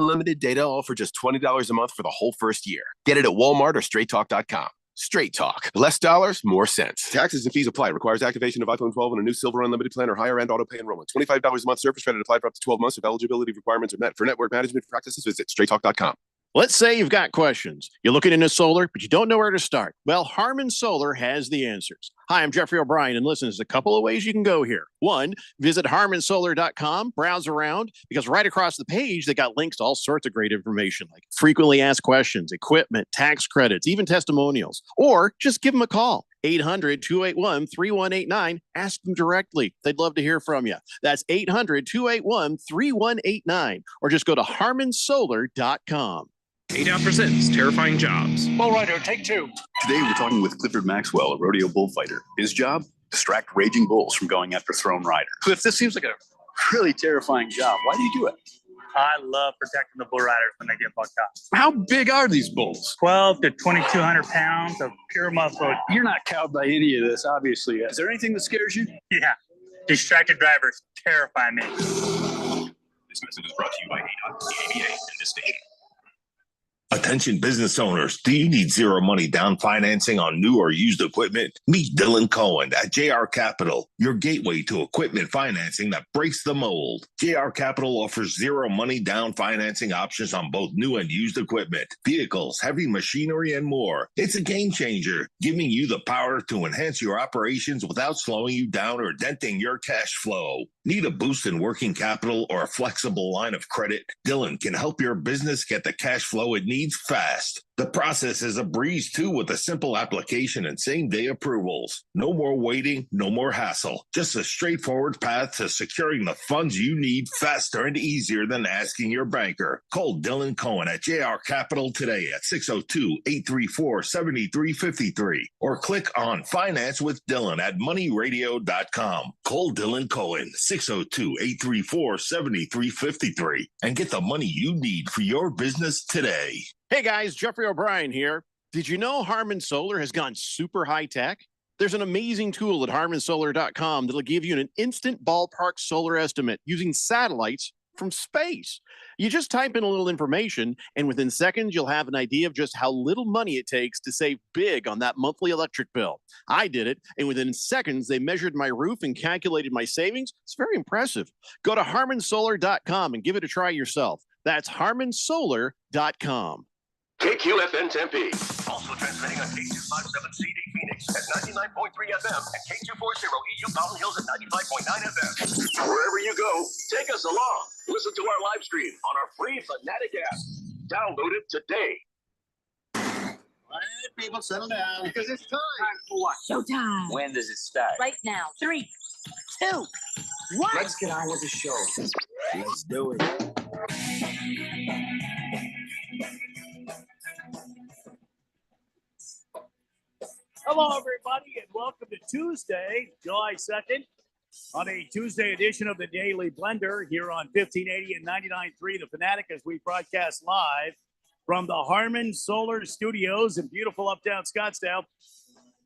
unlimited data, all for just $20 a month for the whole first year. Get it at Walmart or StraightTalk.com. Straight Talk. Less dollars, more sense. Taxes and fees apply. Requires activation of iPhone 12 and a new Silver Unlimited plan or higher-end auto pay enrollment. $25 a month service credit applied for up to 12 months if eligibility requirements are met. For network management practices, visit StraightTalk.com. Let's say you've got questions. You're looking into solar, but you don't know where to start. Well, Harman Solar has the answers. Hi, I'm Jeffrey O'Brien, and listen, there's a couple of ways you can go here. One, visit harmansolar.com, browse around, because right across the page, they got links to all sorts of great information, like frequently asked questions, equipment, tax credits, even testimonials. Or just give them a call, 800-281-3189. Ask them directly. They'd love to hear from you. That's 800-281-3189. Or just go to harmansolar.com. 8-Out presents Terrifying Jobs. Bull Rider, take two. Today we're talking with Clifford Maxwell, a rodeo bullfighter. His job? Distract raging bulls from going after thrown riders. Cliff, this seems like a Really terrifying job. Why do you do it? I love protecting the bull riders when they get bucked up. How big are these bulls? 12 to 2,200 pounds of pure muscle. You're not cowed by any of this, obviously. Is there anything that scares you? Yeah. Distracted drivers terrify me. This message is brought to you by ADOT, the ABA, and this station. Attention business owners, do you need zero money down financing on new or used equipment? Meet Dylan Cohen at JR Capital, your gateway to equipment financing that breaks the mold. JR Capital offers zero money down financing options on both new and used equipment, vehicles, heavy machinery, and more. It's a game changer, giving you the power to enhance your operations without slowing you down or denting your cash flow. Need a boost in working capital or a flexible line of credit? Dylan can help your business get the cash flow it needs fast. The process is a breeze too, with a simple application and same-day approvals. No more waiting, no more hassle. Just a straightforward path to securing the funds you need faster and easier than asking your banker. Call Dylan Cohen at JR Capital today at 602-834-7353 or click on Finance with Dylan at moneyradio.com. Call Dylan Cohen 602-834-7353 and get the money you need for your business today. Hey guys, Jeffrey O'Brien here. Did you know Harman Solar has gone super high tech? There's an amazing tool at harmansolar.com that'll give you an instant ballpark solar estimate using satellites from space. You just type in a little information, and within seconds, you'll have an idea of just how little money it takes to save big on that monthly electric bill. I did it, and within seconds, they measured my roof and calculated my savings. It's very impressive. Go to harmansolar.com and give it a try yourself. That's harmansolar.com. KQFN Tempe. Also transmitting on K257CD Phoenix at 99.3 FM and K240 EU Mountain Hills at 95.9 FM. Wherever you go, take us along. Listen to our live stream on our free Fanatic app. Download it today. All right, people, settle down. Because it's time. Time for what? Showtime. When does it start? Right now. 3, 2, 1. Let's get on with the show. Let's do it. Hello, everybody, and welcome to Tuesday, July 2nd, on a Tuesday edition of the Daily Blender here on 1580 and 99.3 The Fanatic as we broadcast live from the Harman Solar Studios in beautiful uptown Scottsdale.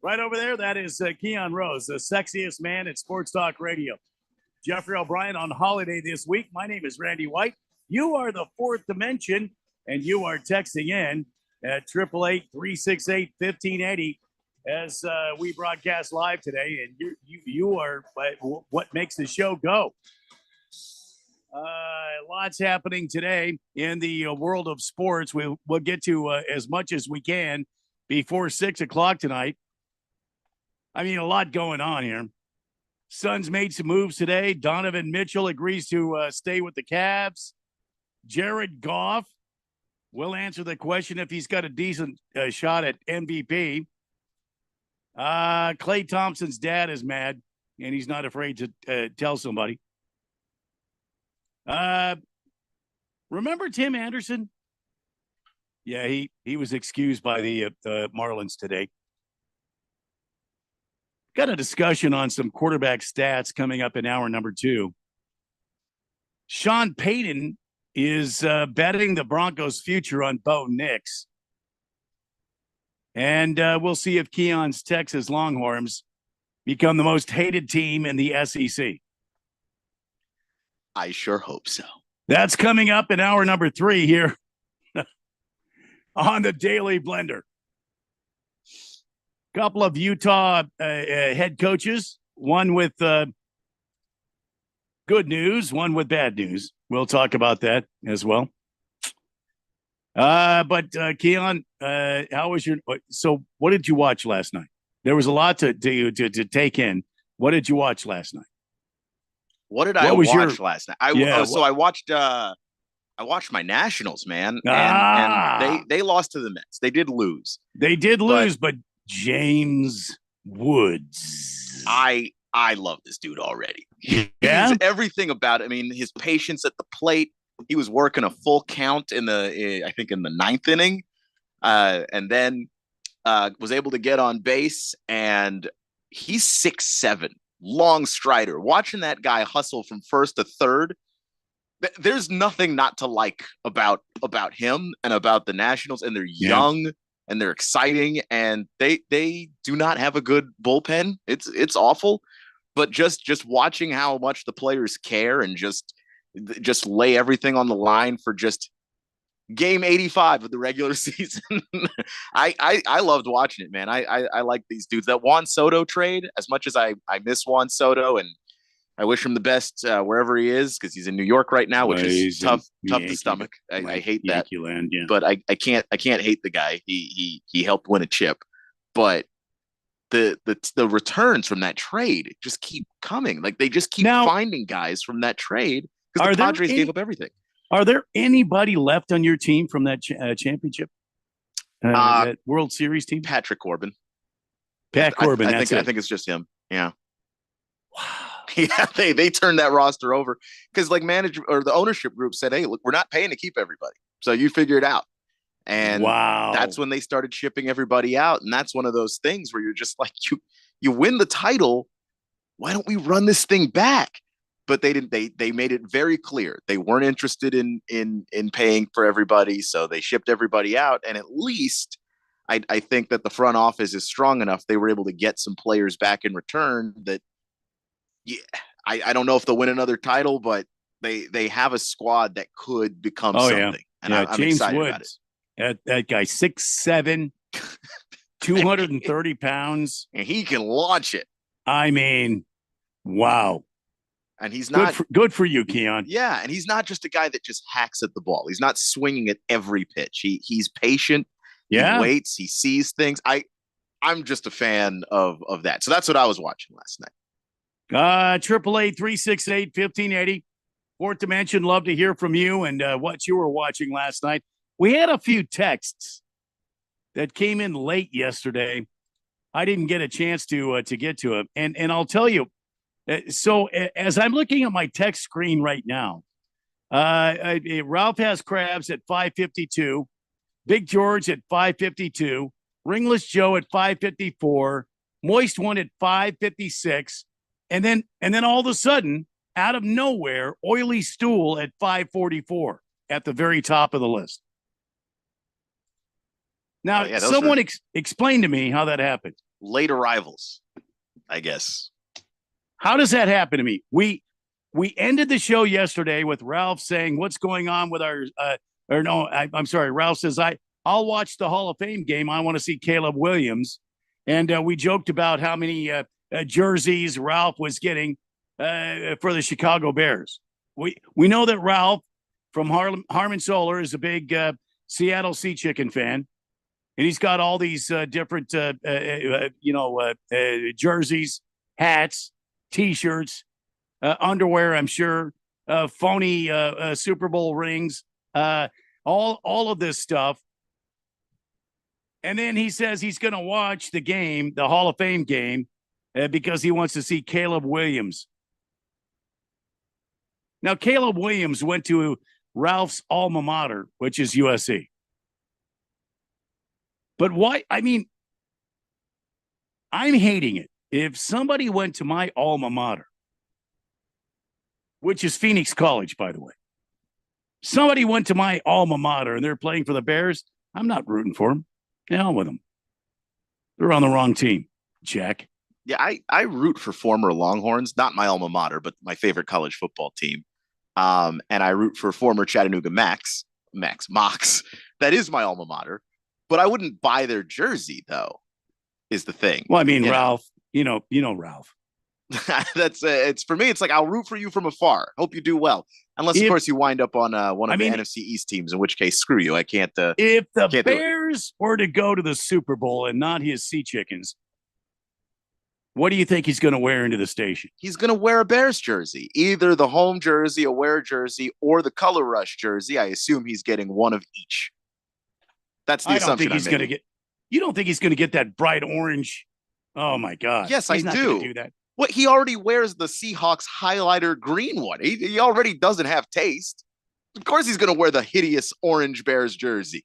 Right over there, that is Keon Rose, the sexiest man at Sports Talk Radio. Jeffrey O'Brien on holiday this week. My name is Randy White. You are the fourth dimension, and you are texting in at 888-368-1580. As we broadcast live today, and you are what makes the show go. Lots happening today in the world of sports. We'll get to as much as we can before 6 o'clock tonight. I mean, a lot going on here. Suns made some moves today. Donovan Mitchell agrees to stay with the Cavs. Jared Goff will answer the question if he's got a decent shot at MVP. Klay Thompson's dad is mad, and he's not afraid to tell somebody. Remember Tim Anderson? Yeah, he was excused by the Marlins today. Got a discussion on some quarterback stats coming up in hour number 2. Sean Payton is betting the Broncos' future on Bo Nix. And we'll see if Keon's Texas Longhorns become the most hated team in the SEC. I sure hope so. That's coming up in hour number 3 here on the Daily Blender. Couple of Utah head coaches, one with good news, one with bad news. We'll talk about that as well. But Keon, how was your? So, what did you watch last night? There was a lot to take in. What did you watch last night? What did I watch last night? I watched my Nationals, man, and they lost to the Mets. They did lose. But James Woods, I love this dude already. Yeah, He's everything about it. I mean, his patience at the plate. He was working a full count in the 9th inning, and then was able to get on base. And he's 6'7", long strider. Watching that guy hustle from first to third, there's nothing not to like about him and about the Nationals. And they're young and they're exciting, and they do not have a good bullpen. It's awful, but just watching how much the players care and just lay everything on the line for just game 85 of the regular season. I loved watching it, man. I like these dudes. That Juan Soto trade, as much as I miss Juan Soto and I wish him the best wherever he is, because he's in New York right now, which is tough to stomach. I hate that. Land, yeah. But I can't hate the guy. He helped win a chip, but the returns from that trade just keep coming. Like they just keep finding guys from that trade. Because the Padres gave up everything. Are there anybody left on your team from that championship? That World Series team? Patrick Corbin. Corbin. I think it's just him. Yeah. Wow. Yeah, they turned that roster over because like the ownership group said, "Hey, look, we're not paying to keep everybody, so you figure it out." And that's when they started shipping everybody out. And that's one of those things where you're just like, you win the title. Why don't we run this thing back? But they didn't. They made it very clear they weren't interested in paying for everybody, so they shipped everybody out. And at least I think that the front office is strong enough. They were able to get some players back in return. That I don't know if they'll win another title, but they have a squad that could become something. And I'm James excited Woods, about it. That guy 6'7", 230 pounds, and he can launch it. I mean, wow. And he's not good for you, Keon. Yeah, and he's not just a guy that just hacks at the ball. He's not swinging at every pitch. He's patient. Yeah. He waits. He sees things. I'm just a fan of that. So that's what I was watching last night. 888-368-1580. Fourth Dimension, love to hear from you and what you were watching last night. We had a few texts that came in late yesterday. I didn't get a chance to get to it. And I'll tell you, so as I'm looking at my text screen right now, Ralph has Krabs at 552, Big George at 552, Ringless Joe at 554, Moist One at 556, and then all of a sudden, out of nowhere, Oily Stool at 544 at the very top of the list. Now, someone explain to me how that happened. Late arrivals, I guess. How does that happen to me? We ended the show yesterday with Ralph saying, what's going on with our I'm sorry. Ralph says, I'll watch the Hall of Fame game. I want to see Caleb Williams. And we joked about how many jerseys Ralph was getting for the Chicago Bears. We know that Ralph from Harmon Solar is a big Seattle Sea Chicken fan. And he's got all these different, jerseys, hats, T-shirts, underwear, I'm sure, phony Super Bowl rings, all of this stuff. And then he says he's going to watch the game, the Hall of Fame game, because he wants to see Caleb Williams. Now, Caleb Williams went to Ralph's alma mater, which is USC. But why? I mean, I'm hating it. If somebody went to my alma mater, which is Phoenix College, by the way, somebody went to my alma mater and they're playing for the Bears, I'm not rooting for them. The hell with them. They're on the wrong team, Jack. Yeah, I root for former Longhorns, not my alma mater, but my favorite college football team. and I root for former Chattanooga Mox. That is my alma mater, but I wouldn't buy their jersey though. Is the thing. Well, I mean, Ralph, you know Ralph. That's it's for me. It's like I'll root for you from afar. Hope you do well, unless of course you wind up on one of the NFC East teams, in which case screw you. I can't. If the Bears were to go to the Super Bowl and not his Sea Chickens, what do you think he's going to wear into the station? He's going to wear a Bears jersey, either the home jersey, aware jersey, or the Color Rush jersey. I assume he's getting one of each. That's the assumption. He's going to get. You don't think he's going to get that bright orange? Oh my God! Yes, he's I not do. Do that. What, he already wears the Seahawks highlighter green one. He already doesn't have taste. Of course, he's going to wear the hideous orange Bears jersey.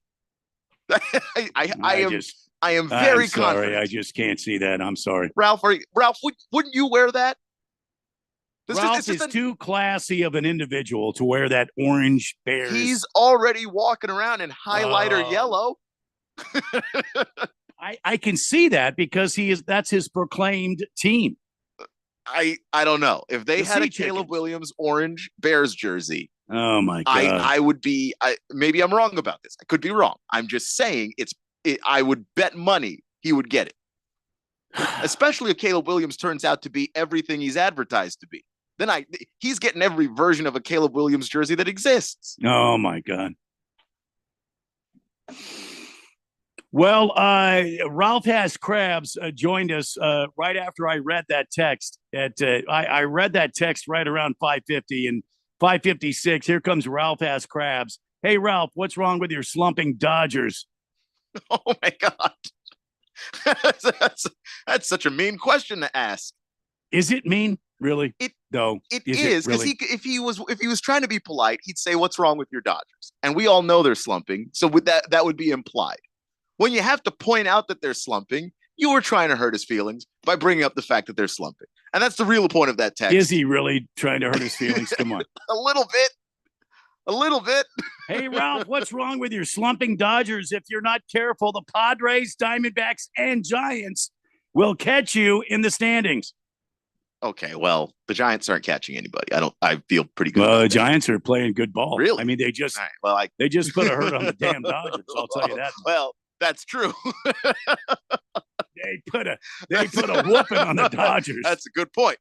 I am very confident. I just can't see that. I'm sorry, Ralph. Wouldn't you wear that? Ralph is too classy of an individual to wear that orange Bears. He's already walking around in highlighter yellow. I can see that because that's his proclaimed team. I don't know if they had a Caleb Williams orange Bears jersey. Oh my God! I would be. Maybe I'm wrong about this. I could be wrong. I'm just saying I would bet money he would get it, especially if Caleb Williams turns out to be everything he's advertised to be. Then he's getting every version of a Caleb Williams jersey that exists. Oh my God. Well, Ralph Has Crabs joined us right after I read that text. I read that text right around 5:50 and 5:56. Here comes Ralph Has Crabs. Hey, Ralph, what's wrong with your slumping Dodgers? Oh my God, that's such a mean question to ask. Is it mean? Really? It is because if he was trying to be polite, he'd say, "What's wrong with your Dodgers?" And we all know they're slumping, so with that would be implied. When you have to point out that they're slumping, you were trying to hurt his feelings by bringing up the fact that they're slumping. And that's the real point of that text. Is he really trying to hurt his feelings? Come on. A little bit. Hey, Ralph, what's wrong with your slumping Dodgers? If you're not careful, the Padres, Diamondbacks, and Giants will catch you in the standings. Okay, well, the Giants aren't catching anybody. I feel pretty good. Well, the Giants are playing good ball. Really? I mean, they just put a hurt on the damn Dodgers. I'll tell you that. Well, that's true. They put a whooping on the Dodgers. That's a good point.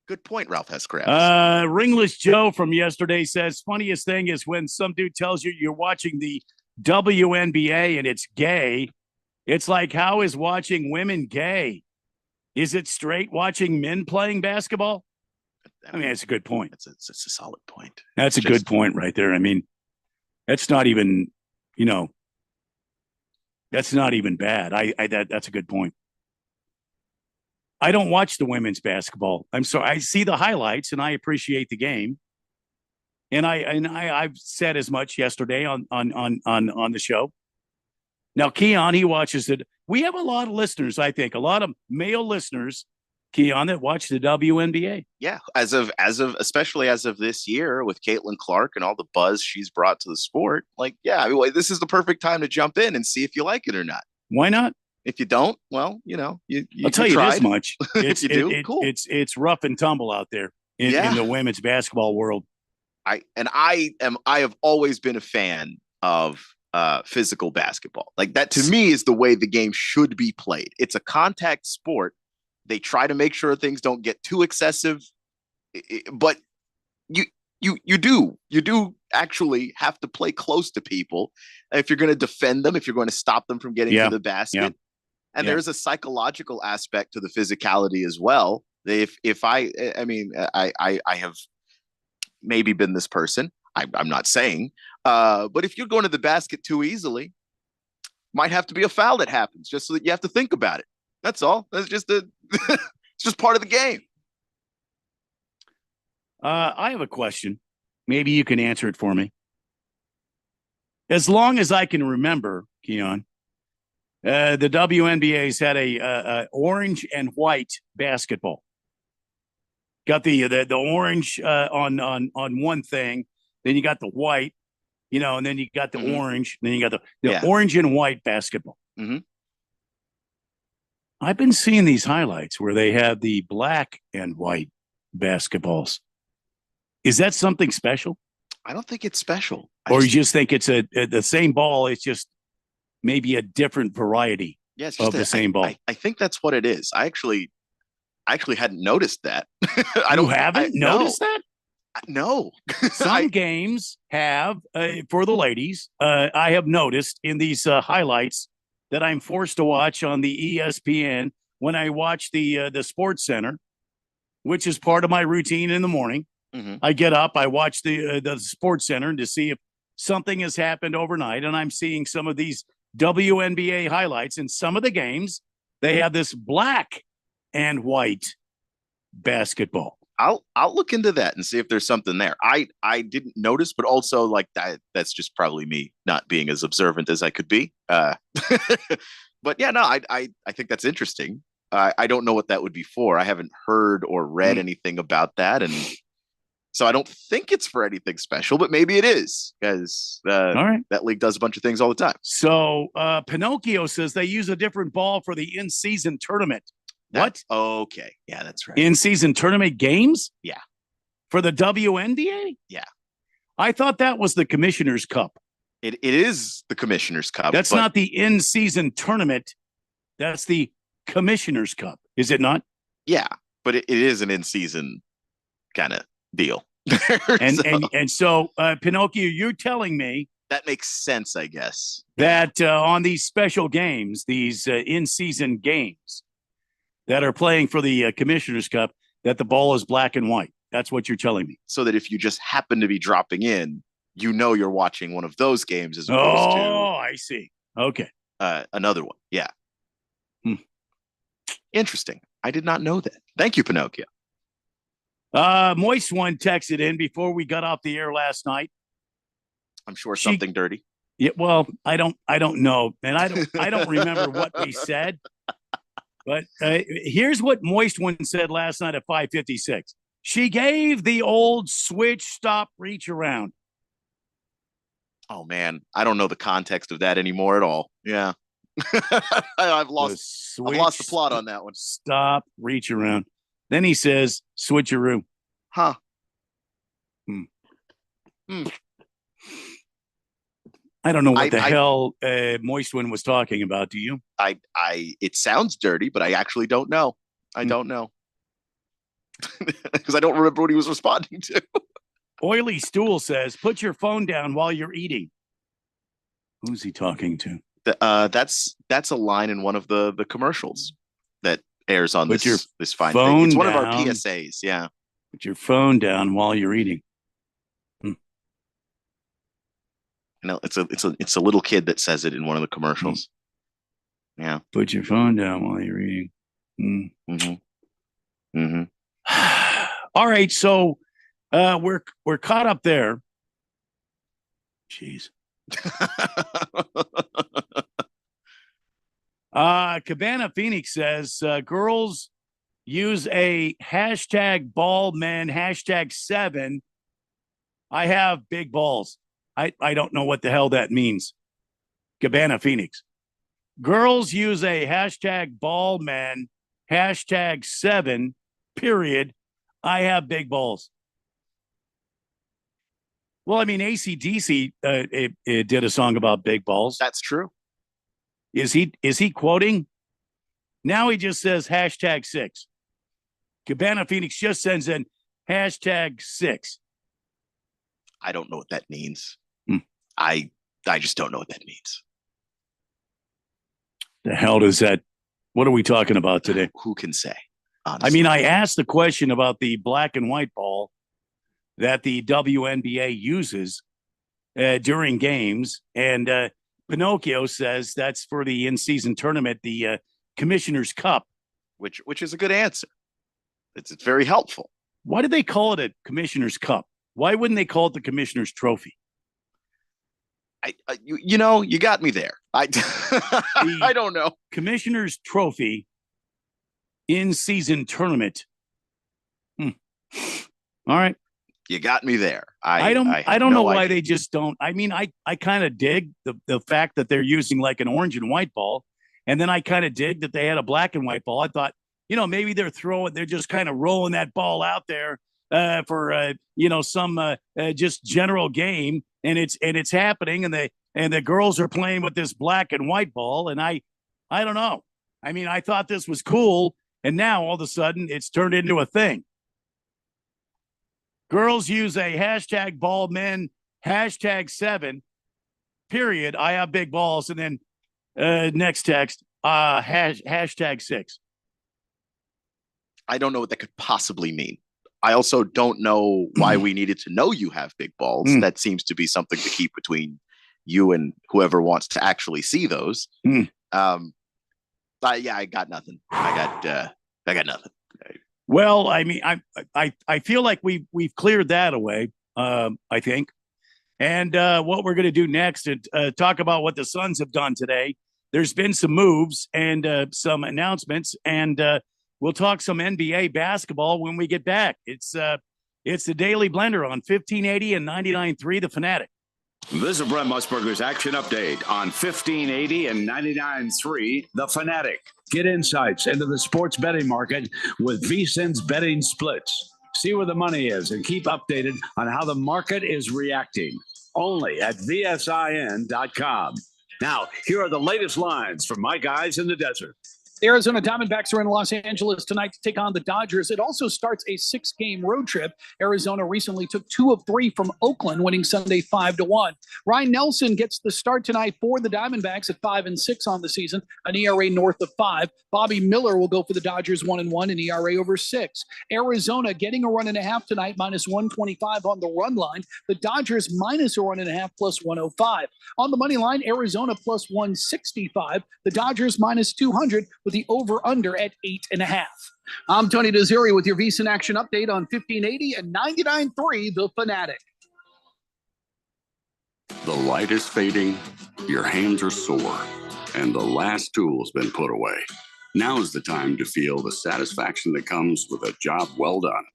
Good point, Ralph Has Crabs. Ringless Joe from yesterday says, funniest thing is when some dude tells you you're watching the WNBA and it's gay. It's like, how is watching women gay? Is it straight watching men playing basketball? I mean, that's a good point. It's a solid point. That's a good point right there. I mean, that's not even, that's not even bad. That's a good point. I don't watch the women's basketball. I'm sorry. I see the highlights and I appreciate the game. And I've said as much yesterday on the show. Now, Keon, he watches it. We have a lot of listeners, I think, a lot of male listeners, Keon, that watch the WNBA. Yeah, especially as of this year with Caitlin Clark and all the buzz she's brought to the sport. Like, yeah, I mean, this is the perfect time to jump in and see if you like it or not. Why not? If you don't, well, you I'll tell you this much. If you do, cool. It's rough and tumble out there in the women's basketball world. I have always been a fan of physical basketball. Like, that to me is the way the game should be played. It's a contact sport. They try to make sure things don't get too excessive, but you do actually have to play close to people if you're going to defend them, if you're going to stop them from getting to the basket. And there's a psychological aspect to the physicality as well. If I have maybe been this person. I'm not saying, but if you're going to the basket too easily, might have to be a foul that happens just so that you have to think about it. That's all. That's just it's just part of the game. I have a question. Maybe you can answer it for me. As long as I can remember, Keon, the WNBA's had a orange and white basketball. Got the orange on one thing, then you got the white, and then you got the orange, then you got the orange and white basketball. Mm-hmm. I've been seeing these highlights where they have the black and white basketballs. Is that something special? I don't think it's special. Or you just think it's the same ball, it's just maybe a different variety of the same ball? I think that's what it is. I actually hadn't noticed that. You haven't noticed that? No. Some games have, for the ladies, I have noticed in these highlights that I'm forced to watch on the ESPN when I watch the Sports Center, which is part of my routine in the morning. Mm-hmm. I get up, I watch the Sports Center to see if something has happened overnight, and I'm seeing some of these WNBA highlights. In some of the games, they have this black and white basketball. I'll look into that and see if there's something there. I didn't notice, but also like that's just probably me not being as observant as I could be. But yeah, no, I think that's interesting. I don't know what that would be for. I haven't heard or read anything about that, and so I don't think it's for anything special. But maybe it is, because that league does a bunch of things all the time. So Pinocchio says they use a different ball for the in-season tournament. What? Okay. Yeah, that's right. In-season tournament games? Yeah. For the WNBA? Yeah. I thought that was the Commissioner's Cup. It is the Commissioner's Cup. That's not the in-season tournament. That's the Commissioner's Cup. Is it not? Yeah, but it is an in-season kind of deal. And so Pinocchio, you're telling me that makes sense, I guess, that on these special games, these in-season games that are playing for the Commissioner's Cup, that the ball is black and white. That's what you're telling me. So that if you just happen to be dropping in, you know you're watching one of those games as opposed to... Oh, I see. Okay. Another one. Yeah. Interesting. I did not know that. Thank you, Pinocchio. Moist One texted in before we got off the air last night. I'm sure something dirty. Yeah, well, I don't know, and I don't remember what we said. But here's what Moist One said last night at 5:56. She gave the old switch, stop, reach around. Oh man, I don't know the context of that anymore at all. Yeah, I've lost the plot on that one. Stop, reach around. Then he says, switcheroo. Huh. I don't know what the hell Moist One was talking about. Do you? It sounds dirty, but I actually don't know. I don't know. Because I don't remember what he was responding to. Oily Stool says, put your phone down while you're eating. Who's he talking to? That's a line in one of the commercials that airs on this fine phone thing. It's one down. of our PSAs. Yeah. Put your phone down while you're eating. You know, it's a little kid that says it in one of the commercials. Yeah. Put your phone down while you're eating. All right, so we're caught up there. Jeez. Cabana Phoenix says girls use a hashtag ball men #7. I have big balls. I don't know what the hell that means. Cabana Phoenix. Girls use a hashtag ball men #7, period. I have big balls. Well, I mean, AC/DC it did a song about big balls. That's true. Is he quoting? Now he just says #6. Cabana Phoenix just sends in #6. I don't know what that means. I just don't know what that means. The hell does that? What are we talking about today? Who can say? Honestly. I mean, I asked the question about the black and white ball that the WNBA uses during games, and Pinocchio says that's for the in-season tournament, the Commissioner's Cup, which is a good answer. It's very helpful. Why do they call it a Commissioner's Cup? Why wouldn't they call it the Commissioner's Trophy? You got me there. I don't know. Commissioner's Trophy in-season tournament. All right. You got me there. I don't know why they just don't. I mean, I kind of dig the fact that they're using like an orange and white ball. And then I kind of dig that they had a black and white ball. I thought, maybe they're just kind of rolling that ball out there for some just general game, and it's happening, and the girls are playing with this black and white ball, and I don't know. I mean, I thought this was cool, and now all of a sudden it's turned into a thing. Girls use a hashtag ball men, hashtag 7, period. I have big balls, and then next text, hashtag 6. I don't know what that could possibly mean. I also don't know why we needed to know you have big balls. That seems to be something to keep between you and whoever wants to actually see those. I got nothing. I got nothing. Well, I mean, I feel like we've cleared that away. I think, and what we're going to do next is talk about what the Suns have done today. There's been some moves and some announcements, and we'll talk some NBA basketball when we get back. It's the Daily Blender on 1580 and 99.3 The Fanatic. This is Brent Musburger's Action Update on 1580 and 99.3 The Fanatic. Get insights into the sports betting market with VSiN's betting splits. See where the money is and keep updated on how the market is reacting. Only at VSIN.com. Now, here are the latest lines from my guys in the desert. The Arizona Diamondbacks are in Los Angeles tonight to take on the Dodgers. It also starts a 6-game road trip. Arizona recently took 2 of 3 from Oakland, winning Sunday 5-1. Ryan Nelson gets the start tonight for the Diamondbacks at 5-6 on the season, an ERA north of 5. Bobby Miller will go for the Dodgers 1-1, an ERA over 6. Arizona getting a run and a half tonight, minus 125 on the run line. The Dodgers minus a run and a half, plus 105. On the money line, Arizona plus 165. The Dodgers minus 200 with the over-under at 8.5. I'm Tony Desiri with your VSiN Action Update on 1580 and 99.3 The Fanatic. The light is fading, your hands are sore, and the last tool's been put away. Now is the time to feel the satisfaction that comes with a job well done.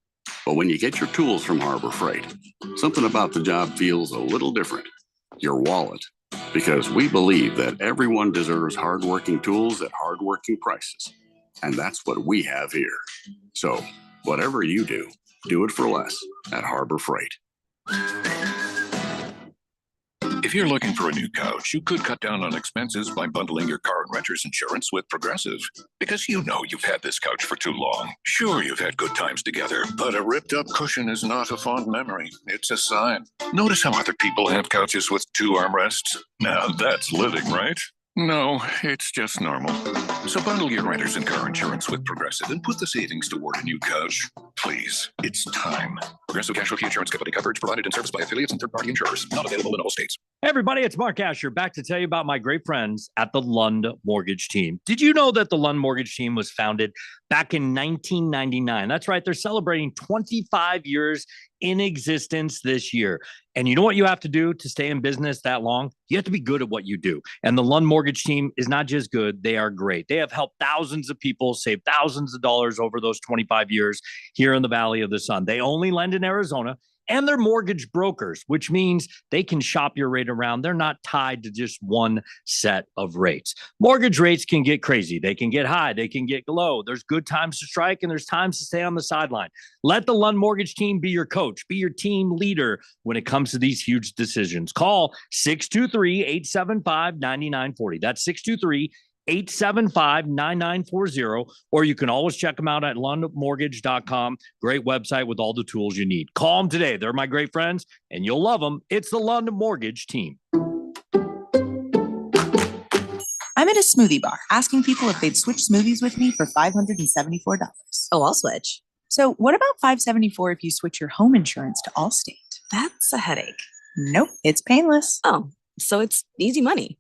But when you get your tools from Harbor Freight, something about the job feels a little different. Your wallet. Because we believe that everyone deserves hardworking tools at hardworking prices. And that's what we have here. So, whatever you do, do it for less at Harbor Freight. If you're looking for a new couch, you could cut down on expenses by bundling your car and renter's insurance with Progressive. Because you know you've had this couch for too long. Sure, you've had good times together, but a ripped-up cushion is not a fond memory. It's a sign. Notice how other people have couches with 2 armrests? Now that's living, right? No, it's just normal. So bundle your renters and car insurance with Progressive and put the savings toward a new couch. Please, it's time. Progressive Casualty Insurance Company coverage provided and serviced by affiliates and third-party insurers. Not available in all states. Hey everybody, it's Mark Asher back to tell you about my great friends at the Lund Mortgage Team. Did you know that the Lund Mortgage Team was founded back in 1999? That's right. They're celebrating 25 years in existence this year. And you know what you have to do to stay in business that long? You have to be good at what you do. And the Lund Mortgage Team is not just good, they are great. They have helped thousands of people save thousands of dollars over those 25 years here in the Valley of the Sun. They only lend in Arizona. And they're mortgage brokers, which means they can shop your rate around. They're not tied to just one set of rates. Mortgage rates can get crazy. They can get high. They can get low. There's good times to strike and there's times to stay on the sideline. Let the Lund Mortgage Team be your coach, be your team leader when it comes to these huge decisions. Call 623-875-9940. That's 623-875-9940, or you can always check them out at lundmortgage.com. Great website with all the tools you need. Call them today. They're my great friends, and you'll love them. It's the Lund Mortgage Team. I'm at a smoothie bar asking people if they'd switch smoothies with me for $574. Oh, I'll switch. So what about $574 if you switch your home insurance to Allstate? That's a headache. Nope, it's painless. Oh, so it's easy money.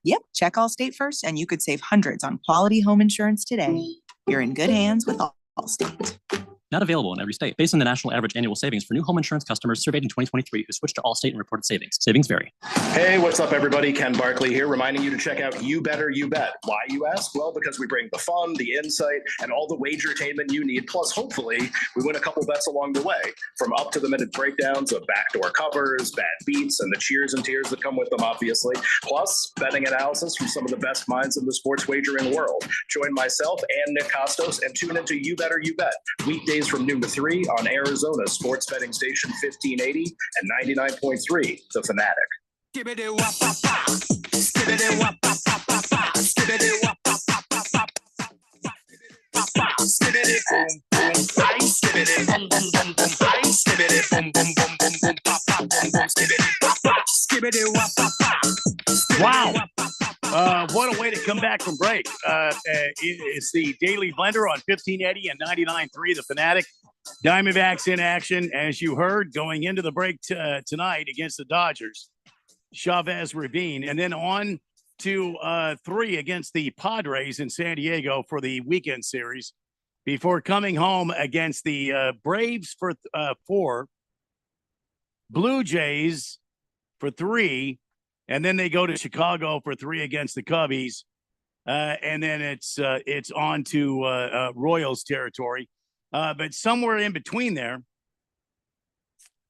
Yep, check Allstate first and you could save hundreds on quality home insurance today. You're in good hands with Allstate. Not available in every state. Based on the national average annual savings for new home insurance customers surveyed in 2023 who switched to Allstate and reported savings. Savings vary. Hey, what's up, everybody? Ken Barkley here, reminding you to check out You Better You Bet. Why, you ask? Well, because we bring the fun, the insight, and all the wagertainment you need. Plus, hopefully, we win a couple bets along the way. From up-to-the-minute breakdowns of backdoor covers, bad beats, and the cheers and tears that come with them, obviously. Plus, betting analysis from some of the best minds in the sports wagering world. Join myself and Nick Costos and tune into You Better You Bet. Weekdays weekdays from noon to 3 on Arizona Sports Betting Station 1580 and 99.3, The Fanatic. Wow. What a way to come back from break. It's the Daily Blender on 1580 and 99.3, The Fanatic. Diamondbacks in action, as you heard, going into the break tonight against the Dodgers. Chavez Ravine, and then on to 3 against the Padres in San Diego for the weekend series before coming home against the Braves for 4, Blue Jays for 3, and then they go to Chicago for 3 against the Cubbies, and then it's on to Royals territory. But somewhere in between there,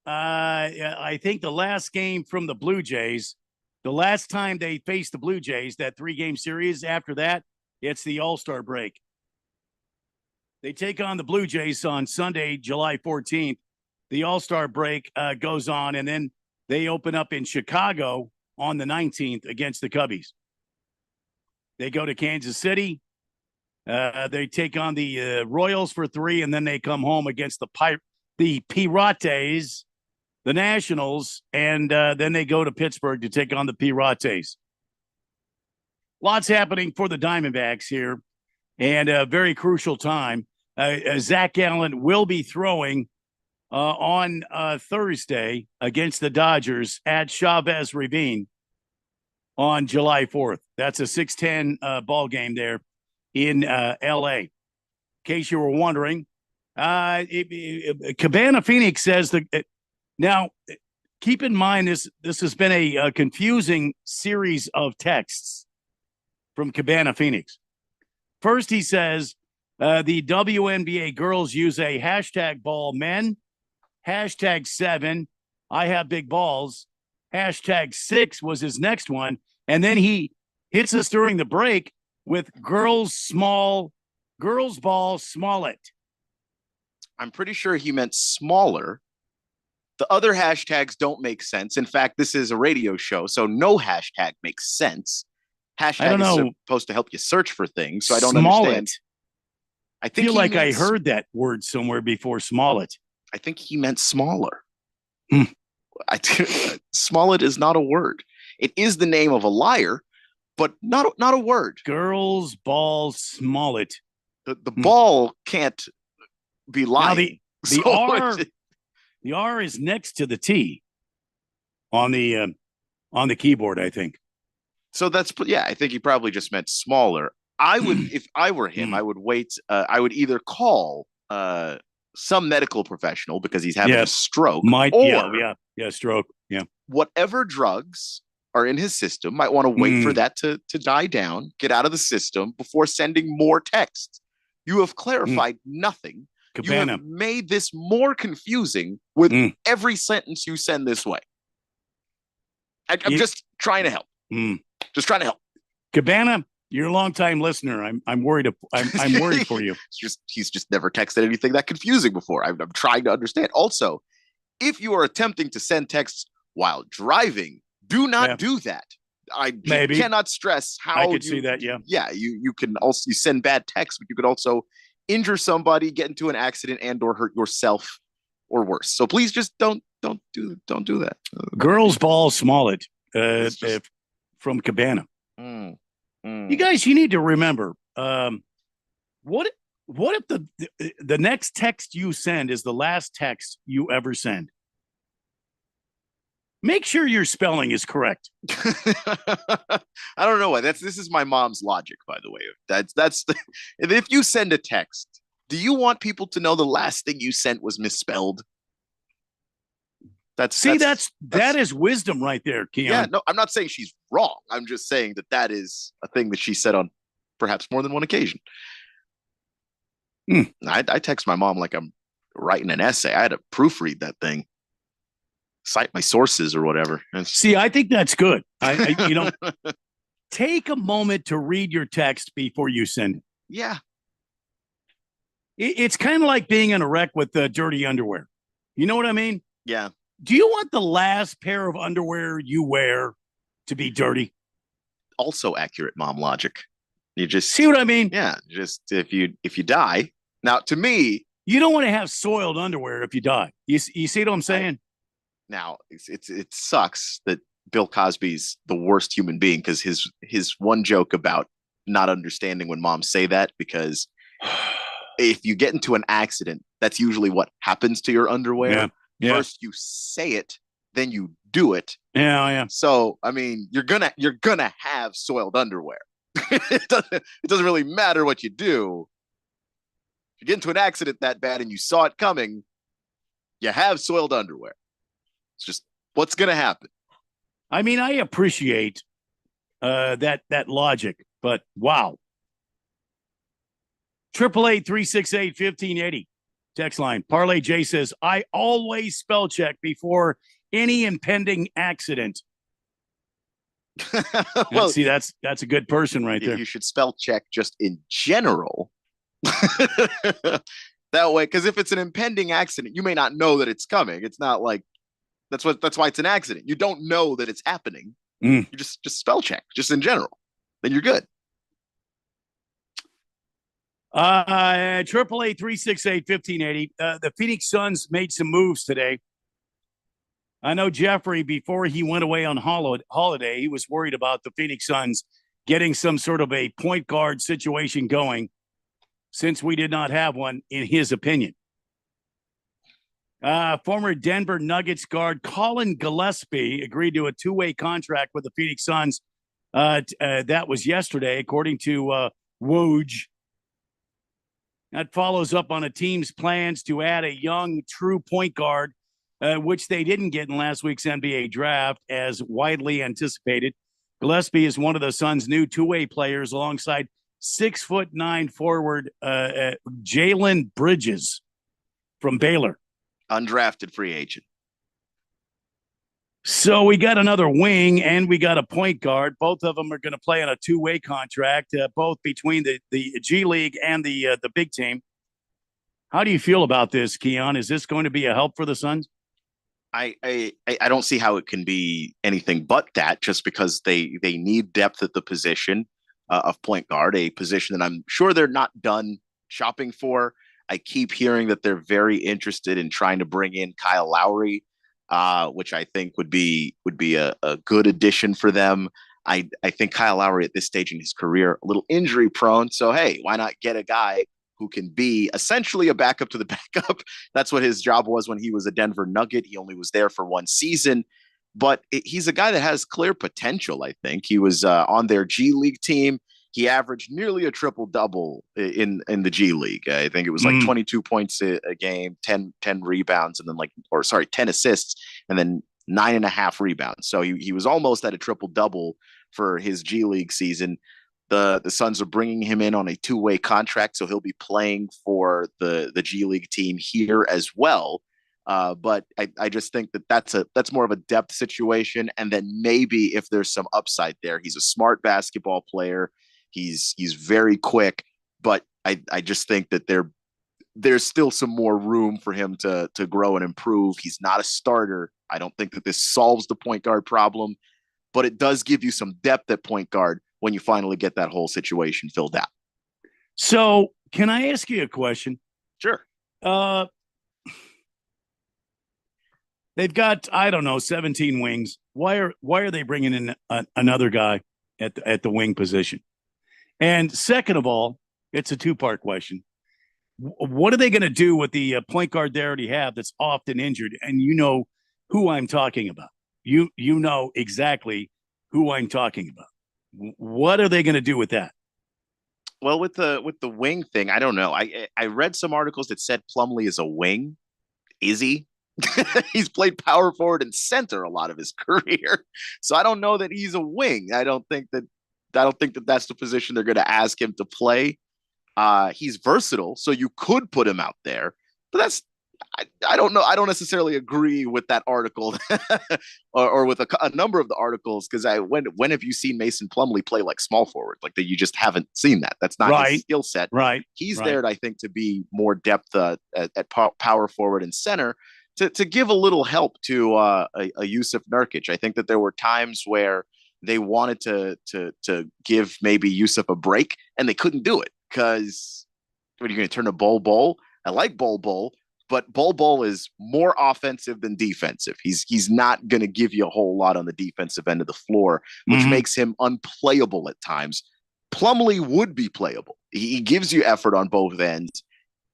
I think the last game from the Blue Jays, the last time they faced the Blue Jays, that 3-game series, after that, it's the All-Star break. They take on the Blue Jays on Sunday, July 14th. The All-Star break goes on, and then they open up in Chicago on the 19th against the Cubbies. They go to Kansas City. They take on the Royals for 3, and then they come home against the Pirates, the Nationals, and then they go to Pittsburgh to take on the Pirates. Lots happening for the Diamondbacks here, and a very crucial time. Zach Gallen will be throwing on Thursday against the Dodgers at Chavez Ravine on July 4th. That's a 6:10 ball game there in L.A. In case you were wondering, Cabana Phoenix says that. Now, keep in mind this has been a confusing series of texts from Cabana Phoenix. First, he says the WNBA girls use a hashtag ball men, hashtag 7, I have big balls, hashtag 6 was his next one. And then he hits us during the break with girls ball Smollett. I'm pretty sure he meant smaller. The other hashtags don't make sense. In fact, this is a radio show, so no hashtag makes sense. Hashtag is supposed to help you search for things, so I don't understand. I feel like I heard that word somewhere before, Smollett. I think he meant smaller. Smollett is not a word. It is the name of a liar, but not a word. Girls ball Smollett. The ball can't be lying. Now the R is next to the T on the keyboard, I think. So I think he probably just meant smaller. I would, if I were him, I would wait. I would either call some medical professional because he's having a stroke, stroke. Yeah. Whatever drugs are in his system, might want to wait for that to die down, get out of the system before sending more texts. You have clarified nothing. Cabana. You have made this more confusing with every sentence you send this way. I'm just trying to help. Just trying to help. Cabana, you're a longtime listener. I'm worried. I'm worried for you. He's just never texted anything that confusing before. I'm trying to understand. Also, if you are attempting to send texts while driving, do not do that. I cannot stress how I could see that. Yeah. Yeah. You can also send bad texts, but you could also injure somebody, get into an accident, and/or hurt yourself, or worse. So please just don't do that. Girls ball Smollett from Cabana. You guys, you need to remember. What if the next text you send is the last text you ever send? Make sure your spelling is correct. I don't know why. This is my mom's logic, by the way. If you send a text, do you want people to know the last thing you sent was misspelled? That is wisdom right there, Keon. Yeah, no, I'm not saying she's wrong. I'm just saying that is a thing that she said on perhaps more than one occasion. I text my mom like I'm writing an essay. I had to proofread that thing. Cite my sources or whatever. See, I think that's good. Take a moment to read your text before you send it. Yeah. It's kind of like being in a wreck with dirty underwear. You know what I mean? Yeah. Do you want the last pair of underwear you wear to be dirty? Also accurate mom logic. You just see what I mean? Yeah. Just if you die. Now, to me, you don't want to have soiled underwear if you die. You see what I'm saying? Now, it sucks that Bill Cosby's the worst human being because his one joke about not understanding when moms say that, because if you get into an accident, that's usually what happens to your underwear. Yeah. First you say it, then you do it. Yeah. So, I mean, you're gonna have soiled underwear. It doesn't really matter what you do. If you get into an accident that bad and you saw it coming, you have soiled underwear. It's just what's gonna happen. I mean, I appreciate that logic, but wow. 888-368-1580. Text line. Parlay J says, I always spell check before any impending accident. Well, see, that's a good person right there. You should spell check just in general. That way, because if it's an impending accident, you may not know that it's coming. It's not like that's why it's an accident. You don't know that it's happening. You just spell check, just in general. Then you're good. 888-368-1580. The Phoenix Suns made some moves today. I know Jeffrey, before he went away on holiday, he was worried about the Phoenix Suns getting some sort of a point guard situation going, since we did not have one, in his opinion. Former Denver Nuggets guard Colin Gillespie agreed to a two-way contract with the Phoenix Suns. That was yesterday, according to Woj. That follows up on a team's plans to add a young, true point guard, which they didn't get in last week's NBA draft, as widely anticipated. Gillespie is one of the Suns' new two-way players, alongside 6'9" forward Jalen Bridges from Baylor. Undrafted free agent. So we got another wing and we got a point guard. Both of them are going to play on a two-way contract, both between the G League and the big team. How do you feel about this, Keon? Is this going to be a help for the Suns? I don't see how it can be anything but that, just because they need depth at the position of point guard, a position that I'm sure they're not done shopping for. I keep hearing that they're very interested in trying to bring in Kyle Lowry, which I think would be a good addition for them. I think Kyle Lowry at this stage in his career, a little injury prone. So, hey, why not get a guy who can be essentially a backup to the backup? That's what his job was when he was a Denver Nugget. He only was there for one season, but he's a guy that has clear potential. I think he was on their G League team. He averaged nearly a triple-double in the G League. I think it was like 22 points a game, 10 rebounds, and then 10 assists, and then 9.5 rebounds. So he was almost at a triple-double for his G League season. The Suns are bringing him in on a two-way contract, so he'll be playing for the G League team here as well. But I just think that's more of a depth situation. And then maybe if there's some upside there, he's a smart basketball player. He's very quick, but I just think that there's still some more room for him to grow and improve. He's not a starter. I don't think that this solves the point guard problem, but it does give you some depth at point guard when you finally get that whole situation filled out. So can I ask you a question? Sure. They've got, 17 wings. Why are they bringing in another guy at the wing position? And second of all, it's a two-part question. What are they going to do with the point guard they already have that's often injured? And you know who I'm talking about. You know exactly who I'm talking about. What are they going to do with that? Well, with the wing thing, I don't know. I read some articles that said Plumlee is a wing. Is he? He's played power forward and center a lot of his career. So I don't know that he's a wing. I don't think that that's the position they're going to ask him to play. He's versatile, so you could put him out there, but I don't know. I don't necessarily agree with that article or with a number of the articles because when have you seen Mason Plumlee play like small forward? Like that, you just haven't seen that. That's not his skill set. Right. He's there, I think, to be more depth at power forward and center to give a little help to a Yusuf Nurkic. I think that there were times where they wanted to give maybe Yusuf a break and they couldn't do it because what are you going to turn to Bol? I like Bol. But Bol is more offensive than defensive. He's not going to give you a whole lot on the defensive end of the floor, which makes him unplayable at times. Plumlee would be playable. He gives you effort on both ends,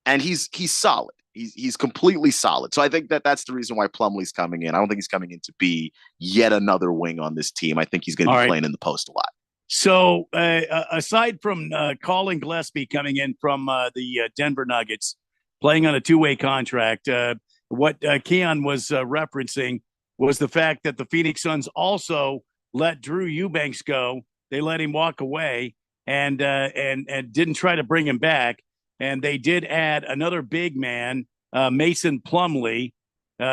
and he's solid. He's completely solid. So I think that's the reason why Plumlee's coming in. I don't think he's coming in to be yet another wing on this team. I think he's going to be playing in the post a lot. So aside from Colin Gillespie coming in from the Denver Nuggets, playing on a two-way contract. What Keon was referencing was the fact that the Phoenix Suns also let Drew Eubanks go. They let him walk away and didn't try to bring him back. And they did add another big man, Mason Plumlee.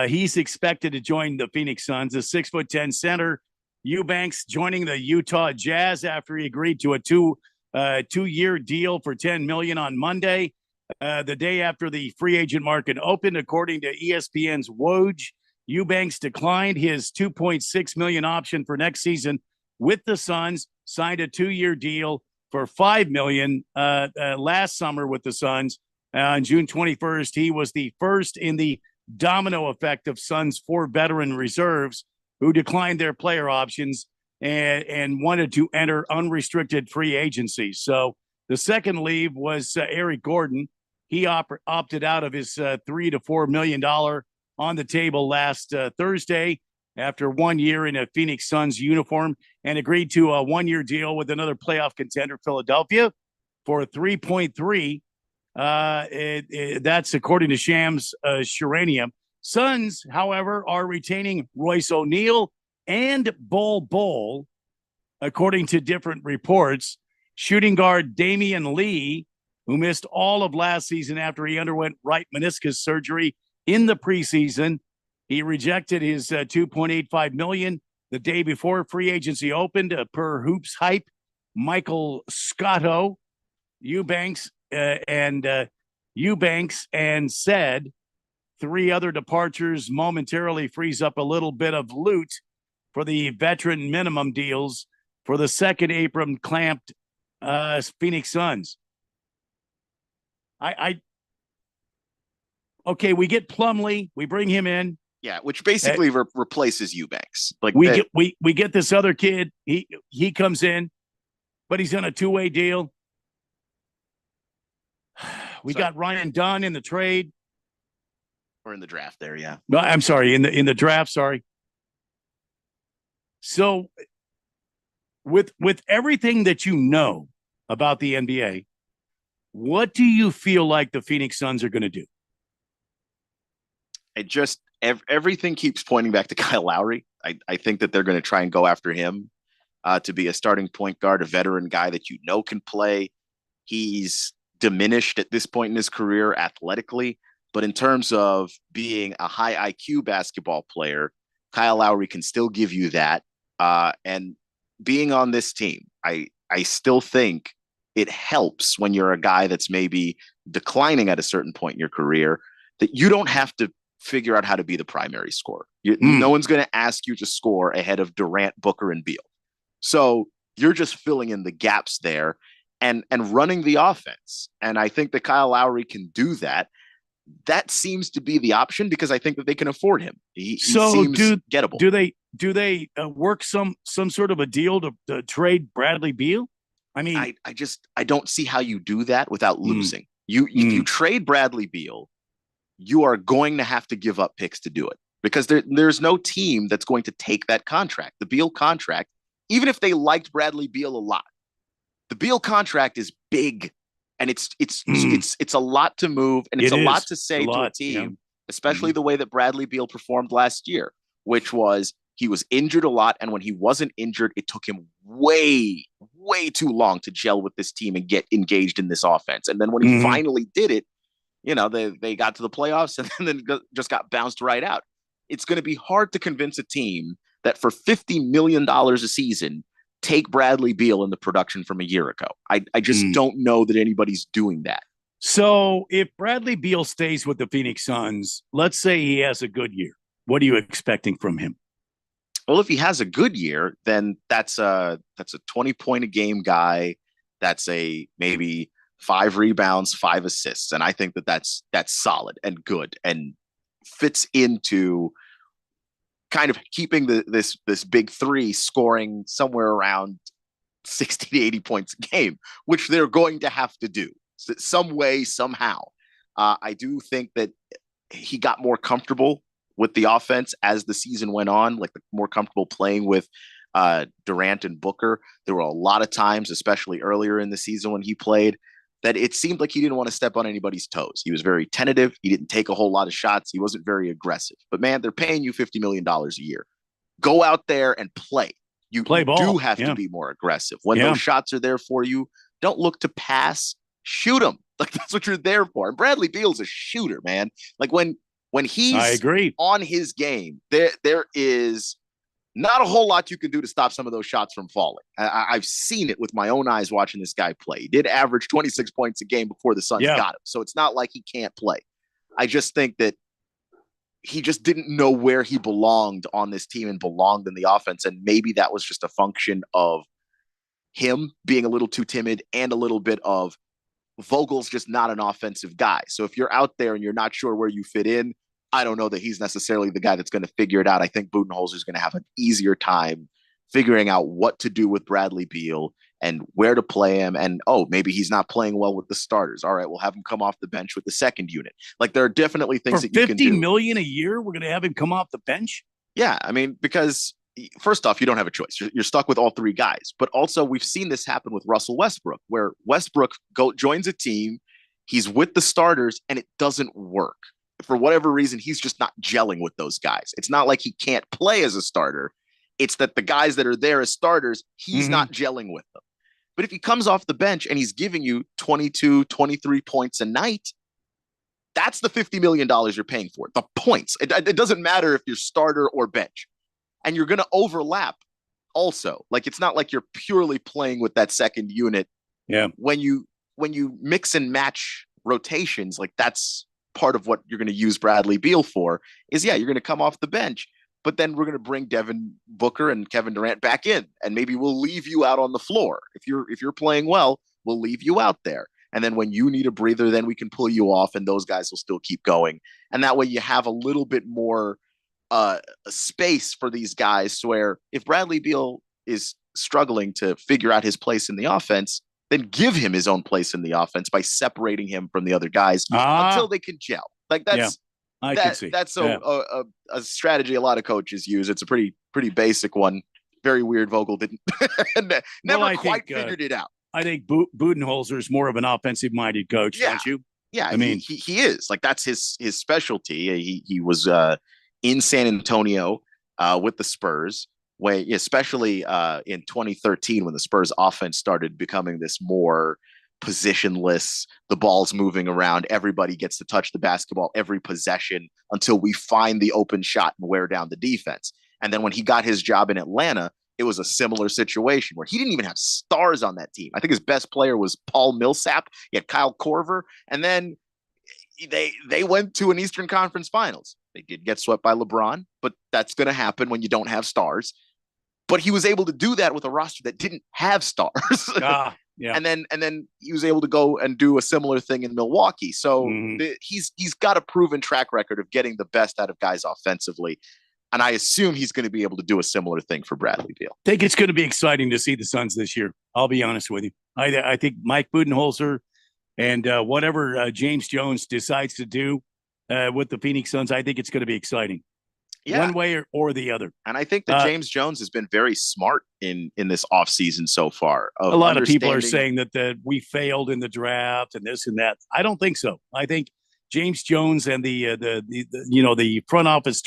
He's expected to join the Phoenix Suns, a 6'10" center. Eubanks joining the Utah Jazz after he agreed to a two-year deal for $10 million on Monday. The day after the free agent market opened, according to ESPN's Woj, Eubanks declined his $2.6 million option for next season with the Suns, signed a 2-year deal for $5 million last summer with the Suns. On June 21st, he was the first in the domino effect of Suns' 4 veteran reserves who declined their player options and wanted to enter unrestricted free agency. So the second leave was Eric Gordon. He opted out of his $3 to $4 million on the table last Thursday after 1 year in a Phoenix Suns uniform and agreed to a 1-year deal with another playoff contender, Philadelphia, for $3.3. That's according to Shams Charania. Suns, however, are retaining Royce O'Neal and Bol, according to different reports. Shooting guard Damian Lee, who missed all of last season after he underwent right meniscus surgery in the preseason. He rejected his $2.85 million the day before free agency opened, per Hoops Hype. Michael Scotto, Eubanks and said 3 other departures momentarily frees up a little bit of loot for the veteran minimum deals for the second apron clamped Phoenix Suns. Okay, we get Plumlee, we bring him in. Yeah, which basically replaces Eubanks. Like we get this other kid. He comes in, but he's on a 2-way deal. We got Ryan Dunn in the trade. Or in the draft there, yeah. No, I'm sorry, in the draft, sorry. So with everything that you know about the NBA, what do you feel like the Phoenix Suns are going to do? Everything keeps pointing back to Kyle Lowry. I think that they're going to try and go after him to be a starting point guard, a veteran guy that you know can play. He's diminished at this point in his career athletically, but in terms of being a high IQ basketball player, Kyle Lowry can still give you that. And being on this team, I still think it helps when you're a guy that's maybe declining at a certain point in your career that you don't have to figure out how to be the primary scorer. No one's going to ask you to score ahead of Durant, Booker, and Beal. So you're just filling in the gaps there and running the offense. And I think that Kyle Lowry can do that. That seems to be the option because I think that they can afford him. He seems gettable. Do they work some sort of a deal to trade Bradley Beal? I mean, I don't see how you do that without losing. If you trade Bradley Beal, you are going to have to give up picks to do it because there's no team that's going to take that contract. The Beal contract, even if they liked Bradley Beal a lot, the Beal contract is big and it's a lot to move and it's a lot to say to a team, especially the way that Bradley Beal performed last year, which was he was injured a lot. And when he wasn't injured, it took him way too long to gel with this team and get engaged in this offense. And then when he finally did it, they got to the playoffs and then just got bounced right out. It's going to be hard to convince a team that for $50 million a season, take Bradley Beal in the production from a year ago. I just don't know that anybody's doing that. So if Bradley Beal stays with the Phoenix Suns, let's say he has a good year. What are you expecting from him? Well, if he has a good year, then that's a 20-point a game guy. That's a maybe 5 rebounds, 5 assists. And I think that's solid and good and fits into kind of keeping this big three scoring somewhere around 60 to 80 points a game, which they're going to have to do some way, somehow. I do think that he got more comfortable with the offense as the season went on, like more comfortable playing with Durant and Booker. There were a lot of times, especially earlier in the season when he played, that it seemed like he didn't want to step on anybody's toes. He was very tentative. He didn't take a whole lot of shots. He wasn't very aggressive. But man, they're paying you $50 million a year. Go out there and play. You do have to be more aggressive. When those shots are there for you, don't look to pass. Shoot them. Like that's what you're there for. And Bradley Beal's a shooter, man. Like when he's on his game, there is not a whole lot you can do to stop some of those shots from falling. I've seen it with my own eyes watching this guy play. He did average 26 points a game before the Suns got him. So it's not like he can't play. I just think that he just didn't know where he belonged on this team and belonged in the offense. And maybe that was just a function of him being a little too timid and a little bit of Vogel's just not an offensive guy. So if you're out there and you're not sure where you fit in, I don't know that he's necessarily the guy that's going to figure it out. I think Budenholzer is going to have an easier time figuring out what to do with Bradley Beal and where to play him. And, maybe he's not playing well with the starters. All right, we'll have him come off the bench with the second unit. Like there are definitely things for that you can do. $50 million a year, we're going to have him come off the bench? Yeah, I mean, because first off, you don't have a choice. You're stuck with all 3 guys. But also we've seen this happen with Russell Westbrook, where Westbrook joins a team, he's with the starters, and it doesn't work. For whatever reason, he's just not gelling with those guys. It's not like he can't play as a starter. It's that the guys that are there as starters, he's not gelling with them. But if he comes off the bench and he's giving you 22, 23 points a night, that's the $50 million you're paying for. The points. It doesn't matter if you're starter or bench. And you're going to overlap also. Like, it's not like you're purely playing with that second unit. Yeah. When you mix and match rotations, like that's part of what you're going to use Bradley Beal for is, you're going to come off the bench, but then we're going to bring Devin Booker and Kevin Durant back in, and maybe we'll leave you out on the floor. If you're playing well, we'll leave you out there. And then when you need a breather, then we can pull you off and those guys will still keep going. And that way you have a little bit more space for these guys to where if Bradley Beal is struggling to figure out his place in the offense, then give him his own place in the offense by separating him from the other guys until they can gel. Like that's a strategy a lot of coaches use. It's a pretty basic one. Very weird. Vogel didn't never quite figured it out. I think Budenholzer is more of an offensive-minded coach, don't you? Yeah, I mean he is. Like that's his specialty. He was in San Antonio with the Spurs, especially in 2013 when the Spurs offense started becoming this more positionless, the ball's moving around, everybody gets to touch the basketball every possession until we find the open shot and wear down the defense. And then when he got his job in Atlanta, it was a similar situation where he didn't even have stars on that team. I think his best player was Paul Millsap. He had Kyle Korver. And then they went to an Eastern Conference Finals. They did get swept by LeBron, but that's going to happen when you don't have stars. But he was able to do that with a roster that didn't have stars. Yeah. And then he was able to go and do a similar thing in Milwaukee. So he's got a proven track record of getting the best out of guys offensively. And I assume he's going to be able to do a similar thing for Bradley Beal. I think it's going to be exciting to see the Suns this year. I'll be honest with you. I think Mike Budenholzer and whatever James Jones decides to do with the Phoenix Suns, I think it's going to be exciting. One way or the other. And I think that James Jones has been very smart in this offseason so far. A lot of people are saying that we failed in the draft and this and that. I don't think so. I think James Jones and the front office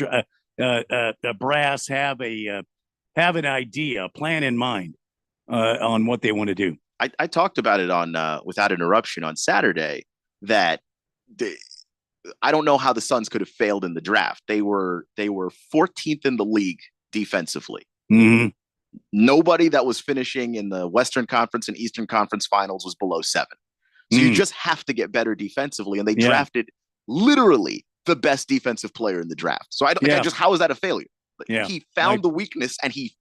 brass have an idea, a plan in mind on what they want to do. I talked about it on Without Interruption on Saturday that I don't know how the Suns could have failed in the draft. They were 14th in the league defensively. Mm-hmm. Nobody that was finishing in the Western Conference and Eastern Conference finals was below 7. So you just have to get better defensively. And they drafted literally the best defensive player in the draft. So how is that a failure? He found the weakness and he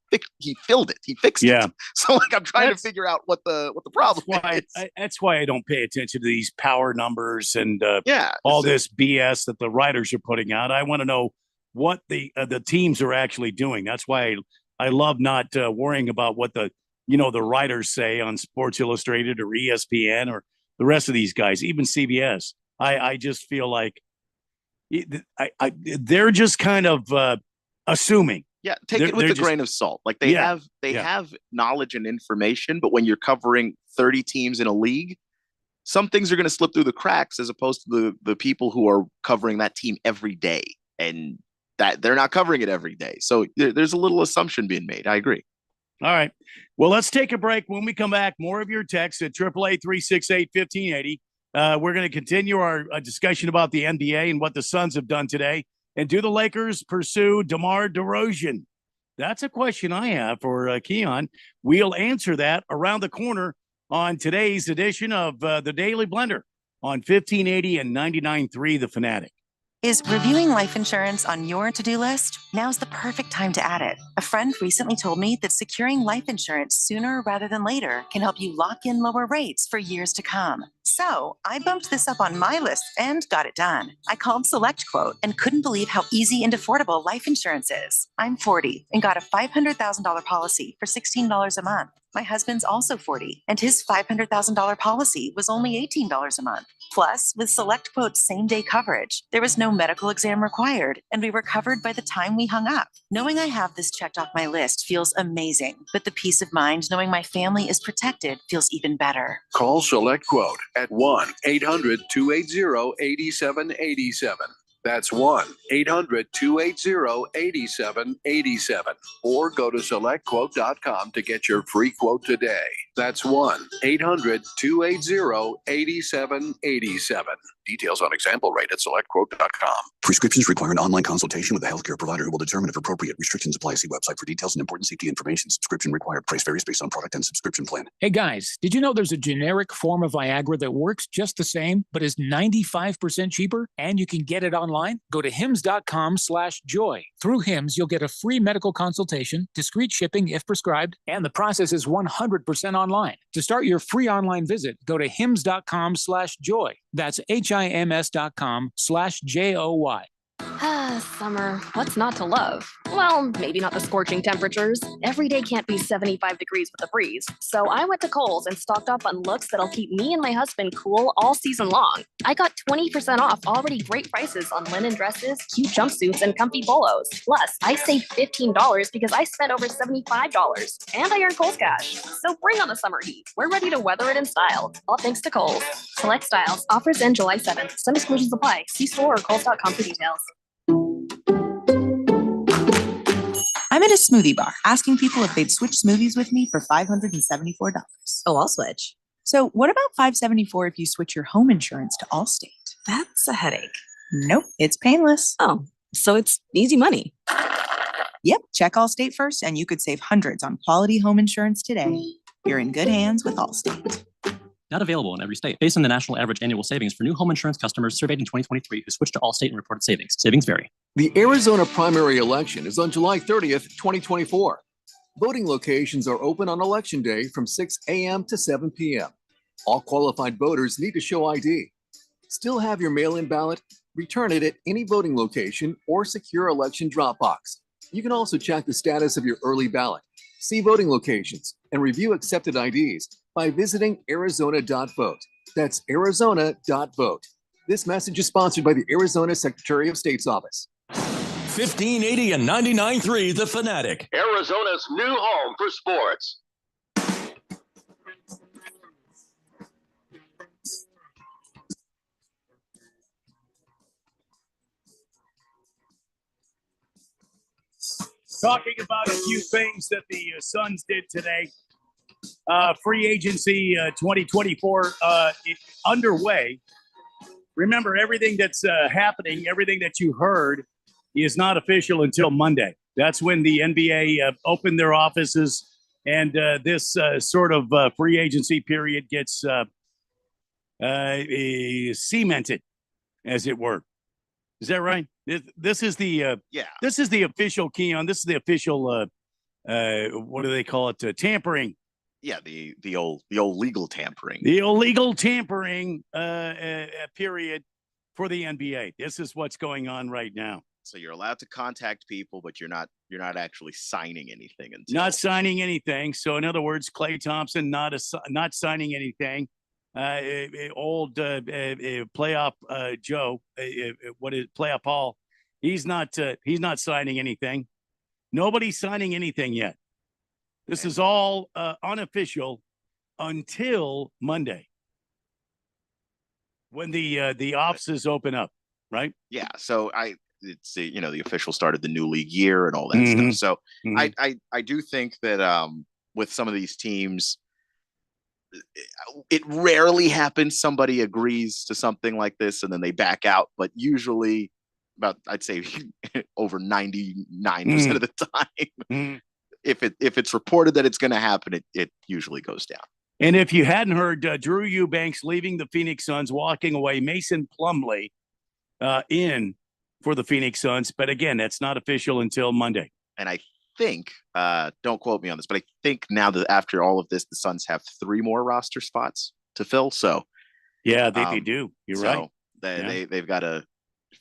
filled it. He fixed it. So I'm trying to figure out what the problem is. That's why I don't pay attention to these power numbers and all this BS that the writers are putting out. I want to know what the teams are actually doing. That's why I love not worrying about what the writers say on Sports Illustrated or ESPN or the rest of these guys, even CBS. I just feel like they're just kind of assuming. Yeah, take it with a grain of salt. Like they have knowledge and information, but when you're covering 30 teams in a league, some things are going to slip through the cracks as opposed to the people who are covering that team every day, and that they're not covering it every day. So there's a little assumption being made. I agree. All right. Well, let's take a break. When we come back, more of your texts at 888-368-1580. We're going to continue our discussion about the NBA and what the Suns have done today. And do the Lakers pursue DeMar DeRozan? That's a question I have for Keon. We'll answer that around the corner on today's edition of the Daily Blender on 1580 and 99.3 The Fanatic. Is reviewing life insurance on your to-do list? Now's the perfect time to add it. A friend recently told me that securing life insurance sooner rather than later can help you lock in lower rates for years to come. So I bumped this up on my list and got it done. I called SelectQuote and couldn't believe how easy and affordable life insurance is. I'm 40 and got a $500,000 policy for $16 a month. My husband's also 40, and his $500,000 policy was only $18 a month. Plus, with SelectQuote's same-day coverage, there was no medical exam required, and we were covered by the time we hung up. Knowing I have this checked off my list feels amazing, but the peace of mind knowing my family is protected feels even better. Call SelectQuote at 1-800-280-8787. That's 1-800-280-8787. Or go to SelectQuote.com to get your free quote today. That's 1-800-280-8787. Details on example rate at SelectQuote.com. Prescriptions require an online consultation with a healthcare provider who will determine if appropriate. Restrictions apply. See website for details and important safety information. Subscription required. Price varies based on product and subscription plan. Hey guys, did you know there's a generic form of Viagra that works just the same, but is 95% cheaper? And you can get it online? Go to hims.com/joy. Through Hims, you'll get a free medical consultation, discreet shipping if prescribed, and the process is 100% online. To start your free online visit, go to hims.com/joy. That's HIMS.com/JOY. Summer. What's not to love? Well, maybe not the scorching temperatures. Every day can't be 75 degrees with a breeze. So I went to Kohl's and stocked up on looks that'll keep me and my husband cool all season long. I got 20% off already great prices on linen dresses, cute jumpsuits, and comfy polos. Plus, I saved $15 because I spent over $75. And I earned Kohl's cash. So bring on the summer heat. We're ready to weather it in style. All thanks to Kohl's. Select styles. Offers end July 7th. Some exclusions apply. See store or Kohl's.com for details. I'm at a smoothie bar asking people if they'd switch smoothies with me for $574. Oh, I'll switch. So what about $574 if you switch your home insurance to Allstate? That's a headache. Nope, it's painless. Oh, so it's easy money. Yep, check Allstate first and you could save hundreds on quality home insurance today. You're in good hands with Allstate. Not available in every state. Based on the national average annual savings for new home insurance customers surveyed in 2023 who switched to Allstate and reported savings. Savings vary. The Arizona primary election is on July 30th, 2024. Voting locations are open on Election Day from 6 a.m. to 7 p.m. All qualified voters need to show ID. Still have your mail-in ballot? Return it at any voting location or secure election drop box. You can also check the status of your early ballot, see voting locations, and review accepted IDs by visiting Arizona.vote. That's Arizona.vote. This message is sponsored by the Arizona Secretary of State's office. 1580 and 99.3 The Fanatic. Arizona's new home for sports. Talking about a few things that the Suns did today. Free agency 2024 underway. remember, everything that's happening, everything that you heard is not official until Monday. That's when the NBA opened their offices, and this sort of free agency period gets cemented, as it were. Is that right? This is the This is the official, Keon. This is the official. What do they call it? Tampering. Yeah, the old legal tampering. The illegal tampering period for the NBA. This is what's going on right now. So you're allowed to contact people, but you're not actually signing anything until Not signing anything. So in other words, Klay Thompson not signing anything. Old playoff Joe, what is playoff Paul? He's not signing anything. Nobody's signing anything yet. This is all unofficial until Monday, when the offices open up, right? Yeah. So it's the official start of the new league year and all that stuff. So I do think that with some of these teams, it rarely happens somebody agrees to something like this and then they back out, but usually about, I'd say over 99% of the time, if it's reported that it's going to happen, it usually goes down. And if you hadn't heard, Drew Eubanks leaving the Phoenix Suns, walking away, Mason Plumlee in for the Phoenix Suns. But again, that's not official until Monday. And I think, don't quote me on this, but I think now that after all of this, the Suns have 3 more roster spots to fill. So yeah, they do. You're right. They've got to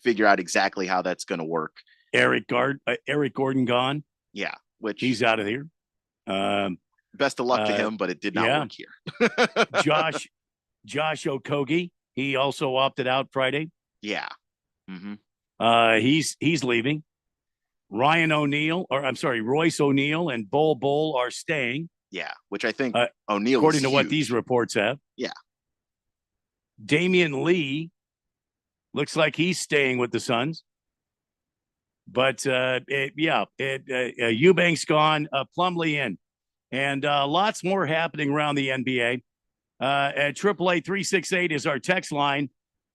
figure out exactly how that's going to work. Eric Gordon gone. Yeah, which he's out of here. Best of luck to him, but it did not work here. Josh Okogie, he also opted out Friday. Yeah. He's leaving. Royce O'Neal and Bol are staying. Yeah, which I think O'Neal, according to what these reports have. Yeah. Damian Lee looks like he's staying with the Suns. But Eubanks gone, Plumlee in. And lots more happening around the NBA. At 888-368 is our text line.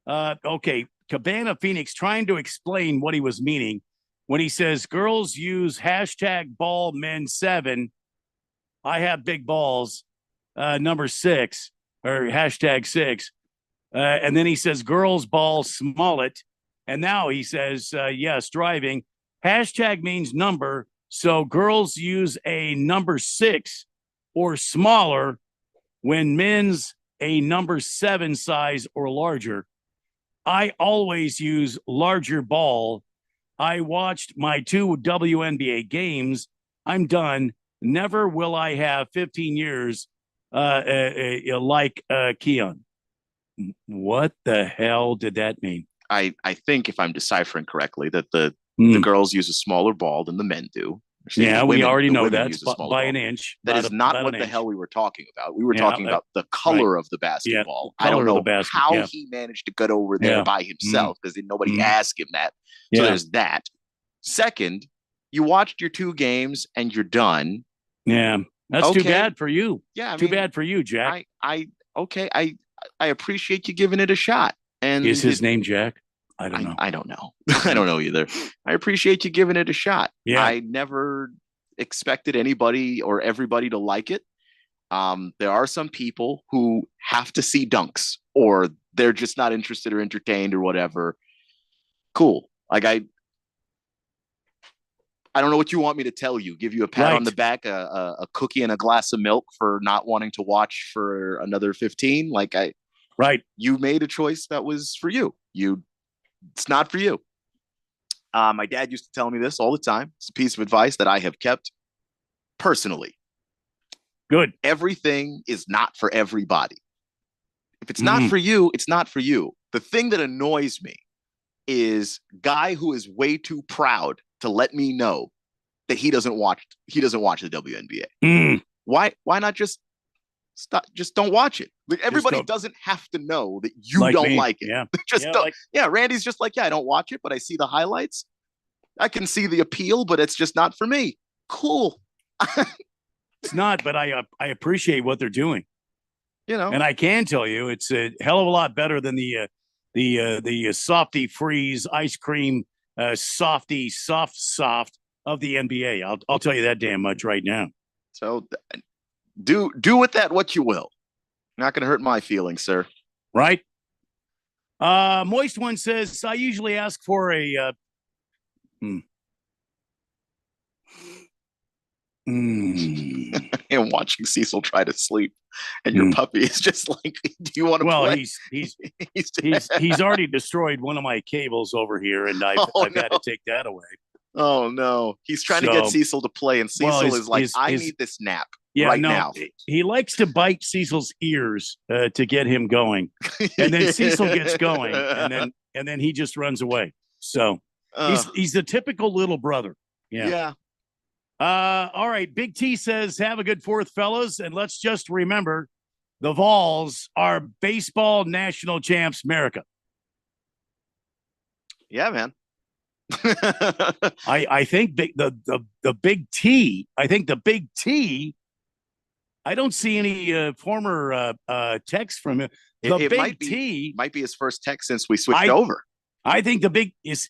Okay, Cabana Phoenix trying to explain what he was meaning when he says girls use #ball men 7. I have big balls, number 6 or #6. And then he says girls ball Smollett. And now he says, yes, driving. Hashtag means number. So girls use a number 6 or smaller when men's a number 7 size or larger. I always use larger ball. I watched my 2 WNBA games. I'm done. Never will I have 15 years like Keon. What the hell did that mean? I think if I'm deciphering correctly that the girls use a smaller ball than the men do. Yeah, we already know that by an inch. That is not what the hell we were talking about. We were talking about the color of the basketball. I don't know how he managed to get over there by himself because nobody asked him that. So there's that. Second, you watched your 2 games and you're done. Yeah, that's too bad for you. Yeah, too bad for you, Jack. I appreciate you giving it a shot. And is his name Jack? I don't know. I don't know. I don't know either. I appreciate you giving it a shot. Yeah. I never expected anybody or everybody to like it. There are some people who have to see dunks or they're just not interested or entertained or whatever. Cool. Like I don't know what you want me to tell you. Give you a pat on the back, a cookie and a glass of milk for not wanting to watch for another 15. You made a choice that was for you. It's not for you. My dad used to tell me this all the time. It's a piece of advice that I have kept personally. Good. Everything is not for everybody. If it's not for you, it's not for you. The thing that annoys me is guy who is way too proud to let me know that he doesn't watch the WNBA. Why not just stop? Just don't watch it. Like everybody doesn't have to know that you don't like it. Yeah. Randy's just like, I don't watch it, but I see the highlights. I can see the appeal, but it's just not for me. Cool. It's not, but I appreciate what they're doing. And I can tell you it's a hell of a lot better than the the softy freeze ice cream softy soft of the NBA. I'll tell you that damn much right now. So do with that what you will. Not going to hurt my feelings, sir. Right? Moist One says, I usually ask for a And watching Cecil try to sleep, and your puppy is just like, "Do you want to play?" he's already destroyed one of my cables over here, and I've had to take that away. Oh no, he's trying to get Cecil to play, and Cecil is like, "I need this nap now." He likes to bite Cecil's ears to get him going, and then Cecil gets going, and then he just runs away. So he's the typical little brother. Yeah. All right. Big T says, have a good 4th, fellas. And let's just remember the Vols are baseball national champs, America. Yeah, man. I think the Big T, I don't see any former text from him. It might be his first text since we switched over. I think the big is.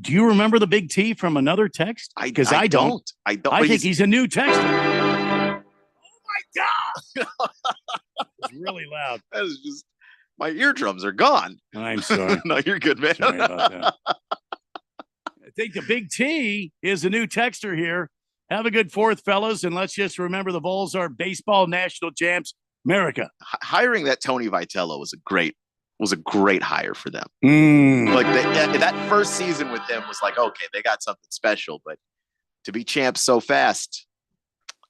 Do you remember the Big T from another text? Because I don't. I don't. I think he's a new texter. Oh my God! It's really loud. That is just my eardrums are gone. I'm sorry. No, you're good, man. Sorry about that. I think the Big T is a new texter here. Have a good 4th, fellas, and let's just remember the Vols are baseball national champs, America. Hiring that Tony Vitello was a great hire for them. Like that first season with them was like, okay, they got something special, but to be champs so fast,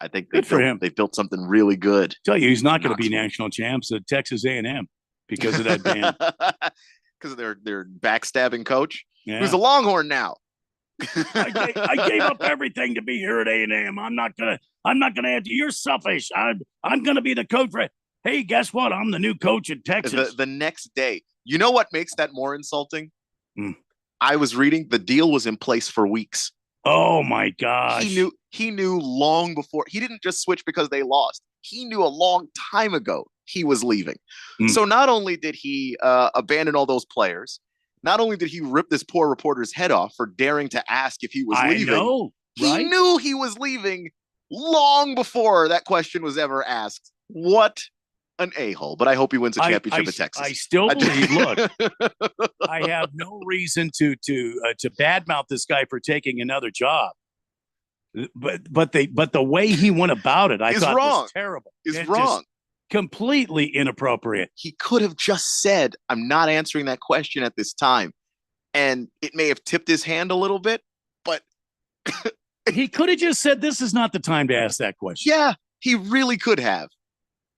I think they built something really good. Tell you, he's not going to be national champs at Texas A&M because of that ban. Because of their backstabbing coach, Yeah. who's a Longhorn now. I gave up everything to be here at A&M. I'm not gonna answer. You're selfish. I'm gonna be the coach for. Hey, guess what? I'm the new coach at Texas. The next day, you know what makes that more insulting? I was reading the deal was in place for weeks. Oh my gosh! He knew long before. He didn't just switch because they lost. He knew a long time ago he was leaving. So not only did he abandon all those players, not only did he rip this poor reporter's head off for daring to ask if he was leaving, he knew he was leaving long before that question was ever asked. What an a-hole, but I hope he wins a championship at Texas. I still believe. Look, I have no reason to badmouth this guy for taking another job, but the way he went about it, I thought was terrible. It's wrong, just completely inappropriate. He could have just said, "I'm not answering that question at this time," and it may have tipped his hand a little bit, but he could have just said, "This is not the time to ask that question." Yeah, he really could have.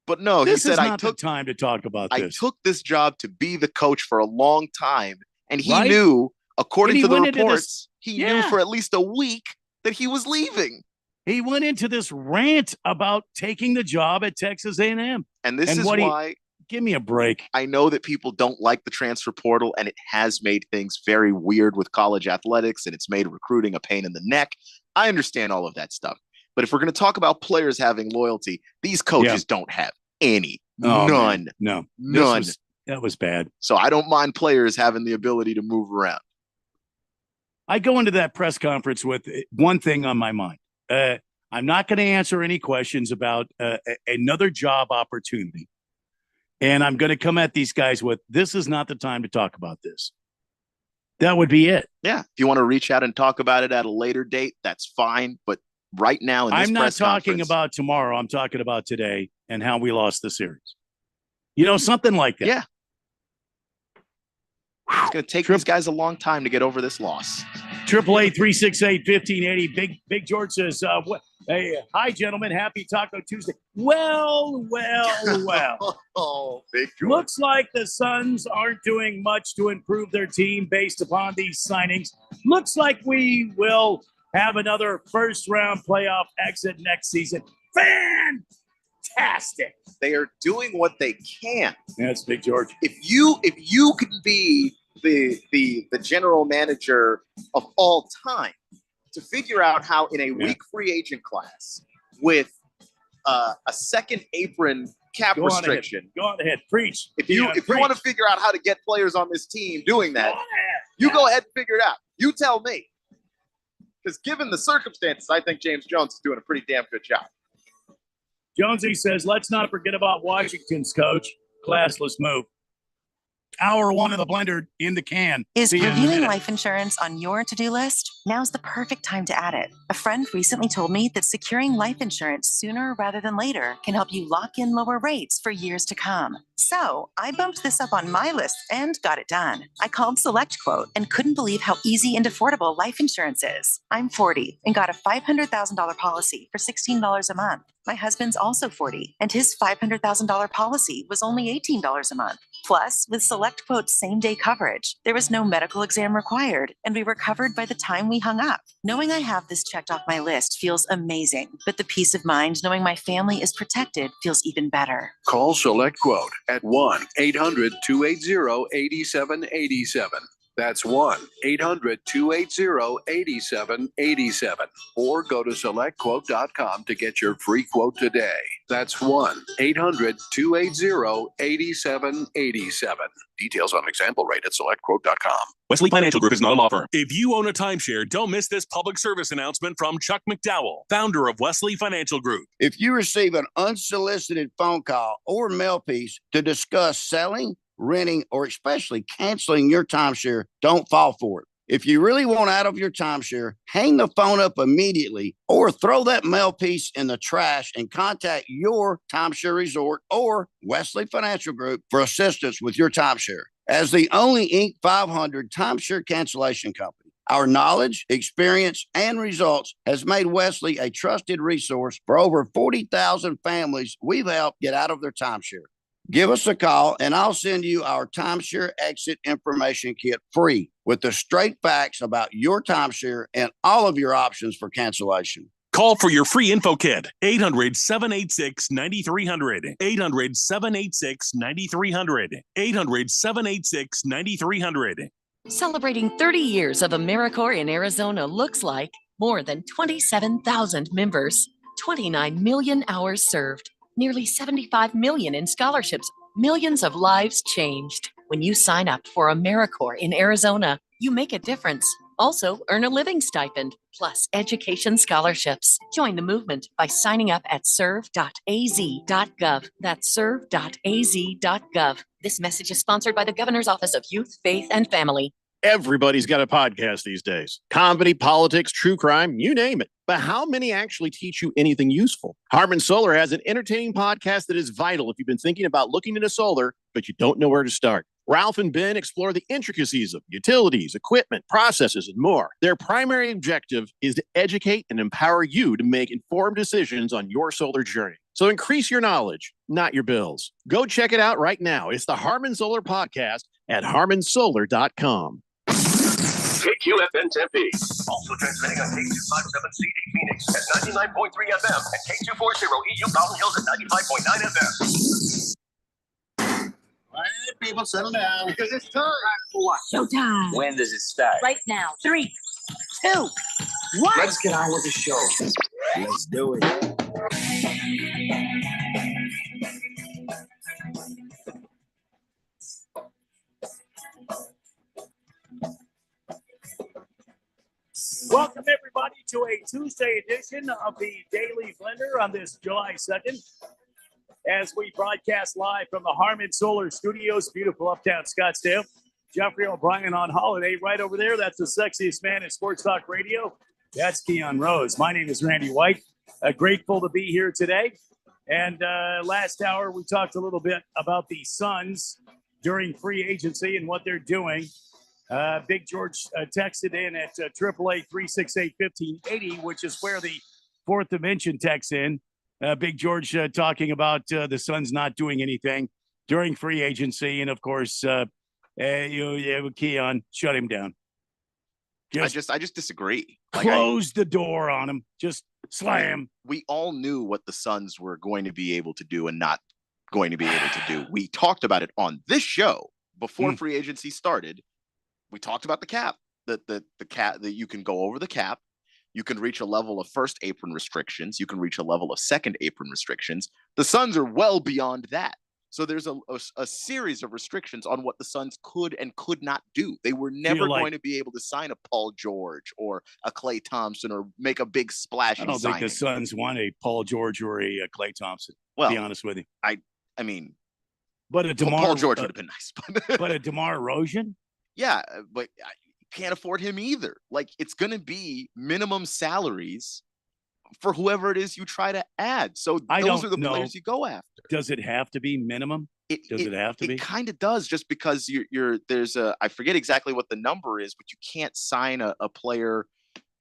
But no, this he said, is not the time to talk about this. I took this job to be the coach for a long time. And he knew, according to the reports, he knew for at least a week that he was leaving. He went into this rant about taking the job at Texas A&M. And this is why. Give me a break. I know that people don't like the transfer portal, and it has made things very weird with college athletics, and it's made recruiting a pain in the neck. I understand all of that stuff. But if we're going to talk about players having loyalty, these coaches don't have any. None. Man. None. That was bad. So I don't mind players having the ability to move around. I go into that press conference with one thing on my mind. I'm not going to answer any questions about another job opportunity. And I'm going to come at these guys with, this is not the time to talk about this. That would be it. Yeah. If you want to reach out and talk about it at a later date, that's fine. But right now, in this I'm not talking about tomorrow. I'm talking about today and how we lost the series. You know, something like that. Yeah. It's going to take these guys a long time to get over this loss. 888-368-1580. Big George says, hey, hi, gentlemen. Happy Taco Tuesday. Well. Oh, Big George. Looks like the Suns aren't doing much to improve their team based upon these signings. Looks like we will have another first-round playoff exit next season. Fantastic. They are doing what they can. That's Big George. If you can be the general manager of all time to figure out how in a weak free agent class with a second apron cap Go on ahead. restriction. Go on ahead. Preach. If you want to figure out how to get players on this team doing that, you go ahead and figure it out. You tell me. Because given the circumstances, I think James Jones is doing a pretty damn good job. Jonesy says, let's not forget about Washington's coach. Classless move. Hour one of the blender in the can. Is See you in a reviewing minute. life insurance on your to-do list? Now's the perfect time to add it. A friend recently told me that securing life insurance sooner rather than later can help you lock in lower rates for years to come. So I bumped this up on my list and got it done. I called SelectQuote and couldn't believe how easy and affordable life insurance is. I'm 40 and got a $500,000 policy for $16 a month. My husband's also 40, and his $500,000 policy was only $18 a month. Plus, with SelectQuote's same-day coverage, there was no medical exam required, and we were covered by the time we hung up. Knowing I have this checked off my list feels amazing, but the peace of mind knowing my family is protected feels even better. Call Select Quote at 1-800-280-8787. That's 1-800-280-8787. Or go to selectquote.com to get your free quote today. That's 1-800-280-8787. Details on example rate at selectquote.com. Wesley Financial Group is not a law firm. If you own a timeshare, don't miss this public service announcement from Chuck McDowell, founder of Wesley Financial Group. If you receive an unsolicited phone call or mail piece to discuss selling, renting, or especially canceling your timeshare, don't fall for it. If you really want out of your timeshare, hang the phone up immediately or throw that mail piece in the trash and contact your timeshare resort or Wesley Financial Group for assistance with your timeshare. As the only Inc. 500 timeshare cancellation company, our knowledge, experience, and results has made Wesley a trusted resource for over 40,000 families we've helped get out of their timeshare. Give us a call and I'll send you our timeshare exit information kit free with the straight facts about your timeshare and all of your options for cancellation. Call for your free info kit, 800-786-9300, 800-786-9300, 800-786-9300. Celebrating 30 years of AmeriCorps in Arizona looks like more than 27,000 members, 29 million hours served, nearly 75 million in scholarships, millions of lives changed. When you sign up for AmeriCorps in Arizona, you make a difference. Also, earn a living stipend, plus education scholarships. Join the movement by signing up at serve.az.gov. That's serve.az.gov. This message is sponsored by the Governor's Office of Youth, Faith, and Family. Everybody's got a podcast these days. Comedy, politics, true crime, you name it. But how many actually teach you anything useful? Harman Solar has an entertaining podcast that is vital if you've been thinking about looking into solar, but you don't know where to start. Ralph and Ben explore the intricacies of utilities, equipment, processes, and more. Their primary objective is to educate and empower you to make informed decisions on your solar journey. So increase your knowledge, not your bills. Go check it out right now. It's the Harman Solar Podcast at harmansolar.com. KQFN Tempe. Also transmitting on K257CD Phoenix at 99.3 FM and K240 EU Mountain Hills at 95.9 FM. All right, people, settle down. Because it's time for what? Showtime. When does it start? Right now. 3, 2, 1. Let's get on with the show. Let's do it. Welcome, everybody, to a Tuesday edition of the Daily Blender on this July 2nd. As we broadcast live from the Harman Solar Studios, beautiful uptown Scottsdale. Jeffrey O'Brien on holiday right over there. That's the sexiest man in sports talk radio. That's Keon Rose. My name is Randy White. Grateful to be here today. And last hour, we talked a little bit about the Suns during free agency and what they're doing. Big George texted in at 888-368-1580, which is where the fourth dimension texts in. Big George talking about the Suns not doing anything during free agency. And, of course, Keon, shut him down. I just disagree. Close the door on him. Just slam. We all knew what the Suns were going to be able to do and not going to be able to do. We talked about it on this show before free agency started. We talked about the cap, the cap that you can go over the cap You can reach a level of first apron restrictions. You can reach a level of second apron restrictions. The Suns are well beyond that. So there's a series of restrictions on what the Suns could and could not do. They were never going to be able to sign a Paul George or a Klay Thompson or make a big splash. I don't think the Suns want a Paul George or a Klay Thompson. Well, to be honest with you, I mean, but a DeMar Paul George would have been nice, but a DeMar DeRozan. Yeah, but you can't afford him either. Like, it's going to be minimum salaries for whoever it is you try to add. So those are the players you go after. Does it have to be minimum? Does it have to be? It kind of does, just because there's I forget exactly what the number is, but you can't sign a player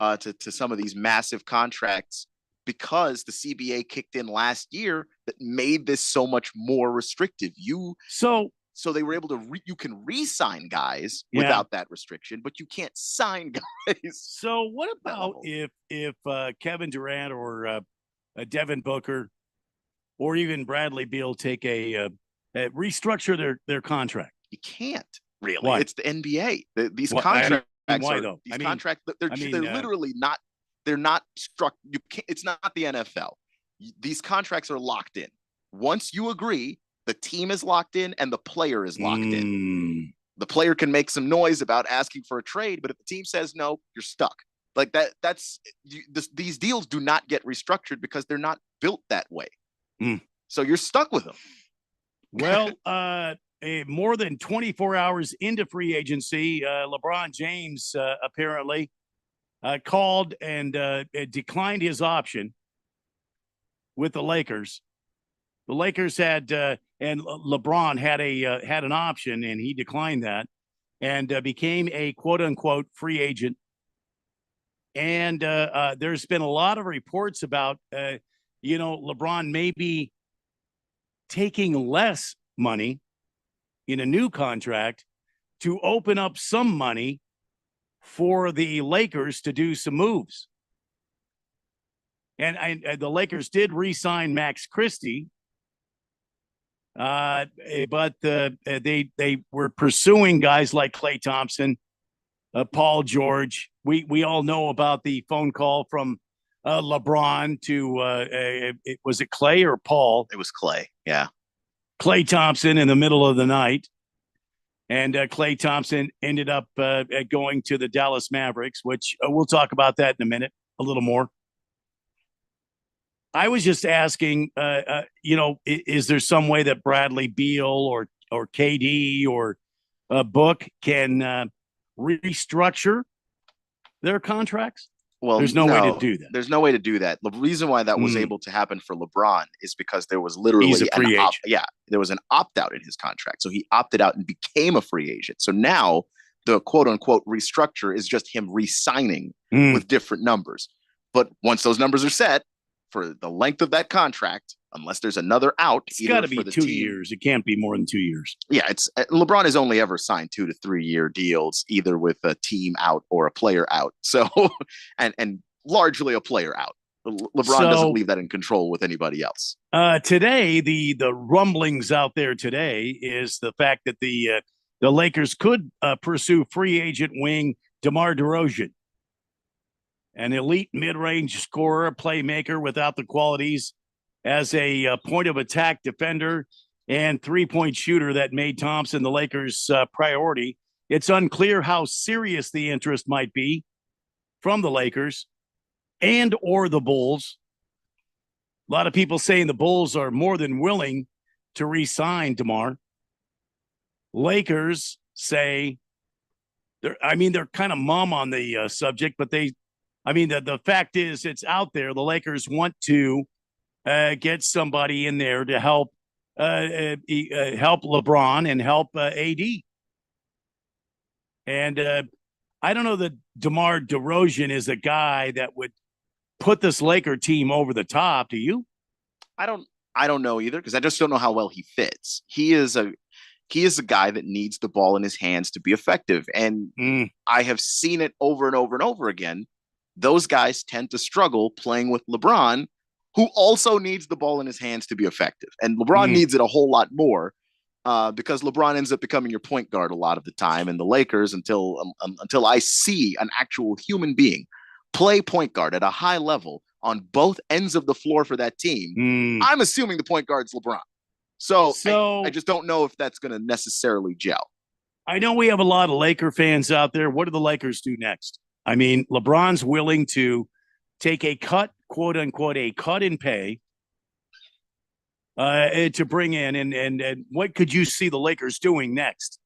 to some of these massive contracts because the CBA kicked in last year that made this so much more restrictive. So they were able to you can re-sign guys without that restriction, but you can't sign guys. So what about if Kevin Durant or Devin Booker or even Bradley Beal take a restructure their contract? You can't really. Why? It's the NBA. These contracts. Why though? These contracts. They're literally not. They're not struck. You can't. It's not the NFL. These contracts are locked in. Once you agree, the team is locked in and the player is locked in. The player can make some noise about asking for a trade, but if the team says no, you're stuck. Like that. These deals do not get restructured because they're not built that way. So you're stuck with them. Well, more than 24 hours into free agency, LeBron James apparently called and declined his option with the Lakers. The Lakers had and LeBron had an option, and he declined that, and became a quote unquote free agent. And there's been a lot of reports about LeBron maybe taking less money in a new contract to open up some money for the Lakers to do some moves. And the Lakers did re-sign Max Christie. But they were pursuing guys like Klay Thompson, Paul George. We all know about the phone call from LeBron to was it Klay or Paul? It was Klay. Yeah, Klay Thompson in the middle of the night, and Klay Thompson ended up going to the Dallas Mavericks, which we'll talk about that in a minute, a little more. I was just asking, is there some way that Bradley Beal or KD or Book can restructure their contracts? Well, there's no way to do that. There's no way to do that. The reason why that was able to happen for LeBron is because there was literally he's a free agent. There was an opt-out in his contract. So he opted out and became a free agent. So now the quote-unquote restructure is just him re-signing with different numbers. But once those numbers are set, for the length of that contract, unless there's another out, it's got to be 2 years. It can't be more than 2 years. Yeah, it's LeBron has only ever signed 2 to 3 year deals, either with a team out or a player out. So, and largely a player out. LeBron doesn't leave that in control with anybody else. Today, the rumblings out there today is the fact that the Lakers could pursue free agent wing DeMar DeRozan. An elite mid-range scorer, playmaker without the qualities as a point of attack defender and three-point shooter that made Thompson the Lakers' priority. It's unclear how serious the interest might be from the Lakers and or the Bulls. A lot of people saying the Bulls are more than willing to re-sign DeMar. Lakers say they're kind of mum on the subject, but the fact is it's out there. The Lakers want to get somebody in there to help LeBron and help AD. And I don't know that DeMar DeRozan is a guy that would put this Laker team over the top. Do you? I don't know either, because I just don't know how well he fits. He is a guy that needs the ball in his hands to be effective. And I have seen it over and over and over again. Those guys tend to struggle playing with LeBron, who also needs the ball in his hands to be effective. And LeBron needs it a whole lot more because LeBron ends up becoming your point guard a lot of the time. And the Lakers, until I see an actual human being play point guard at a high level on both ends of the floor for that team, I'm assuming the point guard's LeBron. So I just don't know if that's going to necessarily gel. I know we have a lot of Laker fans out there. What do the Lakers do next? I mean, LeBron's willing to take a cut, quote unquote, a cut in pay to bring in. And what could you see the Lakers doing next?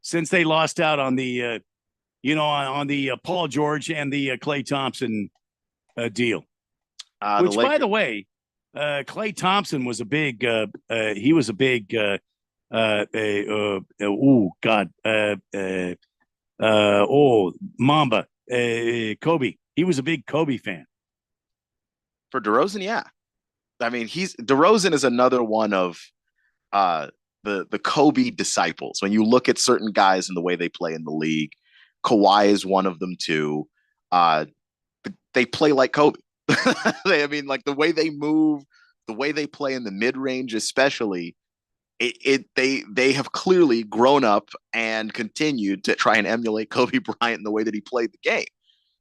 Since they lost out on the, on the Paul George and the Klay Thompson deal. Which, by the way, Klay Thompson was a big, Mamba, Kobe. He was a big Kobe fan. For DeRozan, yeah. I mean, DeRozan is another one of the Kobe disciples. When you look at certain guys and the way they play in the league, Kawhi is one of them too. They play like Kobe. Like the way they move, the way they play in the mid-range, especially, they have clearly grown up and continued to try and emulate Kobe Bryant in the way that he played the game.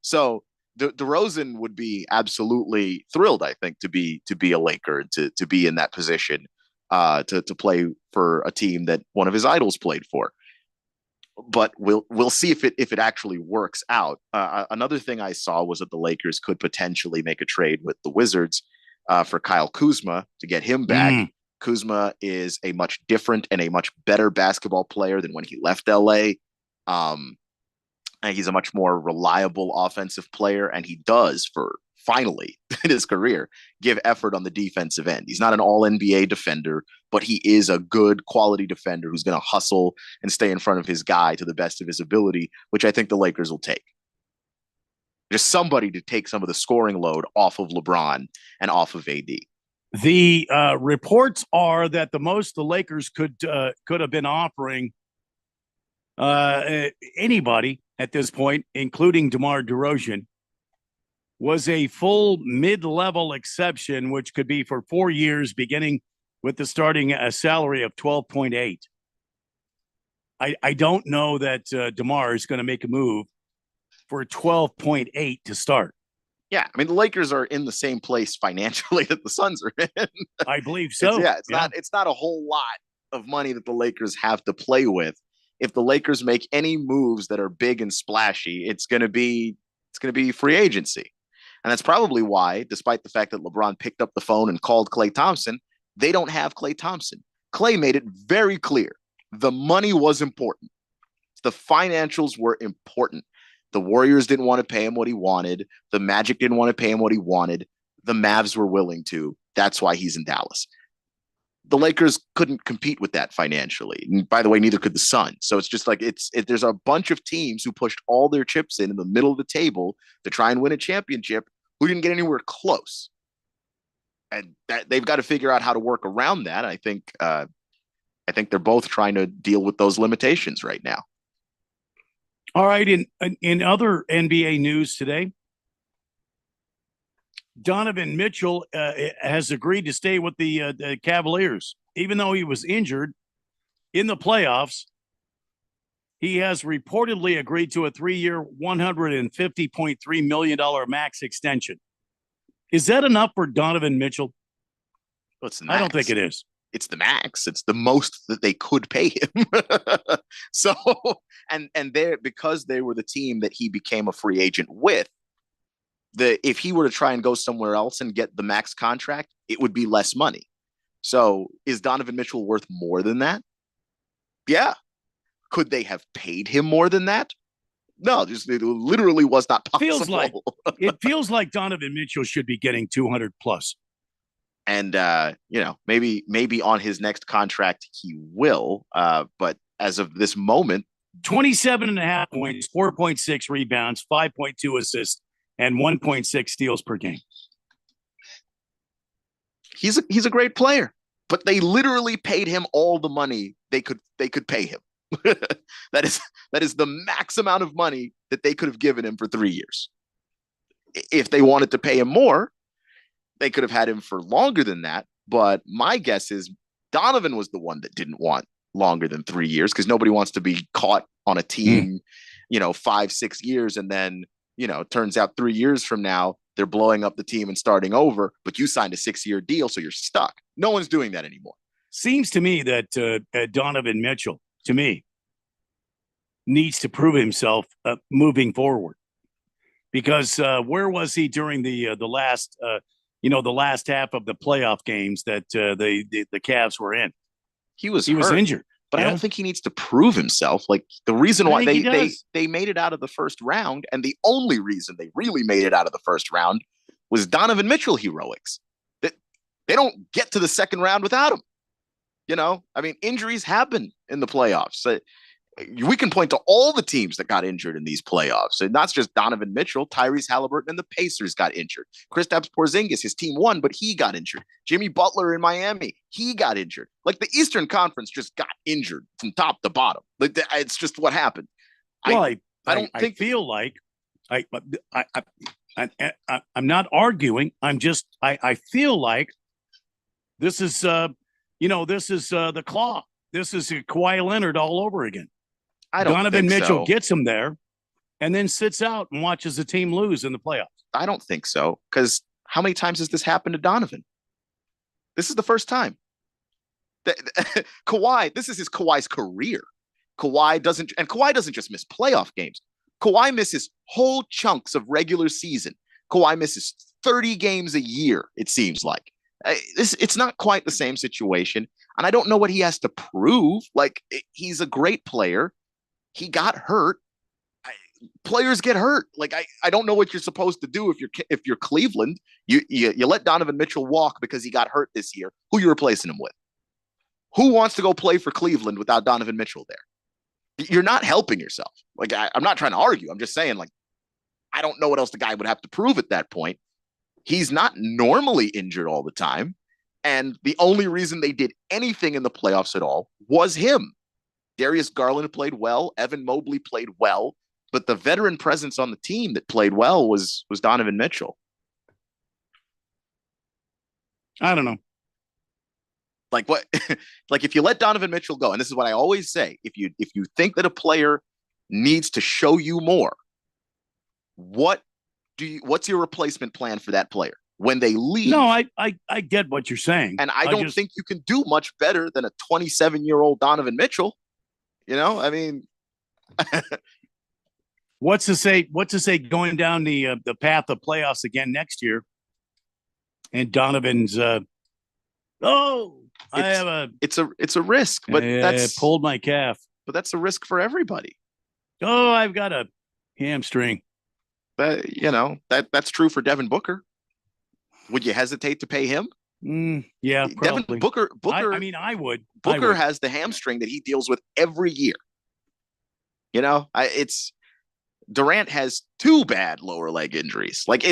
So DeRozan would be absolutely thrilled, I think, to be a Laker, to be in that position, to play for a team that one of his idols played for. But we'll see if it actually works out. Another thing I saw was that the Lakers could potentially make a trade with the Wizards for Kyle Kuzma to get him back. Kuzma is a much different and a much better basketball player than when he left LA. And he's a much more reliable offensive player, and he does, for finally in his career, give effort on the defensive end. He's not an all-NBA defender, but he is a good quality defender who's going to hustle and stay in front of his guy to the best of his ability, which I think the Lakers will take. Just somebody to take some of the scoring load off of LeBron and off of AD. The reports are that the most the Lakers could have been offering anybody at this point, including DeMar DeRozan, was a full mid-level exception, which could be for 4 years, beginning with the starting salary of 12.8. I don't know that DeMar is going to make a move for 12.8 to start. Yeah, I mean, the Lakers are in the same place financially that the Suns are in. I believe so. It's not a whole lot of money that the Lakers have to play with. If the Lakers make any moves that are big and splashy, it's going to be free agency. And that's probably why, despite the fact that LeBron picked up the phone and called Klay Thompson, they don't have Klay Thompson. Klay made it very clear. The money was important. The financials were important. The Warriors didn't want to pay him what he wanted. The Magic didn't want to pay him what he wanted. The Mavs were willing to. That's why he's in Dallas. The Lakers couldn't compete with that financially. And by the way, neither could the Suns. So it's just like there's a bunch of teams who pushed all their chips in the middle of the table to try and win a championship who didn't get anywhere close. And that they've got to figure out how to work around that. I think they're both trying to deal with those limitations right now. All right. In other NBA news today, Donovan Mitchell has agreed to stay with the Cavaliers. Even though he was injured in the playoffs, he has reportedly agreed to a 3-year, $150.3 million max extension. Is that enough for Donovan Mitchell? Well, it's the max. I don't think it is. It's the max. It's the most that they could pay him. So, and because they were the team that he became a free agent with, if he were to try and go somewhere else and get the max contract, it would be less money. So is Donovan Mitchell worth more than that? Yeah. Could they have paid him more than that? No, it literally was not possible. It feels like Donovan Mitchell should be getting 200 plus. And, maybe on his next contract, he will. But as of this moment, 27.5 points, 4.6 rebounds, 5.2 assists, and 1.6 steals per game. He's a great player, but they literally paid him all the money they could pay him. That is the max amount of money that they could have given him for 3 years. If they wanted to pay him more, they could have had him for longer than that. But my guess is Donovan was the one that didn't want longer than 3 years because nobody wants to be caught on a team, 5-6 years and then, it turns out 3 years from now, they're blowing up the team and starting over, but you signed a 6-year deal, so you're stuck. No one's doing that anymore. Seems to me that Donovan Mitchell, to me, needs to prove himself moving forward. Because where was he during the last half of the playoff games that the Cavs were in? He was injured. But I don't think he needs to prove himself. Like, the reason why they made it out of the first round, and the only reason they really made it out of the first round, was Donovan Mitchell heroics. That they don't get to the second round without him. Injuries happen in the playoffs. We can point to all the teams that got injured in these playoffs. And not just Donovan Mitchell, Tyrese Halliburton and the Pacers got injured. Kristaps Porzingis, his team won, but he got injured. Jimmy Butler in Miami, he got injured. Like, the Eastern Conference just got injured from top to bottom. Like, it's just what happened. Well, I feel like I'm not arguing. I feel like this is the Claw. This is Kawhi Leonard all over again. Donovan Mitchell gets him there and then sits out and watches the team lose in the playoffs. I don't think so, because how many times has this happened to Donovan? This is the first time. Kawhi, this is Kawhi's career. Kawhi doesn't just miss playoff games. Kawhi misses whole chunks of regular season. Kawhi misses 30 games a year, it seems like. It's not quite the same situation. And I don't know what he has to prove. Like, he's a great player. He got hurt. Players get hurt. Like, I don't know what you're supposed to do if you're Cleveland. You let Donovan Mitchell walk because he got hurt this year. Who you replacing him with? Who wants to go play for Cleveland without Donovan Mitchell there? You're not helping yourself. Like, I'm not trying to argue. I'm just saying, like, I don't know what else the guy would have to prove at that point. He's not normally injured all the time. And the only reason they did anything in the playoffs at all was him. Darius Garland played well. Evan Mobley played well. But the veteran presence on the team that played well was Donovan Mitchell. I don't know. Like, what? Like, if you let Donovan Mitchell go, and this is what I always say, if you think that a player needs to show you more, what's your replacement plan for that player? When they leave. No, I get what you're saying. And I don't think you can do much better than a 27-year-old Donovan Mitchell. What's to say going down the path of playoffs again next year? And Donovan's it's a risk, but that's pulled my calf. But that's a risk for everybody. Oh, I've got a hamstring. That's true for Devin Booker. Would you hesitate to pay him? Yeah, probably. Devin Booker. I would. Booker has the hamstring that he deals with every year. Durant has 2 bad lower leg injuries. Like,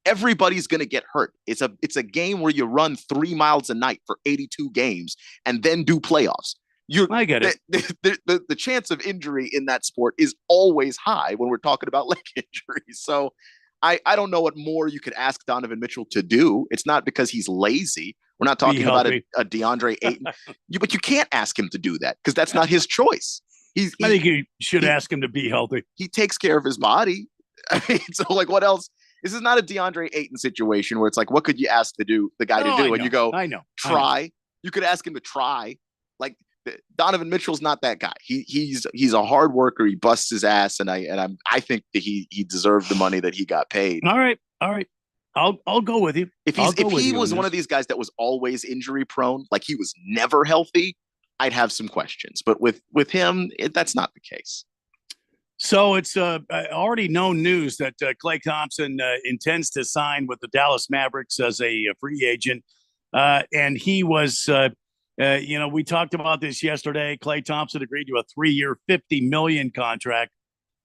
everybody's going to get hurt. It's a game where you run 3 miles a night for 82 games and then do playoffs. I get it. The chance of injury in that sport is always high when we're talking about leg injuries. So I don't know what more you could ask Donovan Mitchell to do. It's not because he's lazy. We're not talking about a DeAndre Ayton. But you can't ask him to do that because that's not his choice. I think you should ask him to be healthy. He takes care of his body. So, like, what else? This is not a DeAndre Ayton situation where it's like, what could you ask the guy to do? And you go, try. You could ask him to try. Like, Donovan Mitchell's not that guy. He's a hard worker. He busts his ass, and I think that he deserved the money that he got paid. All right. I'll go with you. If he was one of these guys that was always injury prone, like he was never healthy, I'd have some questions. But with him, that's not the case. So it's already known news that Klay Thompson intends to sign with the Dallas Mavericks as a free agent, and he was. We talked about this yesterday. Klay Thompson agreed to a 3-year, $50 million contract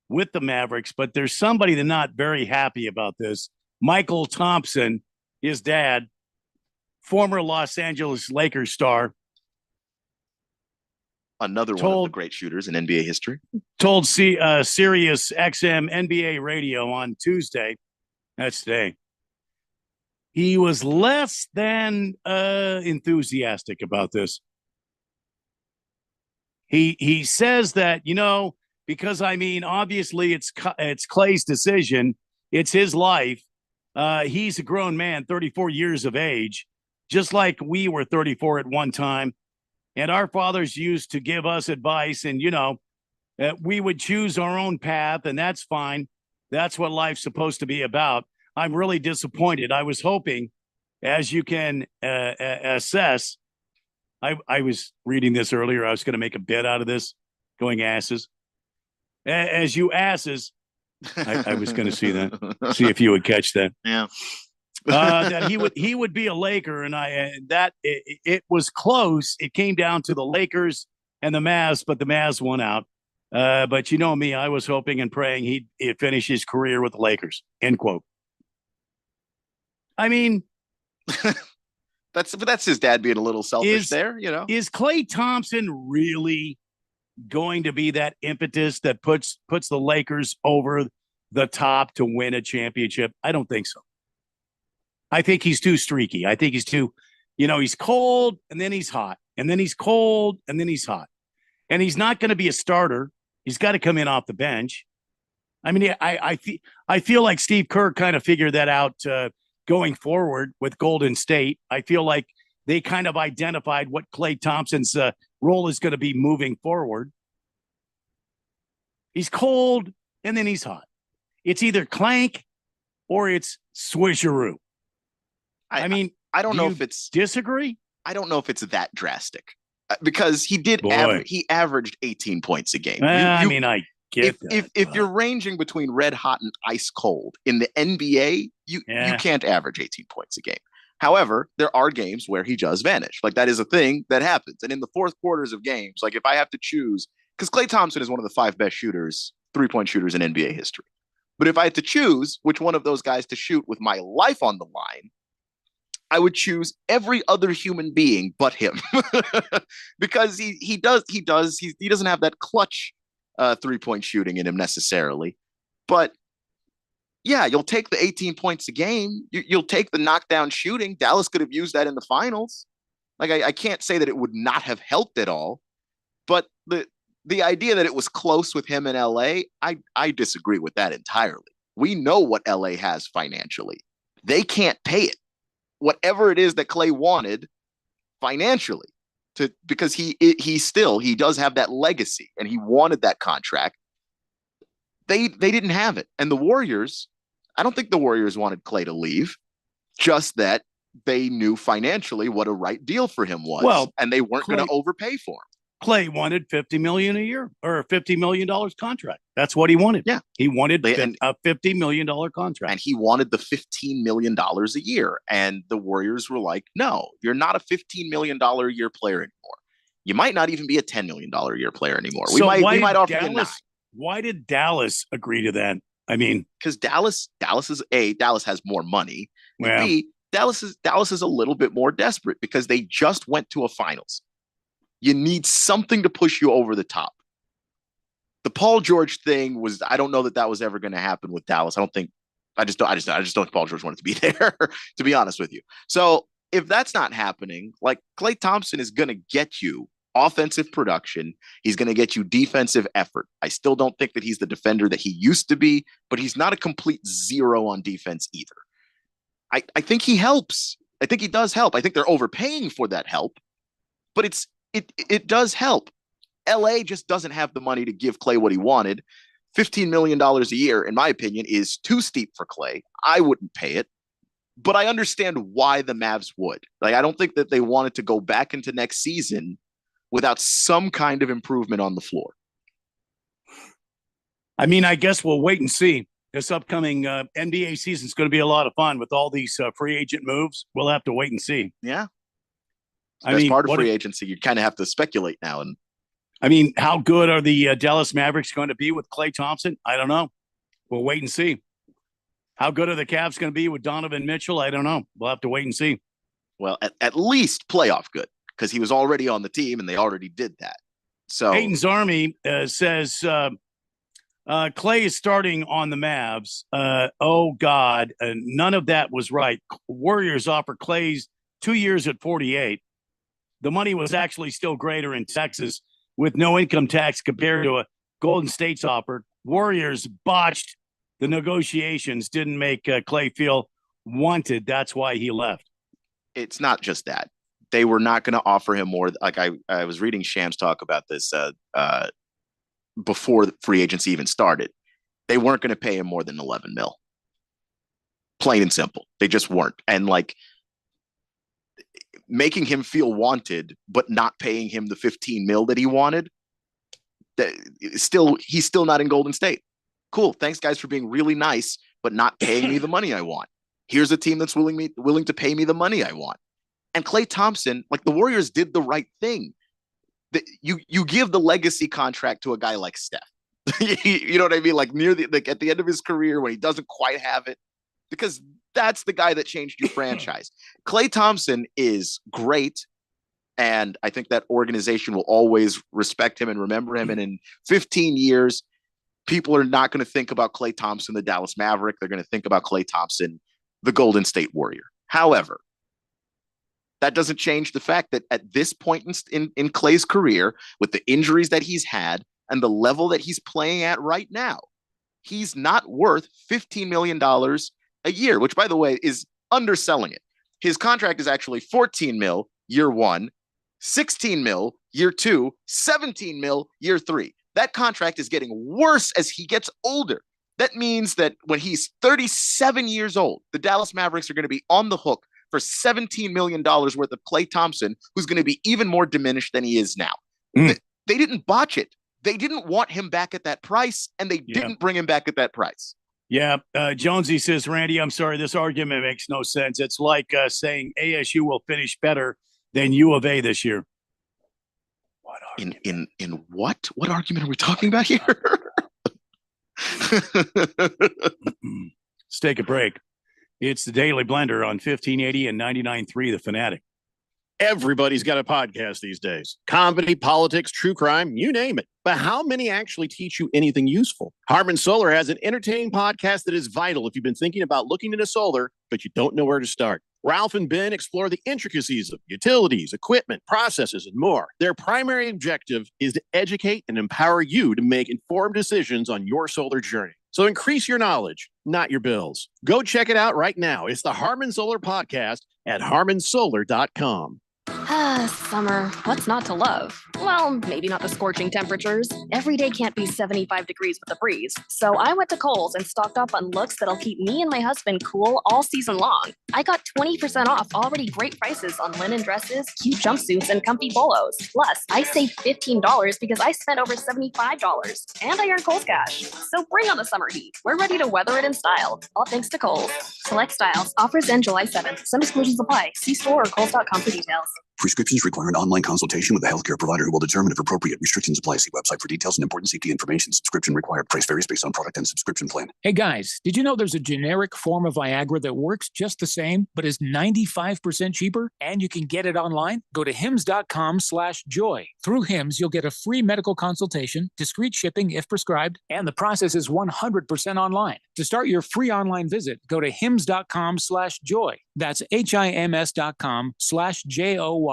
with the Mavericks, but there's somebody that's not very happy about this. Michael Thompson, his dad, former Los Angeles Lakers star. Another one of the great shooters in NBA history. Told Sirius XM NBA radio on Tuesday. That's today. He was less than enthusiastic about this. He says that, because I mean, obviously it's Clay's decision. It's his life. He's a grown man, 34 years of age, just like we were 34 at one time. And our fathers used to give us advice, and, we would choose our own path, and that's fine. That's what life's supposed to be about. I'm really disappointed. I was hoping, as you can assess, I was reading this earlier. I was going to make a bit out of this, going asses. As you asses, I was going to see that, see if you would catch that. Yeah. That he would be a Laker, and it was close. It came down to the Lakers and the Mavs, but the Mavs won out. But you know me, I was hoping and praying he'd finish his career with the Lakers. End quote. I mean, that's his dad being a little selfish there, Is Klay Thompson really going to be that impetus that puts the Lakers over the top to win a championship? I don't think so. I think he's too streaky. I think he's too, he's cold and then he's hot, and then he's cold and then he's hot. And he's not going to be a starter. He's got to come in off the bench. I mean, I feel like Steve Kerr kind of figured that out going forward with Golden State. I feel like they kind of identified what Klay Thompson's role is going to be moving forward. He's cold and then he's hot. It's either clank or it's swisheroo. I mean, I don't know if it's disagree. I don't know if it's that drastic because he did he averaged 18 points a game. I get that. If you're ranging between red hot and ice cold in the NBA, you can't average 18 points a game. However, there are games where he does vanish. Like, that is a thing that happens. And in the fourth quarters of games, like, if I have to choose, because Klay Thompson is one of the 5 best shooters, 3-point shooters in NBA history. But if I had to choose which one of those guys to shoot with my life on the line, I would choose every other human being but him. Because he doesn't have that clutch 3-point shooting in him necessarily. But yeah, you'll take the 18 points a game. You'll take the knockdown shooting. Dallas could have used that in the finals. Like, I can't say that it would not have helped at all. But the idea that it was close with him in LA, I disagree with that entirely. We know what LA has financially. They can't pay it. Whatever it is that Klay wanted financially, because he does have that legacy and he wanted that contract. They didn't have it. And the Warriors, I don't think the Warriors wanted Klay to leave, just that they knew financially what a right deal for him was. Well, and they weren't going to overpay for him. Klay wanted $50 million a year, or a $50 million contract. That's what he wanted. Yeah. He wanted a $50 million contract. And he wanted the $15 million a year. And the Warriors were like, no, you're not a $15 million a year player anymore. You might not even be a $10 million a year player anymore. We might offer you 9. Why did Dallas agree to that? I mean, because Dallas has more money. Well, and B, Dallas is a little bit more desperate because they just went to a finals. You need something to push you over the top. The Paul George thing was, I don't know that was ever going to happen with Dallas. I just don't think Paul George wanted to be there, to be honest with you. So if that's not happening, like, Klay Thompson is going to get you offensive production. He's going to get you defensive effort. I still don't think that he's the defender that he used to be, but he's not a complete zero on defense either. I think he helps. I think he does help. I think they're overpaying for that help, but it does help. LA just doesn't have the money to give Klay what he wanted. $15 million a year, in my opinion, is too steep for Klay. I wouldn't pay it, but I understand why the Mavs would. Like, I don't think that they wanted to go back into next season without some kind of improvement on the floor. I mean, I guess we'll wait and see. This upcoming NBA season is going to be a lot of fun with all these free agent moves. We'll have to wait and see. Yeah. As part of free agency, you kind of have to speculate now. And I mean, how good are the Dallas Mavericks going to be with Klay Thompson? I don't know. We'll wait and see. How good are the Cavs going to be with Donovan Mitchell? I don't know. We'll have to wait and see. Well, at least playoff good, because he was already on the team and they already did that. So Peyton's Army says Klay is starting on the Mavs. Oh, God. None of that was right. Warriors offer Klay's 2 years at 48. The money was actually still greater in Texas with no income tax compared to a Golden State's offer. Warriors botched the negotiations, didn't make Clay feel wanted. That's why he left. It's not just that. They were not going to offer him more. Like I was reading Shams talk about this before the free agency even started. They weren't going to pay him more than 11 mil. Plain and simple. They just weren't. And like making him feel wanted, but not paying him the 15 mil that he wanted. He's still not in Golden State. Cool. Thanks, guys, for being really nice, but not paying me the money I want. Here's a team that's willing to pay me the money I want. And Klay Thompson, like the Warriors did the right thing. You give the legacy contract to a guy like Steph. You know what I mean? Like at the end of his career when he doesn't quite have it, because that's the guy that changed your franchise. Klay Thompson is great. And I think that organization will always respect him and remember him. And in 15 years, people are not going to think about Klay Thompson, the Dallas Maverick. They're going to think about Klay Thompson, the Golden State Warrior. However, that doesn't change the fact that at this point in Klay's career, with the injuries that he's had and the level that he's playing at right now, he's not worth $15 million a year, which, by the way, is underselling it. His contract is actually 14 mil year one, 16 mil year two, 17 mil year three. That contract is getting worse as he gets older. That means that when he's 37 years old, the Dallas Mavericks are going to be on the hook for $17 million worth of Klay Thompson, who's going to be even more diminished than he is now. They didn't botch it. They didn't want him back at that price, and they didn't bring him back at that price. Yeah. Jonesy says, Randy, I'm sorry, this argument makes no sense. It's like saying ASU will finish better than U of A this year. What argument? In what? What argument are we talking about here? Let's take a break. It's the Daily Blender on 1580 and 99.3 The Fanatic. Everybody's got a podcast these days. Comedy, politics, true crime, you name it. But how many actually teach you anything useful? Harmon Solar has an entertaining podcast that is vital if you've been thinking about looking into solar, but you don't know where to start. Ralph and Ben explore the intricacies of utilities, equipment, processes, and more. Their primary objective is to educate and empower you to make informed decisions on your solar journey. So increase your knowledge, not your bills. Go check it out right now. It's the Harmon Solar Podcast at harmonsolar.com. Summer. What's not to love? Well, maybe not the scorching temperatures. Every day can't be 75 degrees with a breeze. So I went to Kohl's and stocked up on looks that'll keep me and my husband cool all season long. I got 20% off already great prices on linen dresses, cute jumpsuits, and comfy polos. Plus, I saved $15 because I spent over $75. And I earned Kohl's cash. So bring on the summer heat. We're ready to weather it in style. All thanks to Kohl's. Select styles. Offers end July 7th. Some exclusions apply. See store or Kohl's.com for details. Prescriptions require an online consultation with a healthcare provider who will determine if appropriate. Restrictions apply. See website for details and important safety information. Subscription required. Price varies based on product and subscription plan. Hey guys, did you know there's a generic form of Viagra that works just the same, but is 95% cheaper? And you can get it online? Go to hims.com/joy. Through Hims, you'll get a free medical consultation, discreet shipping if prescribed, and the process is 100% online. To start your free online visit, go to hims.com/joy. That's HIMS.com/JOY.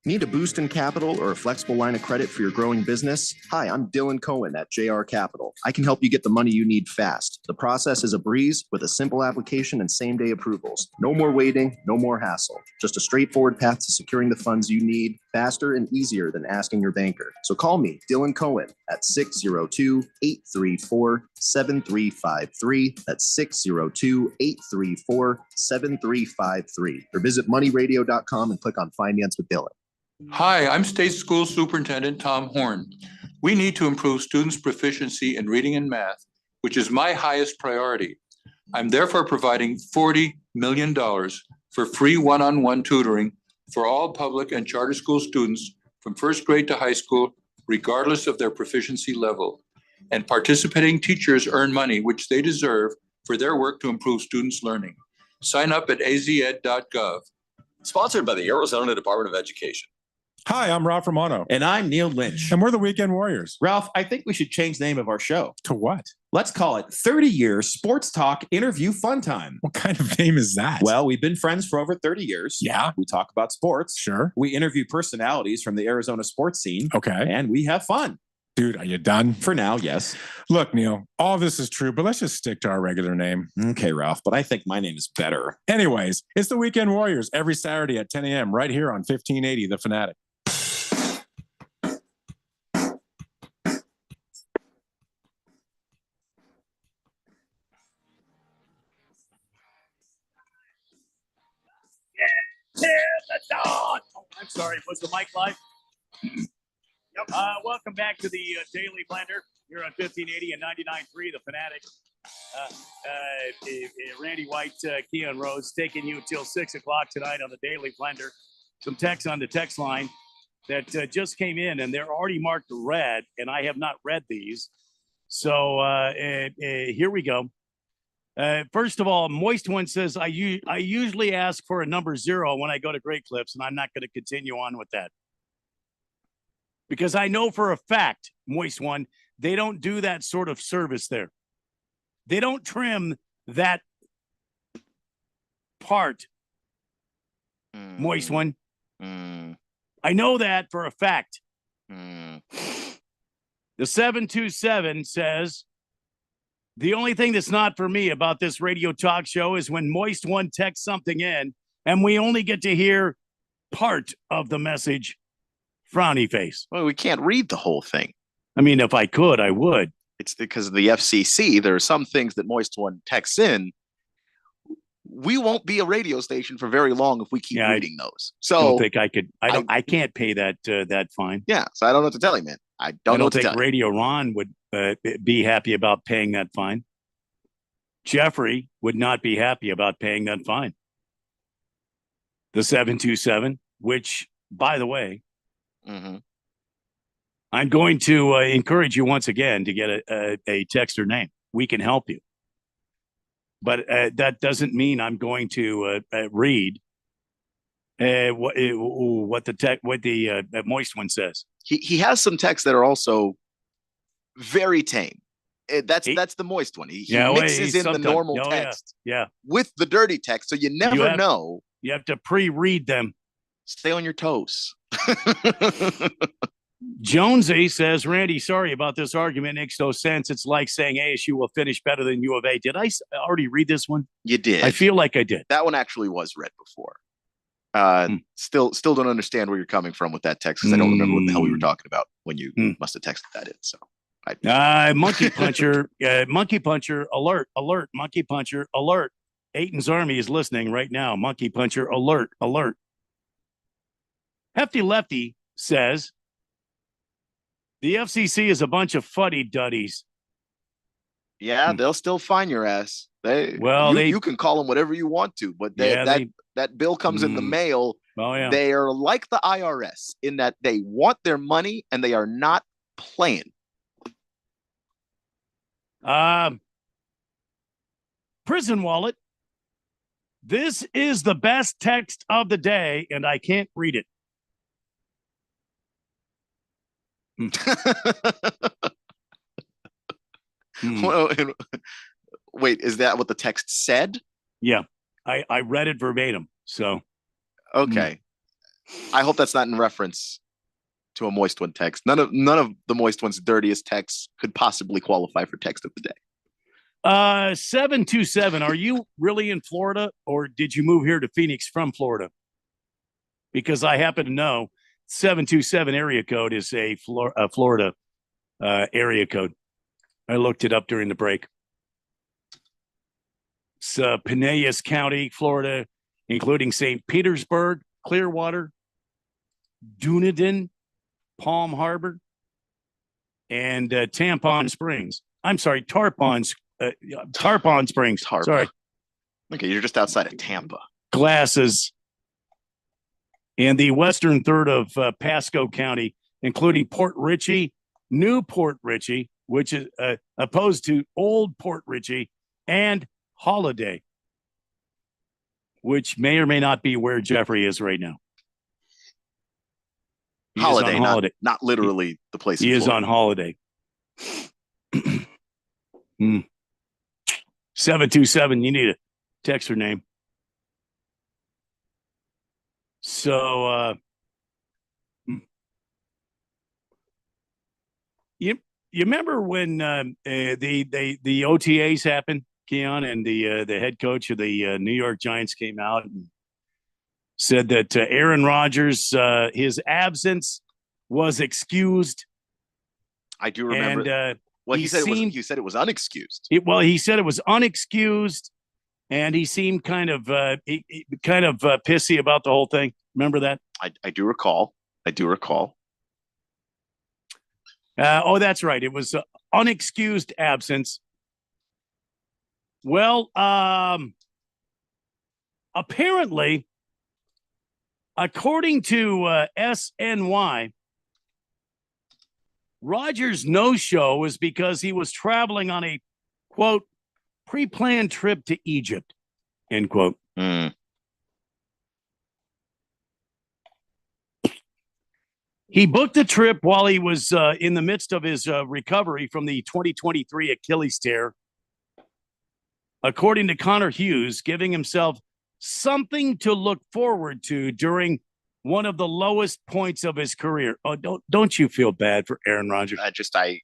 Need a boost in capital or a flexible line of credit for your growing business? Hi, I'm Dylan Cohen at JR Capital. I can help you get the money you need fast. The process is a breeze with a simple application and same-day approvals. No more waiting, no more hassle. Just a straightforward path to securing the funds you need faster and easier than asking your banker. So call me, Dylan Cohen, at 602-834-7353. That's 602-834-7353. Or visit moneyradio.com and click on Finance with Dylan. Hi, I'm State School Superintendent Tom Horn. We need to improve students' proficiency in reading and math, which is my highest priority. I'm therefore providing $40 million for free one-on-one tutoring for all public and charter school students from first grade to high school, regardless of their proficiency level. And participating teachers earn money, which they deserve, for their work to improve students' learning. Sign up at azed.gov. Sponsored by the Arizona Department of Education. Hi, I'm Ralph Romano. And I'm Neil Lynch. And we're the Weekend Warriors. Ralph, I think we should change the name of our show. To what? Let's call it 30 Years Sports Talk Interview Fun Time. What kind of name is that? Well, we've been friends for over 30 years. Yeah. We talk about sports. Sure. We interview personalities from the Arizona sports scene. Okay. And we have fun. Dude, are you done? For now, yes. Look, Neil, all this is true, but let's just stick to our regular name. Okay, Ralph, but I think my name is better. Anyways, it's the Weekend Warriors every Saturday at 10 a.m. right here on 1580 The Fanatic. Oh, I'm sorry. Was the mic live? Yep. Welcome back to the Daily Blender here on 1580 and 99.3 The Fanatic. Randy White, Keon Rose, taking you till 6 o'clock tonight on the Daily Blender. Some text on the text line that just came in, and they're already marked red, and I have not read these. So here we go. First of all, Moist One says, I usually ask for a number 0 when I go to Great Clips, and I'm not going to continue on with that. Because I know for a fact, Moist One, they don't do that sort of service there. They don't trim that part, Moist One. I know that for a fact. The 727 says, the only thing that's not for me about this radio talk show is when Moist One texts something in and we only get to hear part of the message. Frowny face. Well, we can't read the whole thing. I mean, if I could, I would. It's because of the FCC. There are some things that Moist One texts in. We won't be a radio station for very long if we keep reading those. So I don't think I could. I can't pay that fine. Yeah, so I don't know what to tell you, man. I don't think Radio Ron would be happy about paying that fine. Jeffrey would not be happy about paying that fine. The 727, which, by the way, I'm going to encourage you once again to get a texter name. We can help you. But that doesn't mean I'm going to read what the Moist One says. He has some texts that are also very tame. That's the Moist One. He mixes in the normal text with the dirty text, so you never know. You have to pre-read them. Stay on your toes. Jonesy says, Randy, sorry about this argument. Makes no sense. It's like saying ASU will finish better than U of A. Did I already read this one? You did. I feel like I did. That one actually was read before. Still don't understand where you're coming from with that text because I don't remember what the hell we were talking about when you must have texted that in. So, Monkey Puncher, Monkey Puncher, alert, Monkey Puncher, alert. Aiton's Army is listening right now. Monkey Puncher, alert. Hefty Lefty says, the FCC is a bunch of fuddy-duddies. Yeah, they'll still fine your ass. You can call them whatever you want to, but that bill comes in the mail. Oh, yeah. They are like the IRS in that they want their money and they are not playing. Prison Wallet. This is the best text of the day, and I can't read it. Wait, is that what the text said? Yeah, I read it verbatim. So, okay. I hope that's not in reference to a Moist One text. None of the Moist One's dirtiest texts could possibly qualify for text of the day. 727. Are you really in Florida, or did you move here to Phoenix from Florida? Because I happen to know 727 area code is a Florida area code. I looked it up during the break. It's Pinellas County, Florida, including St. Petersburg, Clearwater, Dunedin, Palm Harbor, and Tarpon Springs. Sorry. Okay, you're just outside of Tampa. Glasses. And the western third of Pasco County, including Port Richey, New Port Richey, which is opposed to Old Port Richey, and Holiday, which may or may not be where Jeffrey is right now. Holiday. Not literally the place. He is on holiday. 727, you need a texter name. So, You remember when the OTAs happened, Keon, and the head coach of the New York Giants came out and said that Aaron Rodgers, his absence was excused. I do remember. And, well, he said it was unexcused. He said it was unexcused, and he seemed kind of pissy about the whole thing. Remember that? I do recall. That's right. It was unexcused absence. Well, apparently, according to SNY, Rodgers' no-show was because he was traveling on a, quote, pre-planned trip to Egypt, end quote. He booked the trip while he was in the midst of his recovery from the 2023 Achilles tear, according to Connor Hughes, giving himself something to look forward to during one of the lowest points of his career. Oh, don't you feel bad for Aaron Rodgers? Let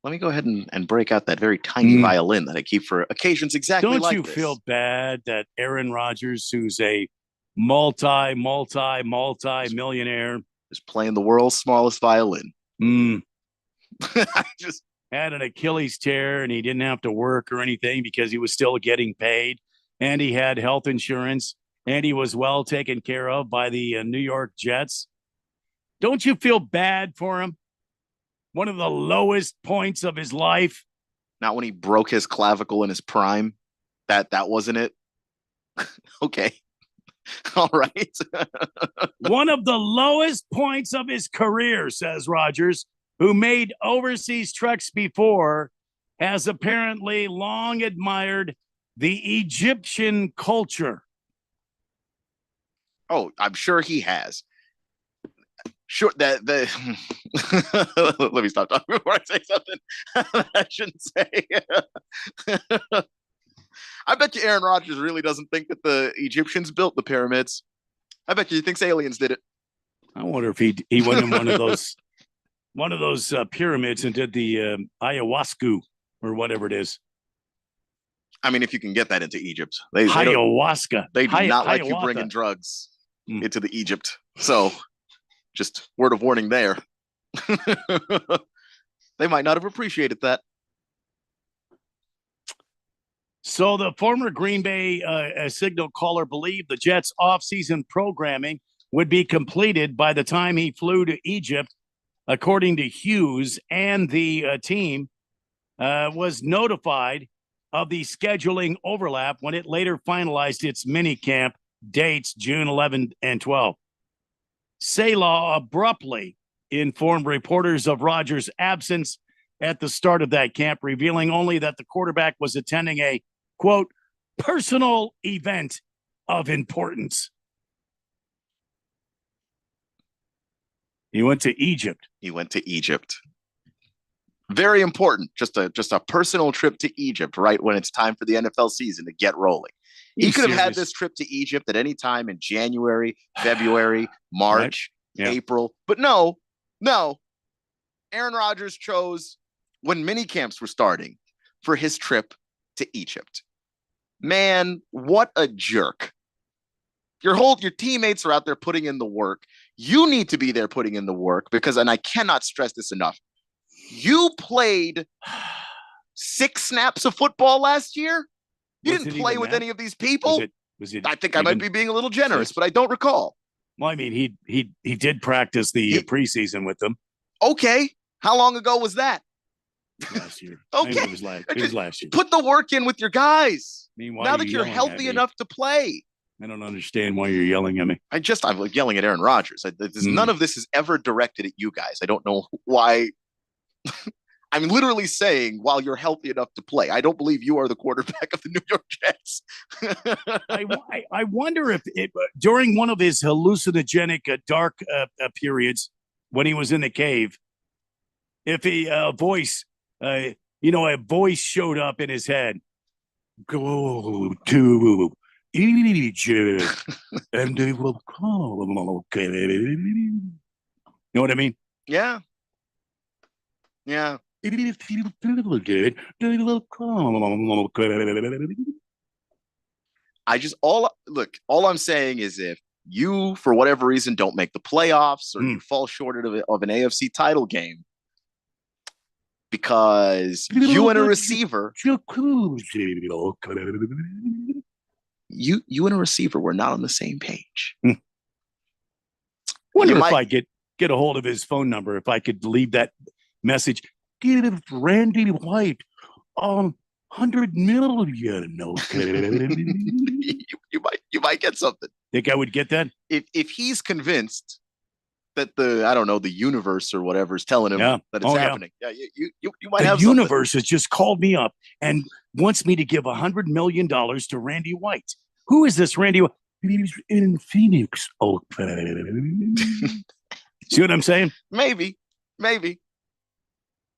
me go ahead and break out that very tiny violin that I keep for occasions exactly Don't like you this. feel bad that Aaron Rodgers, who's a multi-millionaire, is playing the world's smallest violin? I just had an Achilles tear and he didn't have to work or anything because he was still getting paid, and he had health insurance, and he was well taken care of by the New York Jets. Don't you feel bad for him? One of the lowest points of his life. Not when he broke his clavicle in his prime. That wasn't it. Okay. All right. One of the lowest points of his career, says Rodgers, who made overseas treks before, has apparently long admired the Egyptian culture. Oh, I'm sure he has. Sure, let me stop talking before I say something I shouldn't say. I bet you Aaron Rodgers really doesn't think that the Egyptians built the pyramids. I bet you he thinks aliens did it. I wonder if he went in one of those pyramids and did the ayahuasca or whatever it is. I mean, if you can get that into Egypt, ayahuasca. They do not like you bringing drugs into the Egypt. So, just word of warning there. They might not have appreciated that. So the former Green Bay signal caller believed the Jets' offseason programming would be completed by the time he flew to Egypt, according to Hughes, and the team was notified of the scheduling overlap when it later finalized its minicamp dates June 11 and 12. Salah abruptly informed reporters of Rodgers' absence at the start of that camp, revealing only that the quarterback was attending a, quote, personal event of importance. He went to Egypt. Very important. Just a personal trip to Egypt right when it's time for the NFL season to get rolling. He could have had this trip to Egypt at any time in January, February, March, April. But no. Aaron Rodgers chose when mini camps were starting for his trip to Egypt. Man, what a jerk. Your teammates are out there putting in the work. You need to be there putting in the work because, and I cannot stress this enough, you played 6 snaps of football last year. You didn't play with any of these people. I think I might be being a little generous, but I don't recall. Well, I mean, he did practice the preseason with them. Okay. How long ago was that? Last year. Okay. It was last year. Put the work in with your guys. Meanwhile, now that you're healthy enough to play. I don't understand why you're yelling at me. I'm yelling at Aaron Rodgers. None of this is ever directed at you guys. I don't know why. I'm literally saying while you're healthy enough to play. I don't believe you are the quarterback of the New York Jets. I wonder if during one of his hallucinogenic dark periods when he was in the cave, if a voice showed up in his head. Go to Egypt and they will come. Okay. You know what I mean? Yeah. Yeah. All I'm saying is if you, for whatever reason, don't make the playoffs or you fall short of an AFC title game because you and a receiver, you and a receiver were not on the same page. Wonder if I get a hold of his phone number, if I could leave that message. Give Randy White 100 million. You might get something. Think I would get that? If he's convinced that the universe or whatever is telling him that it's happening. Yeah, you might have something. The universe has just called me up and wants me to give $100 million to Randy White. Who is this Randy White? He's in Phoenix. Oh, see what I'm saying? Maybe.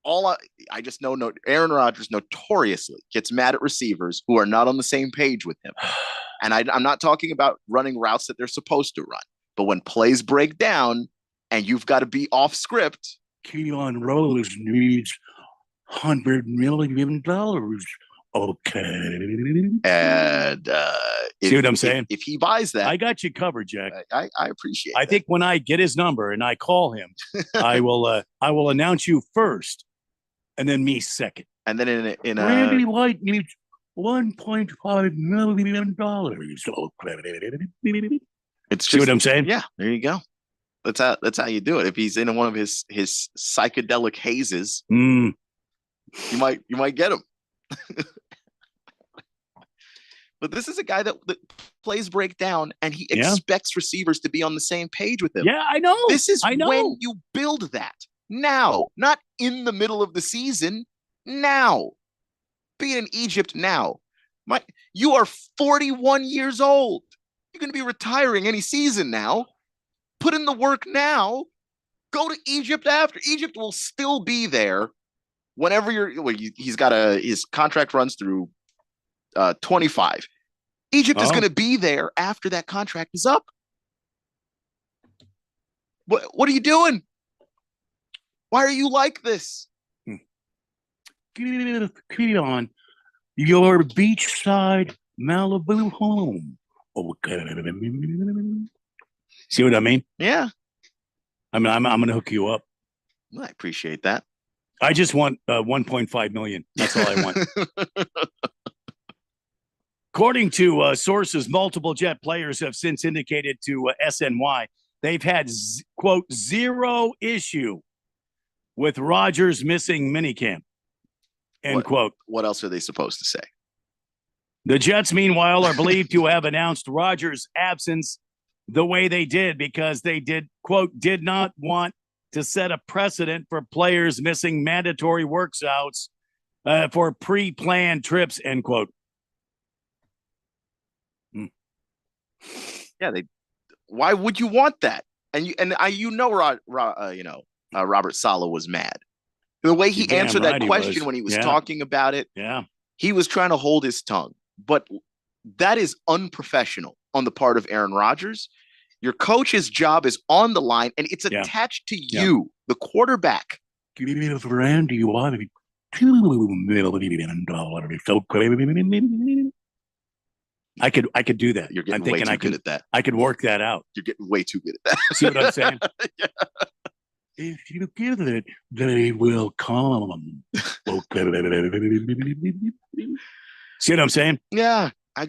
I just know Aaron Rodgers notoriously gets mad at receivers who are not on the same page with him. And I'm not talking about running routes that they're supposed to run, but when plays break down and you've got to be off script. Keon Rose needs $100 million. Okay. And see what I'm saying? If he buys that, I got you covered, Jack. I appreciate. I think when I get his number and I call him, I will announce you first, and then me second. And then in Randy White needs $1.5 million. It's see what I'm saying? Yeah, there you go. That's how you do it. If he's in one of his psychedelic hazes, you might get him. But this is a guy that plays break down and he expects receivers to be on the same page with him. Yeah, I know. This is when you build that now, not in the middle of the season. Now, be in Egypt now. You are 41 years old. You're going to be retiring any season now. Put in the work now. Go to Egypt after. Egypt will still be there whenever his contract runs through 25. Egypt is going to be there after that contract is up. What are you doing? Why are you like this? Get on your beachside Malibu home. Okay. See what I mean? Yeah. I mean, I'm going to hook you up. Well, I appreciate that. I just want 1.5 million. That's all I want. According to sources, multiple Jet players have since indicated to SNY they've had, quote, zero issue with Rodgers missing minicamp, end quote. What else are they supposed to say? The Jets, meanwhile, are believed to have announced Rodgers' absence the way they did because they did not want to set a precedent for players missing mandatory workouts for pre-planned trips, end quote. Yeah, why would you want that? Robert Saleh was mad. The way he answered that question when he was talking about it, he was trying to hold his tongue. But that is unprofessional on the part of Aaron Rodgers. Your coach's job is on the line, and it's attached to you, the quarterback. Randy White, $2 million. I could do that. You're getting way too good at that. I could work that out. You're getting way too good at that. See what I'm saying? If you give it, they will come. See what I'm saying? Yeah, I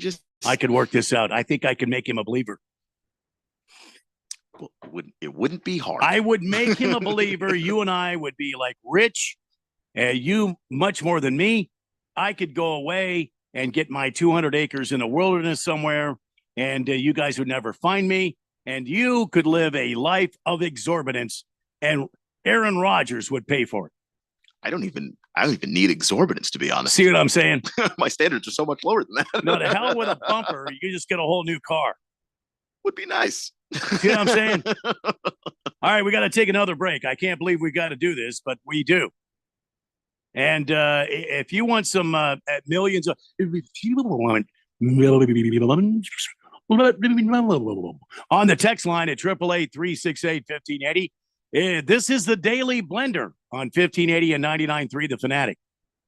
could work this out. I think I could make him a believer. Well, it wouldn't be hard. I would make him a believer. You and I would be like rich, you much more than me. I could go away and get my 200 acres in a wilderness somewhere, and you guys would never find me, and you could live a life of exorbitance, and Aaron Rodgers would pay for it. I don't even need exorbitance, to be honest. See what I'm saying? My standards are so much lower than that. No, to hell with a bumper. You just get a whole new car. Would be nice. See what I'm saying? All right, we got to take another break. I can't believe we got to do this, but we do. And if you want some millions of, if you want millions, on the text line at 888-368-1580, This is the Daily Blender on 1580 and 99.3 The Fanatic.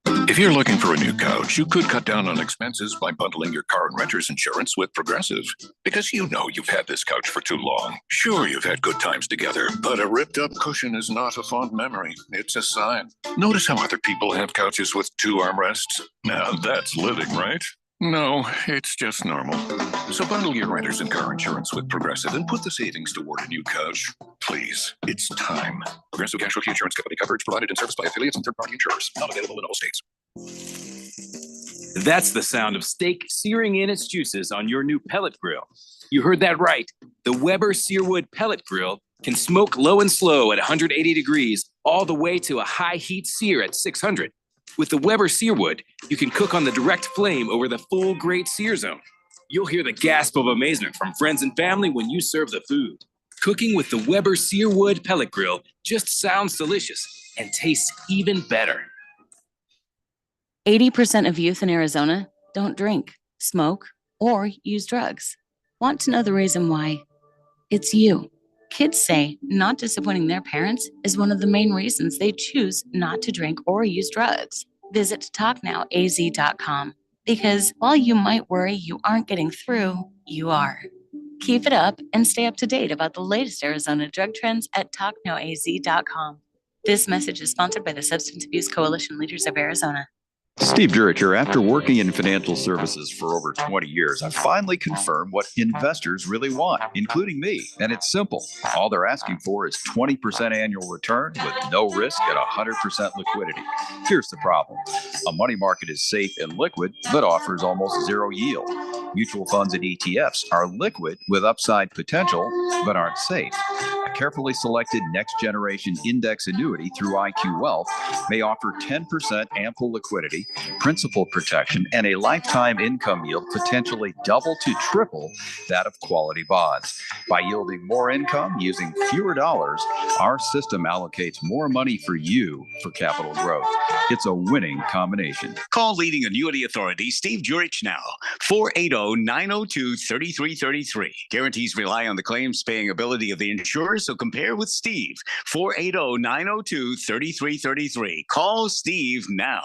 If you're looking for a new couch, you could cut down on expenses by bundling your car and renter's insurance with Progressive. Because you know you've had this couch for too long. Sure, you've had good times together, but a ripped up cushion is not a fond memory. It's a sign. Notice how other people have couches with 2 armrests? Now that's living, right? No, it's just normal. So bundle your renters and car insurance with Progressive and put the savings toward a new couch. Please, it's time. Progressive Casualty Insurance Company coverage provided and serviced by affiliates and third-party insurers. Not available in all states. That's the sound of steak searing in its juices on your new pellet grill. You heard that right. The Weber Searwood Pellet Grill can smoke low and slow at 180 degrees all the way to a high heat sear at 600. With the Weber Searwood, you can cook on the direct flame over the full great sear zone. You'll hear the gasp of amazement from friends and family when you serve the food. Cooking with the Weber Searwood Pellet Grill just sounds delicious and tastes even better. 80% of youth in Arizona don't drink, smoke, or use drugs. Want to know the reason why? It's you. Kids say not disappointing their parents is one of the main reasons they choose not to drink or use drugs. Visit TalkNowAZ.com because while you might worry you aren't getting through, you are. Keep it up and stay up to date about the latest Arizona drug trends at TalkNowAZ.com. This message is sponsored by the Substance Abuse Coalition Leaders of Arizona. Steve Jurich here. After working in financial services for over 20 years, I finally confirmed what investors really want, including me. And it's simple. All they're asking for is 20% annual return with no risk at 100% liquidity. Here's the problem. A money market is safe and liquid, but offers almost zero yield. Mutual funds and ETFs are liquid with upside potential, but aren't safe. A carefully selected next-generation index annuity through IQ Wealth may offer 10% ample liquidity, principal protection, and a lifetime income yield potentially double to triple that of quality bonds. By yielding more income using fewer dollars, our system allocates more money for you for capital growth. It's a winning combination. Call leading annuity authority Steve Jurich now, 480-902-3333. Guarantees rely on the claims paying ability of the insurer, so compare with Steve, 480-902-3333. Call Steve now.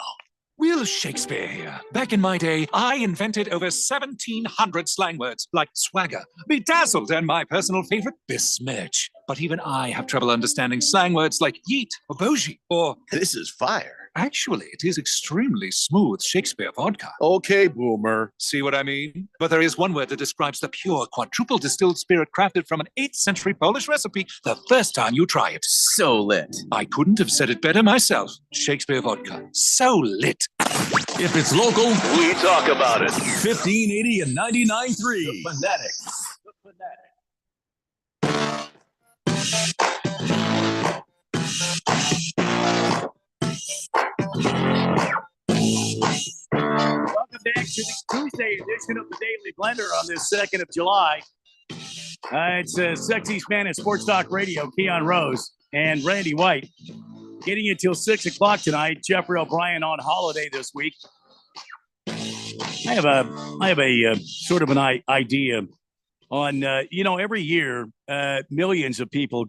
Will Shakespeare here. Back in my day, I invented over 1,700 slang words like swagger, bedazzled, and my personal favorite, besmirch. But even I have trouble understanding slang words like yeet or bougie or this is fire. Actually, it is extremely smooth Shakespeare vodka. Okay, boomer. See what I mean? But there is one word that describes the pure quadruple distilled spirit crafted from an 8th century Polish recipe the first time you try it. So lit. I couldn't have said it better myself. Shakespeare vodka. So lit. If it's local, we talk about it. 1580 and 99.3. The Fanatic. Welcome back to the Tuesday edition of the Daily Blender on this 2nd of July. It's Sexy Spanish Sports Talk Radio, Keon Rose and Randy White. Getting you till 6 o'clock tonight. Jeffrey O'Brien on holiday this week. I have a sort of an idea on, every year, millions of people,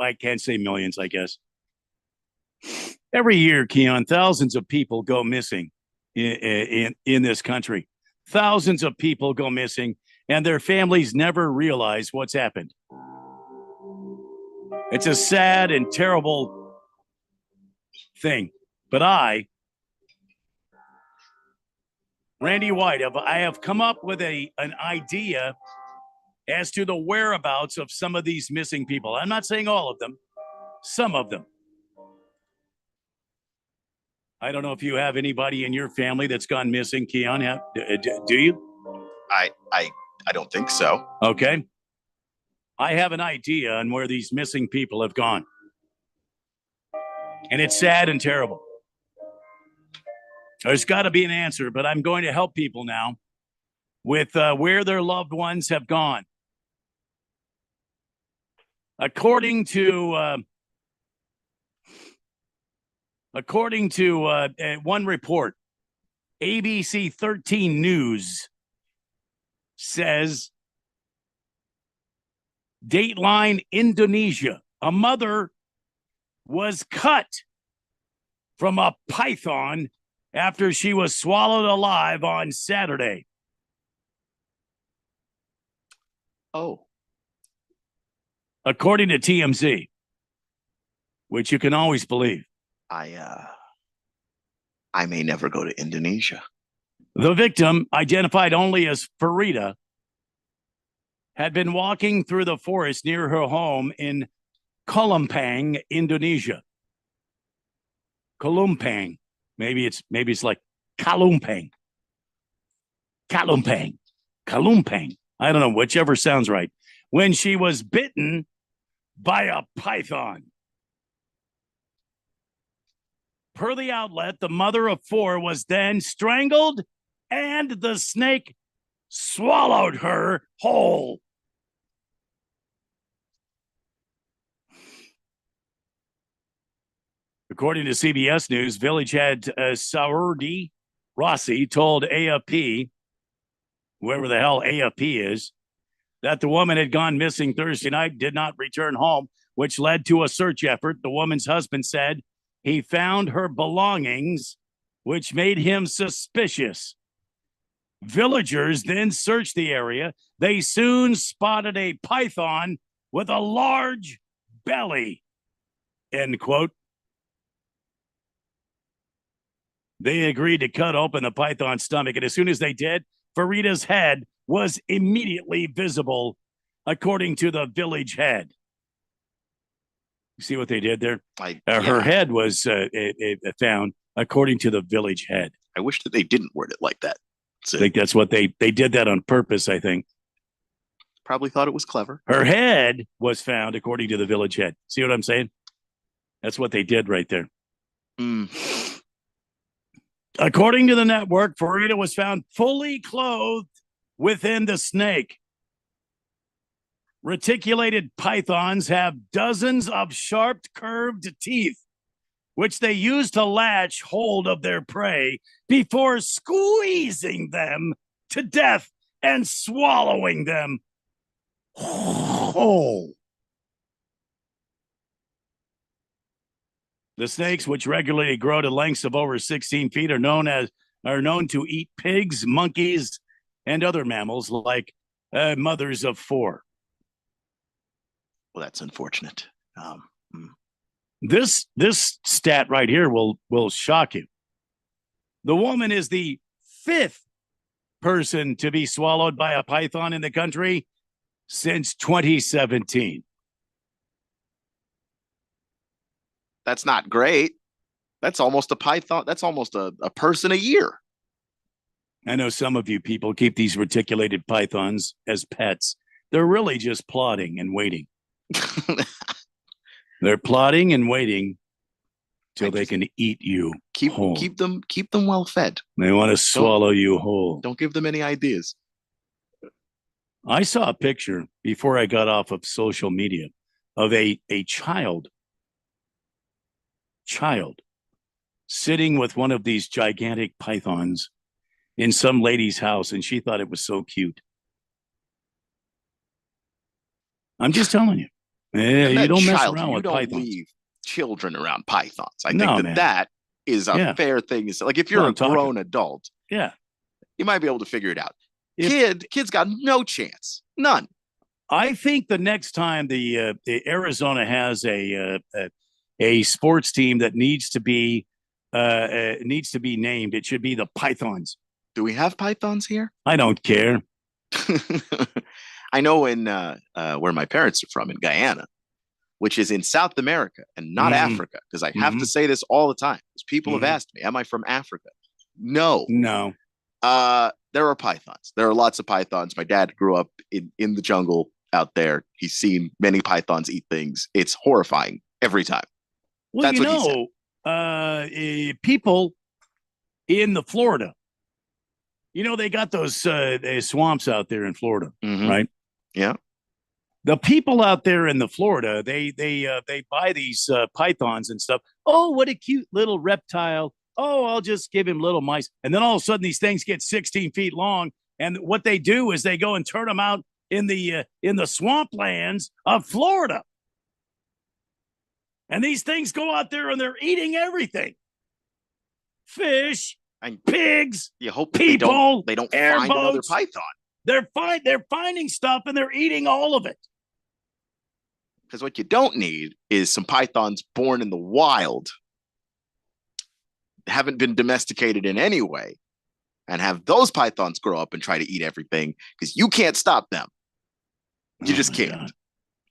I can't say millions, I guess. Every year, Keon, thousands of people go missing in this country. Thousands of people go missing, and their families never realize what's happened. It's a sad and terrible thing. But Randy White, I have come up with an idea as to the whereabouts of some of these missing people. I'm not saying all of them, some of them. I don't know if you have anybody in your family that's gone missing, Keon. Do you? I don't think so. Okay. I have an idea on where these missing people have gone. And it's sad and terrible. There's got to be an answer, but I'm going to help people now with where their loved ones have gone. According to one report, ABC 13 News says Dateline Indonesia, a mother was cut from a python after she was swallowed alive on Saturday. Oh. According to TMZ, which you can always believe. I may never go to Indonesia. The victim, identified only as Farida, had been walking through the forest near her home in Kalumpang, Indonesia. Kalumpang. Maybe it's like Kalumpang. Kalumpang. Kalumpang. I don't know, whichever sounds right. When she was bitten by a python. Per the outlet, the mother of four was then strangled and the snake swallowed her whole. According to CBS News, village head Saurdi Rossi told AFP, whoever the hell AFP is, that the woman had gone missing Thursday night, did not return home, which led to a search effort. The woman's husband said he found her belongings, which made him suspicious. Villagers then searched the area. They soon spotted a python with a large belly, end quote. They agreed to cut open the python's stomach, and as soon as they did, Farida's head was immediately visible, according to the village head. You see what they did there? Her head was found, according to the village head. I wish that they didn't word it like that. I think that's what they did that on purpose, I think. Probably thought it was clever. Her head was found, according to the village head. See what I'm saying? That's what they did right there. According to the network, Farida was found fully clothed within the snake. Reticulated pythons have dozens of sharp, curved teeth, which they use to latch hold of their prey before squeezing them to death and swallowing them whole. The snakes, which regularly grow to lengths of over 16 feet, are known to eat pigs, monkeys, and other mammals like mothers of four. Well, that's unfortunate. This stat right here will shock you. The woman is the 5th person to be swallowed by a python in the country since 2017. That's not great. That's almost a python. That's almost a person a year. I know some of you people keep these reticulated pythons as pets. They're really just plotting and waiting. They're plotting and waiting till they can eat you whole. Keep them well fed. They want to swallow you whole. Don't give them any ideas. I saw a picture before I got off of social media of a child sitting with one of these gigantic pythons in some lady's house, and she thought it was so cute. I'm just telling you. You don't mess around with pythons. You don't leave children around pythons. I think that is a fair thing. Like if you're a grown adult, you might be able to figure it out. Kids got no chance. None. I think the next time the Arizona has a sports team that needs to be named, it should be the Pythons. Do we have pythons here? I don't care. I know in where my parents are from, in Guyana, which is in South America and not Africa, because I have to say this all the time. Because people have asked me, am I from Africa? No. There are pythons. There are lots of pythons. My dad grew up in the jungle out there. He's seen many pythons eat things. It's horrifying every time. Well, That's people in the Florida, they got those swamps out there in Florida, right? Yeah. The people out there in the Florida, they buy these pythons and stuff. Oh, what a cute little reptile. Oh, I'll just give him little mice. And then all of a sudden these things get 16 feet long. And what they do is they go and turn them out in the swamplands of Florida. And these things go out there and they're eating everything. Fish, And pigs, you hope people, they don't airboats. find another python. They're finding stuff and they're eating all of it. Because what you don't need is some pythons born in the wild, haven't been domesticated in any way, and have those pythons grow up and try to eat everything because you can't stop them. You just can't. God.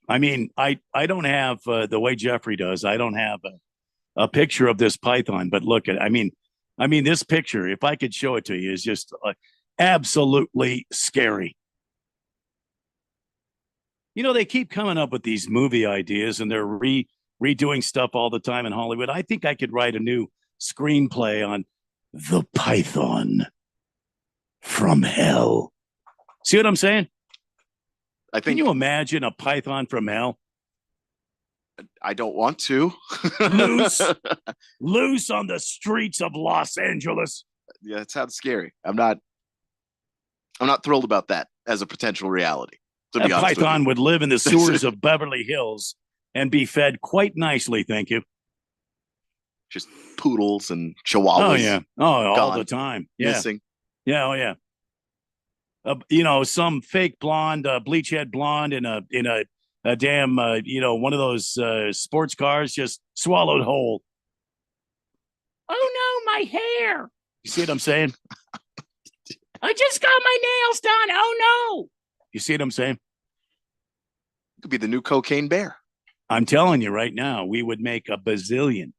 I mean, I don't have the way Jeffrey does. I don't have a picture of this python, but look at. I mean, this picture. If I could show it to you, is just absolutely scary. You know, they keep coming up with these movie ideas, and they're redoing stuff all the time in Hollywood. I think I could write a new screenplay on The Python from Hell. See what I'm saying? Can you imagine a python from hell? I don't want to. loose on the streets of Los Angeles. Yeah, it sounds scary. I'm not thrilled about that as a potential reality. A python would live in the sewers of Beverly Hills and be fed quite nicely, thank you. Just poodles and chihuahuas. Oh, yeah. Oh, all gone, the time. Yeah. Missing. Yeah, oh, yeah. You know, some fake blonde, bleach-head blonde in a damn, one of those sports cars just swallowed whole. Oh, no, my hair. You see what I'm saying? I just got my nails done. Oh, no. You see what I'm saying? Could be the new cocaine bear. I'm telling you right now, we would make a bazillion.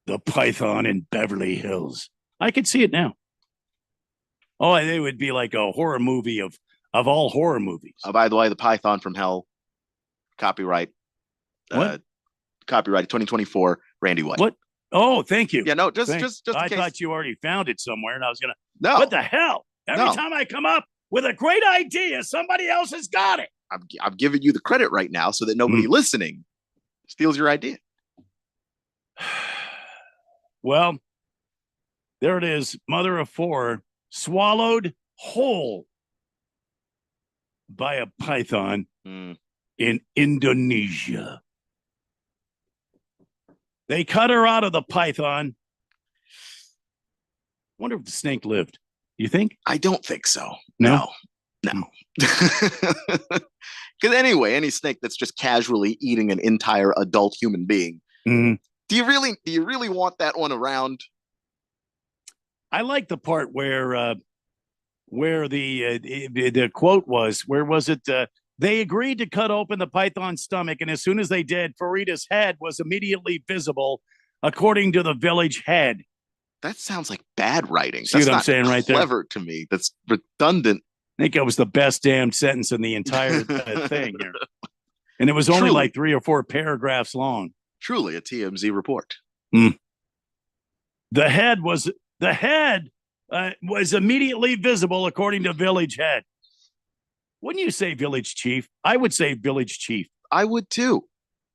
The Python in Beverly Hills. I could see it now. Oh, it would be like a horror movie of all horror movies. By the way, The Python from Hell, copyright. What? Copyright 2024, Randy White. What? Oh, thank you. Yeah, no, just I thought you already found it somewhere, and I was gonna. No. What the hell? Every No. time I come up with a great idea, somebody else has got it. I'm giving you the credit right now so that nobody listening steals your idea. Well, there it is. Mother of four swallowed whole by a python in Indonesia. They cut her out of the python. Wonder if the snake lived. You think? I don't think so. No. Because anyway, any snake that's just casually eating an entire adult human being, do you really want that one around? I like the part where the quote was, where was it? They agreed to cut open the python's stomach, and as soon as they did, Farida's head was immediately visible, according to the village head. That sounds like bad writing. See That's what I'm not saying right there? clever to me. That's redundant. I think that was the best damn sentence in the entire thing here. And it was only Truly. like 3 or 4 paragraphs long. Truly a TMZ report. The head was immediately visible, according to village head. Wouldn't you say village chief? I would say village chief. I would too.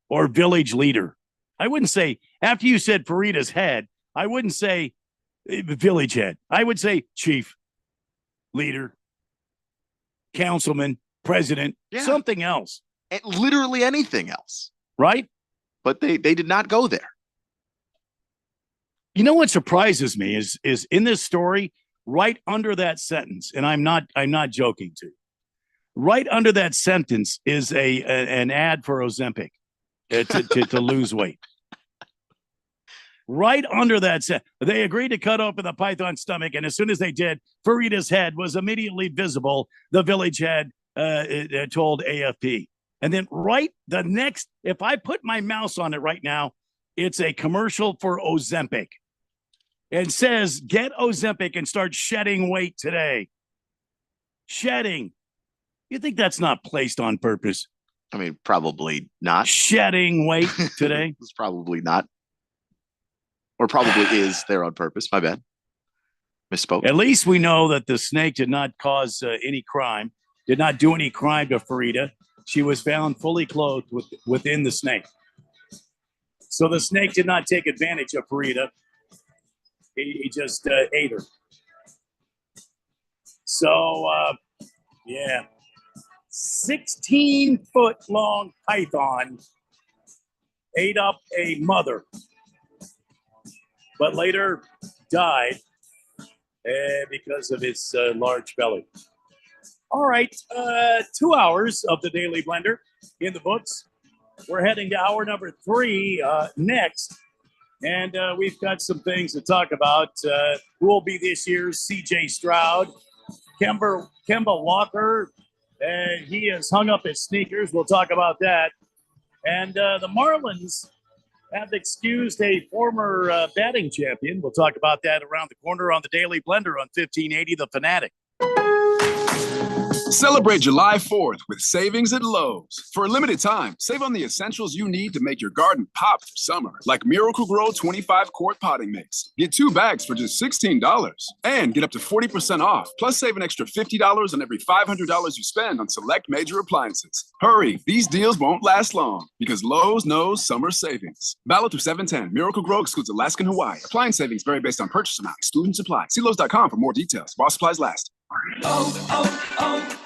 Or village leader. I wouldn't say, after you said Farida's head, I wouldn't say village head. I would say chief, leader, councilman, president, something else. And literally anything else. Right? But they did not go there. You know what surprises me is in this story, right under that sentence, and I'm not joking to you. Right under that sentence is an ad for Ozempic to lose weight. Right under that sentence, they agreed to cut open the python's stomach, and as soon as they did, Farida's head was immediately visible. The village head told AFP. And then the next, if I put my mouse on it right now, it's a commercial for Ozempic. It says, get Ozempic and start shedding weight today. Shedding. You think that's not placed on purpose? I mean, probably not. Shedding weight today? It's probably not. Or probably is there on purpose. My bad. Misspoke. At least we know that the snake did not cause any crime, did not do any crime to Farida. She was found fully clothed within the snake. So the snake did not take advantage of Farida. He just ate her. So, 16-foot long python ate up a mother, but later died because of his large belly. All right, 2 hours of the Daily Blender in the books. We're heading to hour number 3 next, and we've got some things to talk about. Who will be this year's C.J. Stroud? Kemba Walker, he has hung up his sneakers. We'll talk about that. And the Marlins have excused a former batting champion. We'll talk about that around the corner on the Daily Blender on 1580 The Fanatic. Celebrate July 4th with savings at Lowe's. For a limited time, save on the essentials you need to make your garden pop for summer, like Miracle-Gro 25-quart potting mix. Get 2 bags for just $16 and get up to 40% off, plus save an extra $50 on every $500 you spend on select major appliances. Hurry, these deals won't last long because Lowe's knows summer savings. Valid through 7/10. Miracle-Gro excludes Alaska and Hawaii. Appliance savings vary based on purchase amount, excluding supply. See Lowe's.com for more details. While supplies last.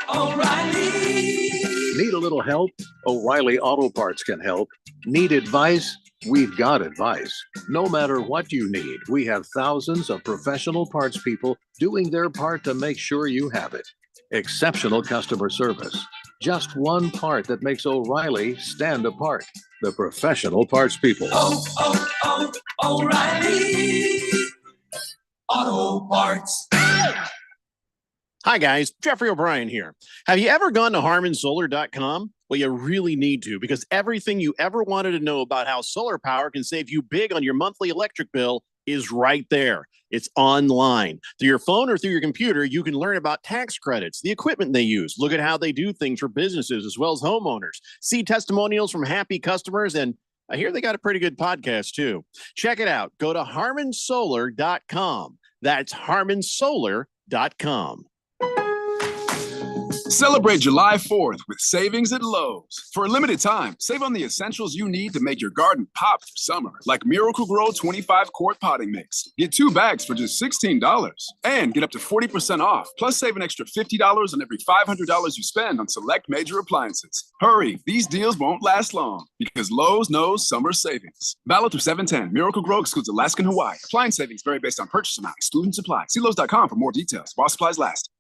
O'Reilly. Need a little help? O'Reilly Auto Parts can help. Need advice? We've got advice. No matter what you need, we have thousands of professional parts people doing their part to make sure you have it. Exceptional customer service. Just one part that makes O'Reilly stand apart. The professional parts people. O'Reilly Auto Parts. Hi, guys. Jeffrey O'Brien here. Have you ever gone to HarmonSolar.com? Well, you really need to, because everything you ever wanted to know about how solar power can save you big on your monthly electric bill is right there. It's online. Through your phone or through your computer, you can learn about tax credits, the equipment they use, look at how they do things for businesses as well as homeowners, see testimonials from happy customers, and I hear they got a pretty good podcast, too. Check it out. Go to HarmonSolar.com. That's HarmonSolar.com. Celebrate July 4th with savings at Lowe's. For a limited time, save on the essentials you need to make your garden pop for summer, like Miracle-Gro 25-quart potting mix. Get 2 bags for just $16 and get up to 40% off, plus save an extra $50 on every $500 you spend on select major appliances. Hurry, these deals won't last long because Lowe's knows summer savings. Valid through 7/10. Miracle-Gro excludes Alaska and Hawaii. Appliance savings vary based on purchase amount, excluding supply. See Lowe's.com for more details. While supplies last.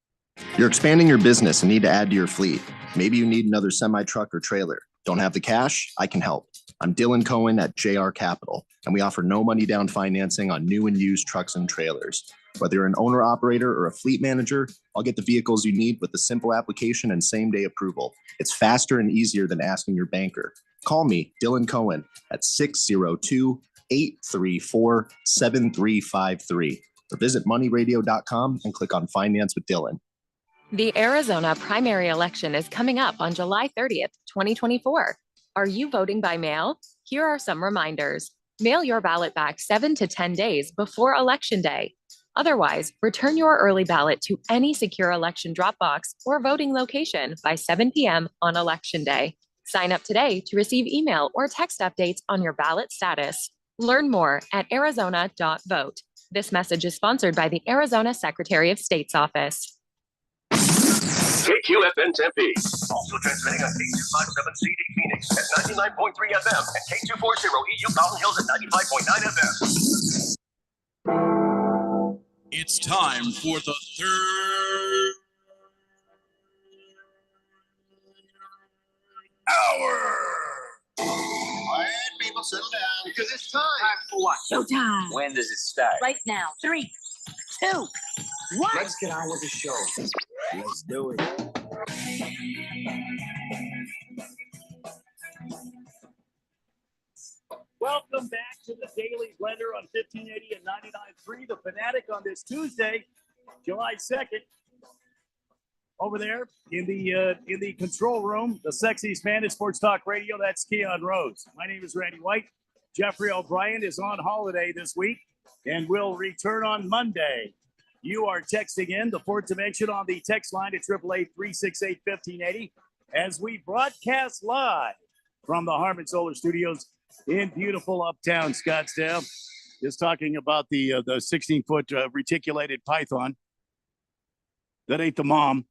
You're expanding your business and need to add to your fleet. Maybe you need another semi-truck or trailer. Don't have the cash? I can help. I'm Dylan Cohen at JR Capital, and we offer no money down financing on new and used trucks and trailers. Whether you're an owner-operator or a fleet manager, I'll get the vehicles you need with a simple application and same-day approval. It's faster and easier than asking your banker. Call me, Dylan Cohen, at 602-834-7353 or visit moneyradio.com and click on Finance with Dylan. The Arizona primary election is coming up on July 30th, 2024. Are you voting by mail? Here are some reminders. Mail your ballot back 7 to 10 days before Election Day. Otherwise, return your early ballot to any secure election drop box or voting location by 7 p.m. on Election Day. Sign up today to receive email or text updates on your ballot status. Learn more at arizona.vote. This message is sponsored by the Arizona Secretary of State's office. KQFN Tempe. Also transmitting on K257CD Phoenix at 99.3 FM and K240 EU Mountain Hills at 95.9 FM. It's time for the third hour. Quiet, people, settle down. Because it's time. Time for what? Showtime. When does it start? Right now. 3, 2, 1. Let's get on with the show. Let's do it. Welcome back to the Daily Blender on 1580 and 99.3 The Fanatic on this Tuesday, July 2nd. Over there in the control room, the sexiest man in sports talk radio, that's Keon Rose. My name is Randy White. Jeffrey O'Brien is on holiday this week and will return on Monday. You are texting in the fourth dimension on the text line at 888-368-1580 as we broadcast live from the Harmon Solar Studios in beautiful uptown Scottsdale. Just talking about the 16-foot reticulated python that ate the mom.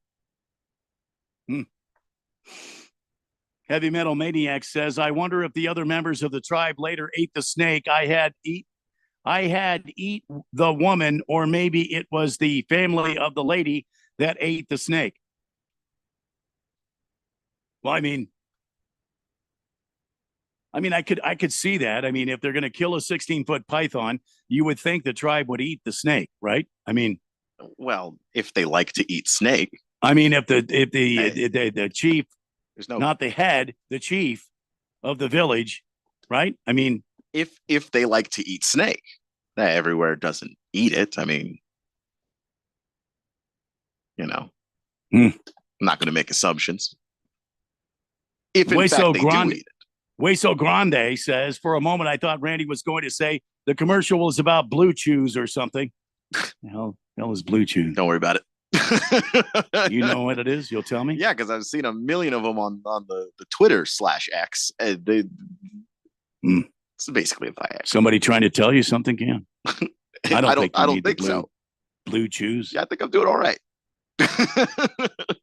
Heavy Metal Maniac says, I wonder if the other members of the tribe later ate the snake. I had eat the woman, or maybe it was the family of the lady that ate the snake. Well, I mean, I could see that. I mean, if they're going to kill a 16-foot python, you would think the tribe would eat the snake, right? I mean, well, if they like to eat snake. I mean, if the chief, not the head, the chief of the village, right? I mean, if they like to eat snake, everywhere doesn't eat it. I mean, I'm not going to make assumptions. If in fact they do eat it. Hueso Grande says, for a moment, I thought Randy was going to say the commercial was about Blue Chews or something. The hell is Blue Chews? Don't worry about it. You know what it is? You'll tell me? Yeah, because I've seen a million of them on the Twitter/X. It's basically a Viagra. Somebody trying to tell you something, Cam? I don't think so. Blue Chews. Yeah, I think I'm doing all right.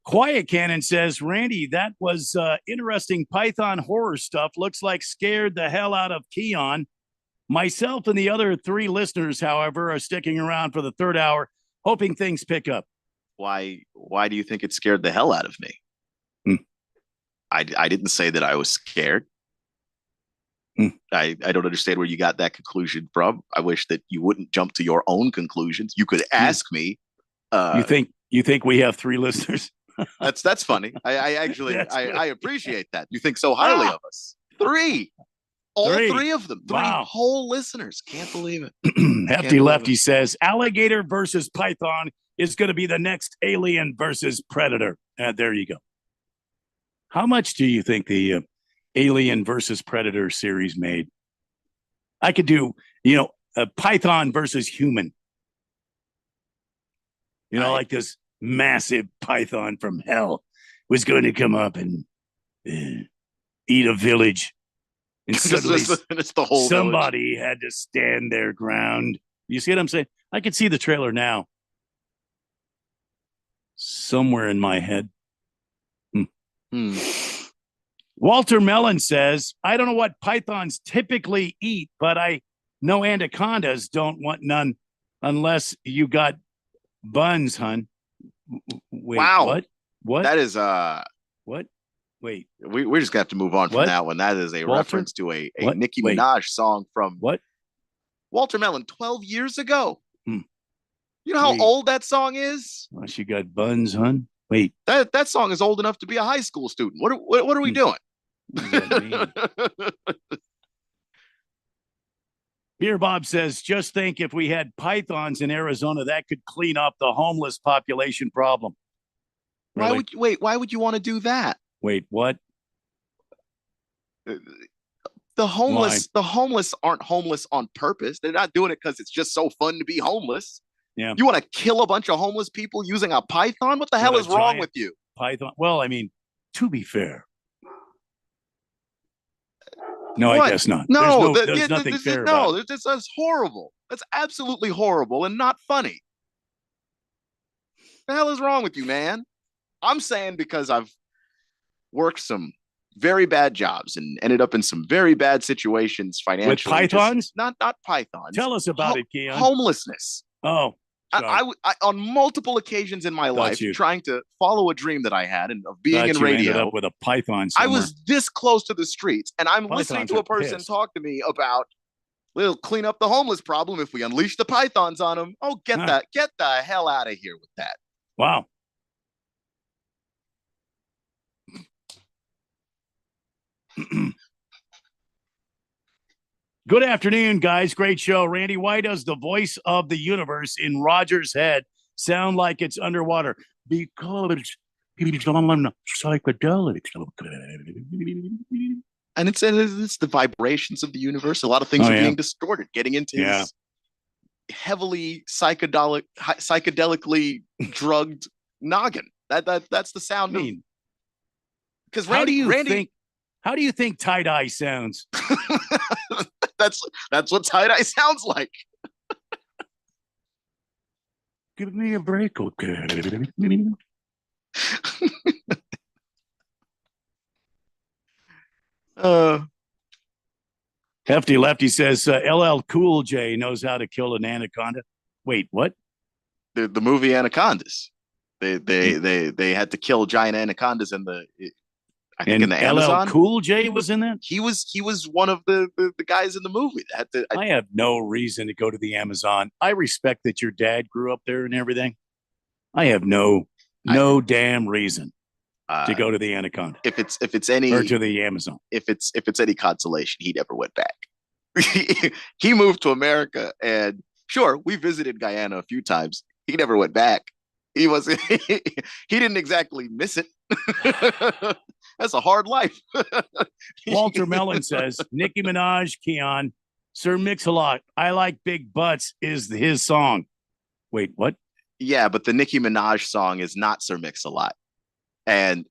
Quiet Cannon says, Randy, that was interesting Python horror stuff. Looks like scared the hell out of Keon. Myself and the other 3 listeners, however, are sticking around for the 3rd hour, hoping things pick up. Why do you think it scared the hell out of me? I didn't say that I was scared. I don't understand where you got that conclusion from. I wish that you wouldn't jump to your own conclusions. You could ask me. You think we have 3 listeners? That's funny. I actually I appreciate that. You think so highly of us. 3. All 3 of them. 3 whole listeners. Can't believe it. Hefty Lefty says alligator versus python is going to be the next Alien versus Predator. There you go. How much do you think the Alien versus Predator series made? I could do, a python versus human. Like this massive python from hell was going to come up and eat a village. And suddenly it's the whole somebody had to stand their ground. You see what I'm saying? I can see the trailer now. Somewhere in my head. Walter Mellon says, I don't know what pythons typically eat, but I know anacondas don't want none unless you got buns, hun. Wait, wow. What? That is what? Wait. We're just gonna have to move on from that one. That is a reference to a Nicki Minaj song from Walter Mellon 12 years ago. You know how old that song is? Well, she got buns, hun. Wait. That song is old enough to be a high school student. What are we doing? Beer Bob says, just think if we had pythons in Arizona, that could clean up the homeless population problem. Really? Why would you want to do that? Wait, what? The homeless aren't homeless on purpose. They're not doing it because it's just so fun to be homeless. Yeah. You want to kill a bunch of homeless people using a python? What the hell is wrong with you? Python. Well, I mean, to be fair. No, What? I guess not. No, there's nothing fair about it. That's horrible. That's absolutely horrible and not funny. What the hell is wrong with you, man? I'm saying because I've worked some very bad jobs and ended up in some very bad situations financially. With pythons? Not pythons. Tell us about it, Keon. Homelessness. Oh, I on multiple occasions in my life trying to follow a dream that I had and of being in radio. Ended up with a python I somewhere. was this close to the streets, and I'm Pythons listening to a are person pissed. talk to me about we'll clean up the homeless problem if we unleash the pythons on them. Oh, get the hell out of here with that. Wow. Good afternoon, guys. Great show. Randy, why does the voice of the universe in Roger's head sound like it's underwater? Because it's psychedelic. And it's the vibrations of the universe. A lot of things are being distorted, getting into his heavily psychedelically drugged noggin. That's the sound. Because how do you think tie-dye sounds? That's what tie-dye sounds like. Give me a break, okay? Hefty Lefty says LL Cool J knows how to kill an anaconda. Wait, what? The movie Anacondas. They had to kill giant anacondas in the Amazon. LL Cool J was in that? He was one of the guys in the movie. I have no reason to go to the Amazon. I respect that your dad grew up there and everything. I have no damn reason to go to the Anaconda. If it's any or to the Amazon. If it's any consolation, he never went back. He moved to America, and sure, we visited Guyana a few times. He never went back. He didn't exactly miss it. That's a hard life. Walter Mellon says Nicki Minaj, Keon, Sir Mix-a-Lot, I Like Big Butts is his song. Wait, what? Yeah, but the Nicki Minaj song is not Sir Mix-a-Lot. And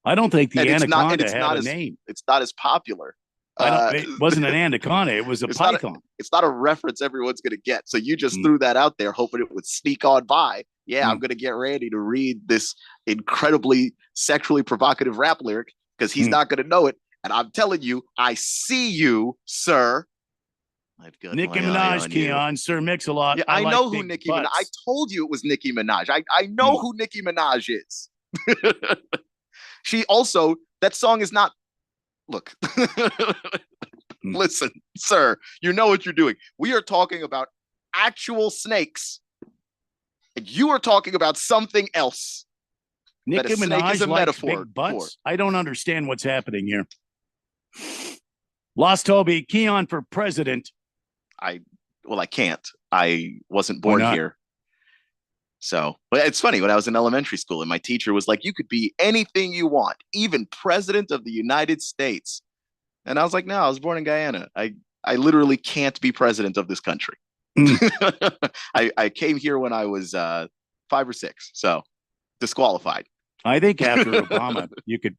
I don't think the Anaconda had a name. It's not as popular. It wasn't an anaconda. It was a python. It's not a reference everyone's going to get. So you just threw that out there, hoping it would sneak on by. Yeah, I'm going to get Randy to read this incredibly sexually provocative rap lyric because he's not going to know it. And I'm telling you, I see you, sir. I've got Nicki Minaj, Keon, Sir Mix-a-Lot. Yeah, I know who Nicki Minaj. I told you it was Nicki Minaj. I know who Nicki Minaj is. She also, that song is not. Look, listen, sir, you know what you're doing. We are talking about actual snakes. And you are talking about something else. Nicki Minaj is a metaphor. Big butts? I don't understand what's happening here. Lost Toby, Keon for president. I can't. I wasn't born here. So, but it's funny, when I was in elementary school and my teacher was like, you could be anything you want, even president of the United States. And I was like, no, I was born in Guyana. I literally can't be president of this country. I came here when I was 5 or 6, so disqualified. I think after Obama,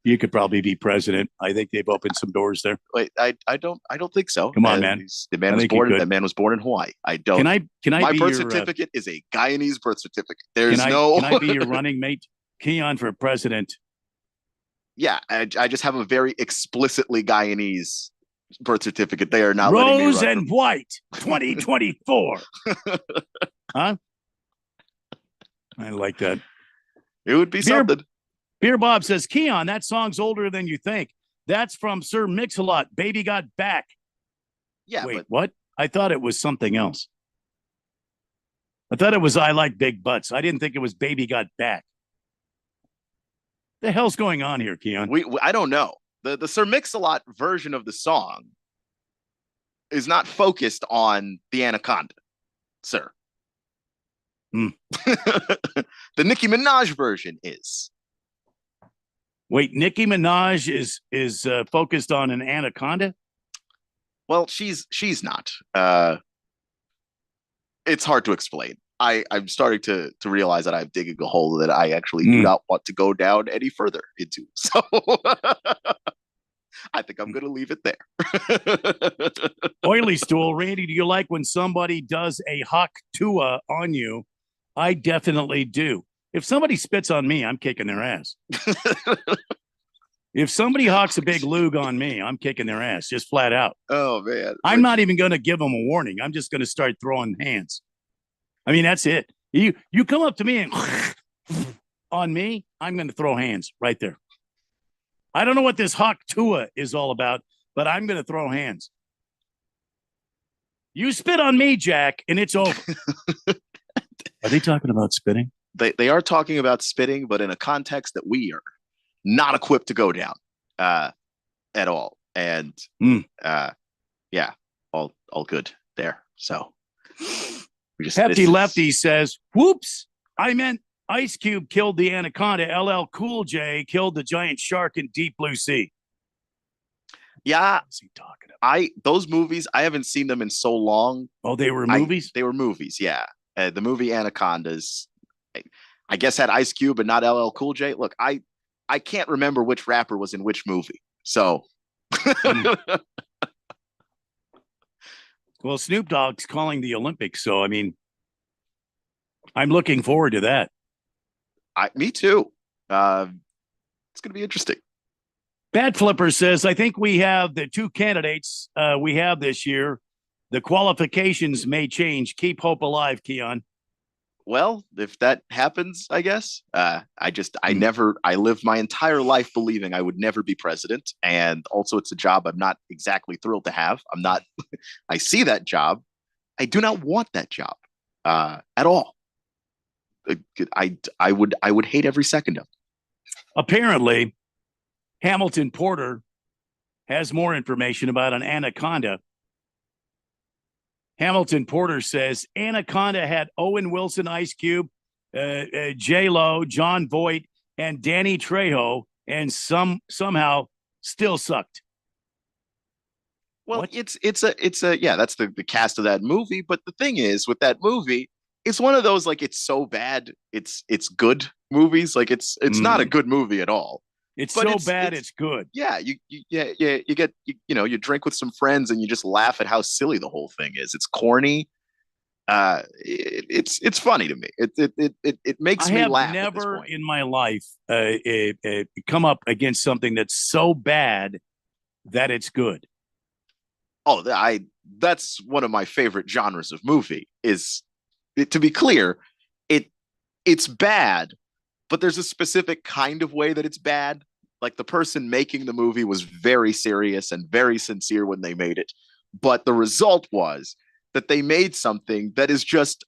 you could probably be president. I think they've opened some doors there. Wait, I don't think so. Come on, man. That man was born in Hawaii. I don't. Can I my be birth your, certificate is a Guyanese birth certificate. Can I be your running mate? Keon for president. Yeah, I just have a very explicitly Guyanese birth certificate. They are not Rose and White 2024. Huh? I like that. It would be something. Beer Bob says, Keon, that song's older than you think. That's from Sir Mix-a-Lot. Baby Got Back. Yeah. Wait, what? I thought it was something else. I thought it was I Like Big Butts. I didn't think it was Baby Got Back. The hell's going on here, Keon? I don't know. The Sir Mix-a-Lot version of the song is not focused on the anaconda, sir. The Nicki Minaj version is. Wait, Nicki Minaj is focused on an anaconda? Well, she's not. It's hard to explain. I'm starting to realize that I'm digging a hole that I actually do not want to go down any further into. So I think I'm going to leave it there. Oily Stool, Randy, do you like when somebody does a hawk tua on you? I definitely do. If somebody spits on me, I'm kicking their ass. If somebody hawks a big lug on me, I'm kicking their ass, just flat out. Oh, man. I'm not even going to give them a warning. I'm just going to start throwing hands. I mean, that's it. You come up to me and on me, I'm going to throw hands right there. I don't know what this hawk tua is all about, but I'm going to throw hands. You spit on me, Jack, and it's over. Are they talking about spitting? They are talking about spitting, but in a context that we are not equipped to go down at all. And yeah, all good there. So Hefty Lefty says, whoops, I meant Ice Cube killed the anaconda. LL Cool J killed the giant shark in Deep Blue Sea. Yeah. What's he talking about? Those movies, I haven't seen them in so long. Oh, they were movies? They were movies, yeah. The movie Anacondas, I guess, had Ice Cube and not LL Cool J. Look, I can't remember which rapper was in which movie. So well, Snoop Dogg's calling the Olympics, so I mean, I'm looking forward to that. Me too. It's going to be interesting. Bad Flipper says, I think we have the two candidates we have this year. The qualifications may change. Keep hope alive, Keon. Well, if that happens, I guess. I lived my entire life believing I would never be president. And also it's a job I'm not exactly thrilled to have. I see that job. I do not want that job at all. I would hate every second of it. Apparently, Hamilton Porter has more information about an anaconda. Hamilton Porter says Anaconda had Owen Wilson, Ice Cube, J-Lo, John Voight, and Danny Trejo, and somehow still sucked. Well, what? It's that's the cast of that movie. But the thing is, with that movie, it's one of those like it's so bad it's good movies. Like it's not a good movie at all. It's bad it's good. Yeah, you drink with some friends and you just laugh at how silly the whole thing is. It's corny. It's funny to me. It makes me laugh. I have never in my life come up against something that's so bad that it's good. Oh, that's one of my favorite genres of movie. To be clear, it's bad, but there's a specific kind of way that it's bad. Like the person making the movie was very serious and very sincere when they made it. But the result was that they made something that is just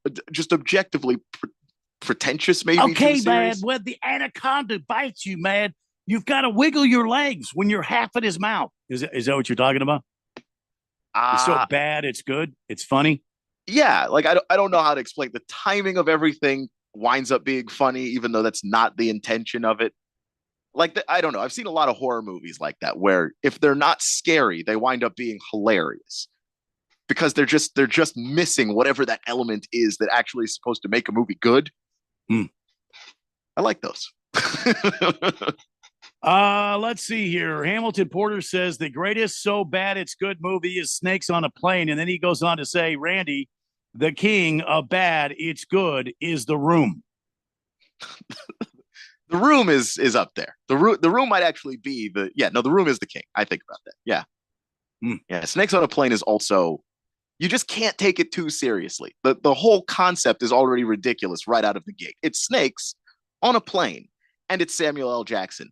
objectively pretentious, maybe. Okay, man, when the anaconda bites you, man, you've got to wiggle your legs when you're half in his mouth. Is that what you're talking about? It's so bad, it's good, it's funny. Yeah, like I don't know how to explain. The timing of everything winds up being funny, even though that's not the intention of it. Like I don't know. I've seen a lot of horror movies like that where if they're not scary, they wind up being hilarious because they're just missing whatever that element is that actually is supposed to make a movie good. I like those. Let's see here. Hamilton Porter says the greatest so bad it's good movie is Snakes on a Plane, and then he goes on to say, Randy, the king of bad it's good is The Room. The Room is up there. The Room might actually be The Room is the king. I think about that. Yeah. Yeah. Snakes on a Plane is also, you just can't take it too seriously. The whole concept is already ridiculous right out of the gate. It's snakes on a plane and it's Samuel L. Jackson.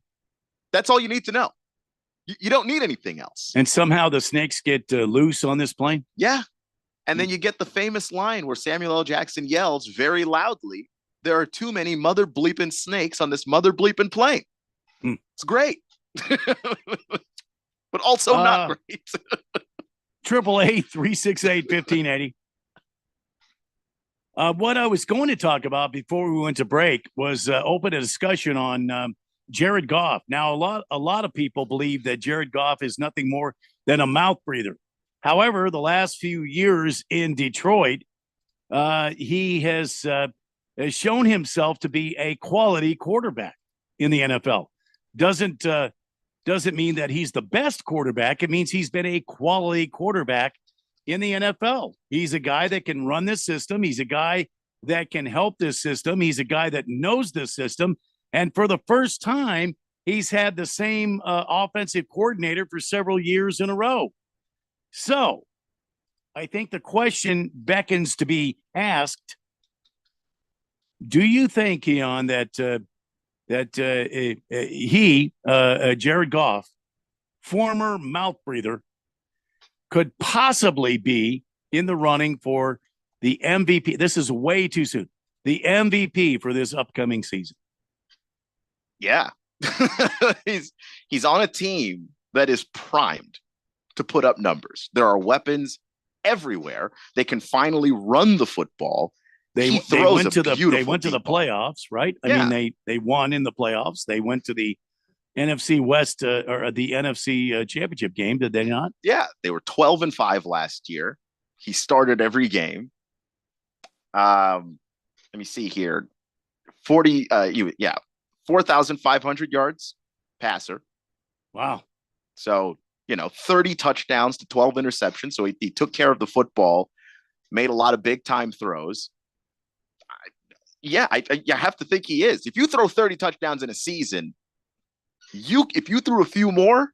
That's all you need to know. You don't need anything else. And somehow the snakes get loose on this plane? Yeah. And then you get the famous line where Samuel L. Jackson yells very loudly, there are too many mother bleeping snakes on this mother bleeping plane. It's great. But also not great. 888-368-1580. What I was going to talk about before we went to break was open a discussion on Jared Goff. Now, a lot of people believe that Jared Goff is nothing more than a mouth breather. However, the last few years in Detroit, he has shown himself to be a quality quarterback in the NFL. Doesn't mean that he's the best quarterback. It means he's been a quality quarterback in the NFL. He's a guy that can run this system. He's a guy that can help this system. He's a guy that knows this system. And for the first time, he's had the same offensive coordinator for several years in a row. So I think the question beckons to be asked, do you think, Keon, that Jared Goff, former mouth breather, could possibly be in the running for the MVP? This is way too soon. The MVP for this upcoming season. Yeah. He's on a team that is primed to put up numbers. There are weapons everywhere. They can finally run the football. They went to the playoffs, right? I mean, they won in the playoffs. They went to the NFC West or the NFC championship game, did they not? Yeah, they were 12-5 last year. He started every game. Let me see here. 4,500 yards passer. Wow. So, 30 touchdowns to 12 interceptions. So he took care of the football, made a lot of big time throws. I have to think he is. If you throw 30 touchdowns in a season, if you threw a few more,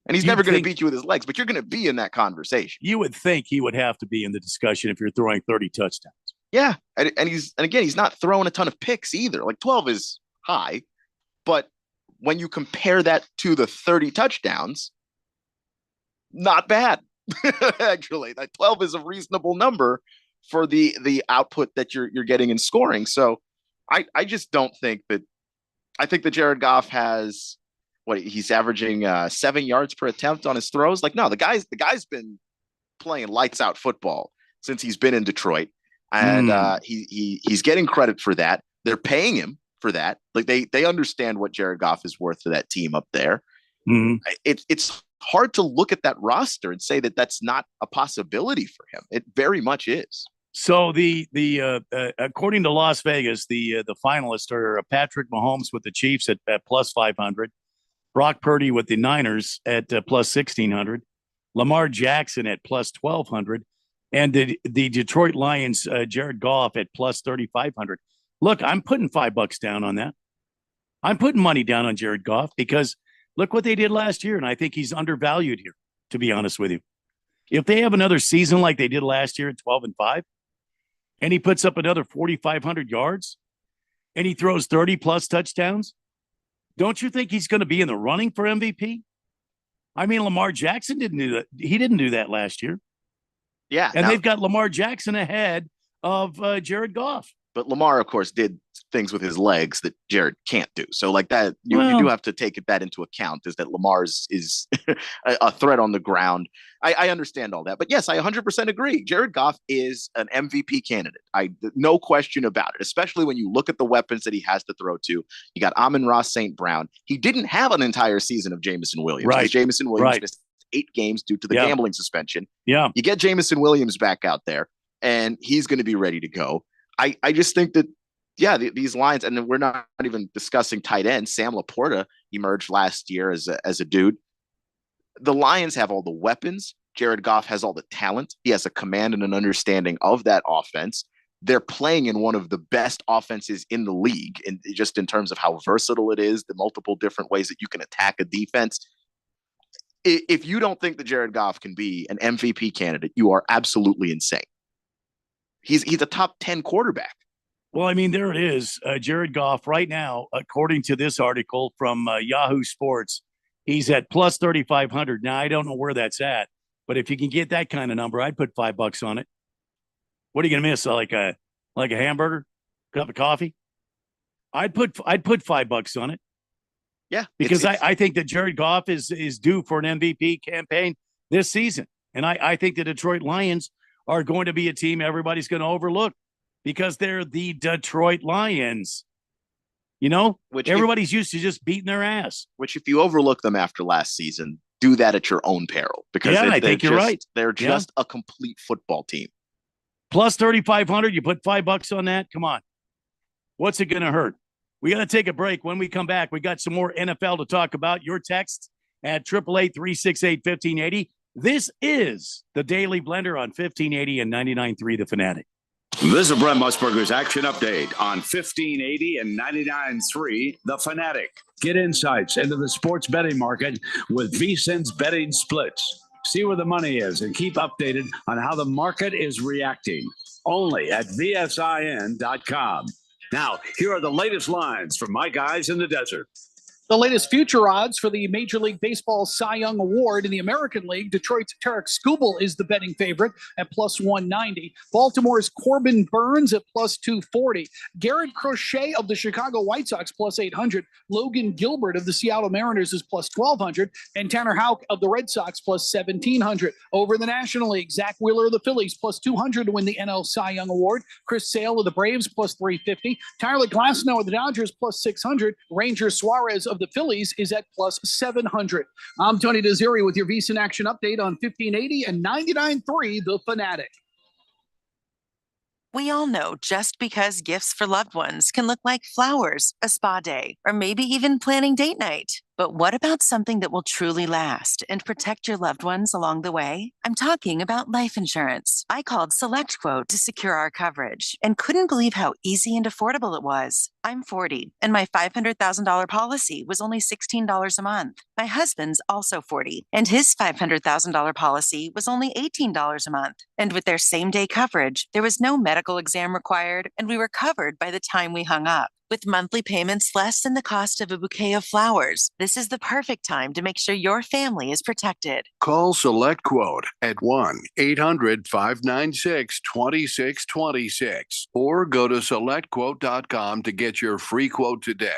and he's You'd never going to think- beat you with his legs, but you're going to be in that conversation. You would think he would have to be in the discussion if you're throwing 30 touchdowns. Yeah, and again, he's not throwing a ton of picks either. Like 12 is high, but when you compare that to the 30 touchdowns, not bad. Actually, like 12 is a reasonable number for the output that you're getting in scoring. So I just don't think that. I think that Jared Goff has he's averaging 7 yards per attempt on his throws. Like, no, the guy's been playing lights out football since he's been in Detroit, and he's getting credit for that. They're paying him for that. Like they understand what Jared Goff is worth to that team up there. It's hard to look at that roster and say that that's not a possibility for him. It very much is. So the according to Las Vegas, the finalists are Patrick Mahomes with the Chiefs at plus 500, Brock Purdy with the Niners at plus 1,600, Lamar Jackson at plus 1,200, and the Detroit Lions Jared Goff at plus 3,500. Look, I'm putting $5 down on that. I'm putting money down on Jared Goff because look what they did last year, and I think he's undervalued here, to be honest with you. If they have another season like they did last year at 12-5, and he puts up another 4,500 yards, and he throws 30-plus touchdowns, don't you think he's going to be in the running for MVP? I mean, Lamar Jackson didn't do that. He didn't do that last year. Yeah. And they've got Lamar Jackson ahead of Jared Goff. But Lamar, of course, did things with his legs that Jared can't do. So like that, you do have to take that into account, is that Lamar's is a threat on the ground. I understand all that. But yes, I 100% agree. Jared Goff is an MVP candidate. No question about it, especially when you look at the weapons that he has to throw to. You got Amon-Ra St. Brown. He didn't have an entire season of Jameson Williams. Right. Jameson Williams missed 8 games due to the gambling suspension. Yeah. You get Jameson Williams back out there, and he's going to be ready to go. I just think that, these lines, and then we're not even discussing tight end. Sam Laporta emerged last year as a dude. The Lions have all the weapons. Jared Goff has all the talent. He has a command and an understanding of that offense. They're playing in one of the best offenses in the league, and just in terms of how versatile it is, the multiple different ways that you can attack a defense. If you don't think that Jared Goff can be an MVP candidate, you are absolutely insane. He's a top 10 quarterback. Well, I mean, there it is. Jared Goff right now, according to this article from Yahoo Sports, he's at plus 3,500. Now, I don't know where that's at, but if you can get that kind of number, I'd put $5 on it. What are you going to miss? Like a hamburger, cup of coffee? I'd put $5 on it. Yeah, because I think that Jared Goff is due for an MVP campaign this season, and I think the Detroit Lions are going to be a team everybody's going to overlook because they're the Detroit Lions. You know, everybody's used to just beating their ass. Which, if you overlook them after last season, do that at your own peril. Because I think you're right. They're just a complete football team. Plus 3,500, you put $5 on that? Come on. What's it going to hurt? We got to take a break. When we come back, we got some more NFL to talk about. Your text at 888-368-1580. This is the Daily Blender on 1580 and 99.3 The Fanatic. This is Brent Musburger's Action Update on 1580 and 99.3 The Fanatic. Get insights into the sports betting market with VSiN's betting splits. See where the money is and keep updated on how the market is reacting. Only at VSIN.com. Now, here are the latest lines from my guys in the desert. The latest future odds for the Major League Baseball Cy Young Award in the American League. Detroit's Tarek Skubal is the betting favorite at plus 190. Baltimore's Corbin Burns at plus 240. Garrett Crochet of the Chicago White Sox plus 800. Logan Gilbert of the Seattle Mariners is plus 1,200. And Tanner Houck of the Red Sox plus 1,700. Over in the National League, Zach Wheeler of the Phillies plus 200 to win the NL Cy Young Award. Chris Sale of the Braves plus 350. Tyler Glasnow of the Dodgers plus 600. Ranger Suarez of the Phillies is at plus 700. I'm Tony Desiri with your VSiN Action Update on 1580 and 99.3 The Fanatic. We all know just because gifts for loved ones can look like flowers, a spa day, or maybe even planning date night. But what about something that will truly last and protect your loved ones along the way? I'm talking about life insurance. I called SelectQuote to secure our coverage and couldn't believe how easy and affordable it was. I'm 40, and my $500,000 policy was only $16 a month. My husband's also 40, and his $500,000 policy was only $18 a month. And with their same-day coverage, there was no medical exam required, and we were covered by the time we hung up. With monthly payments less than the cost of a bouquet of flowers, this is the perfect time to make sure your family is protected. Call SelectQuote at 1-800-596-2626 or go to selectquote.com to get your free quote today.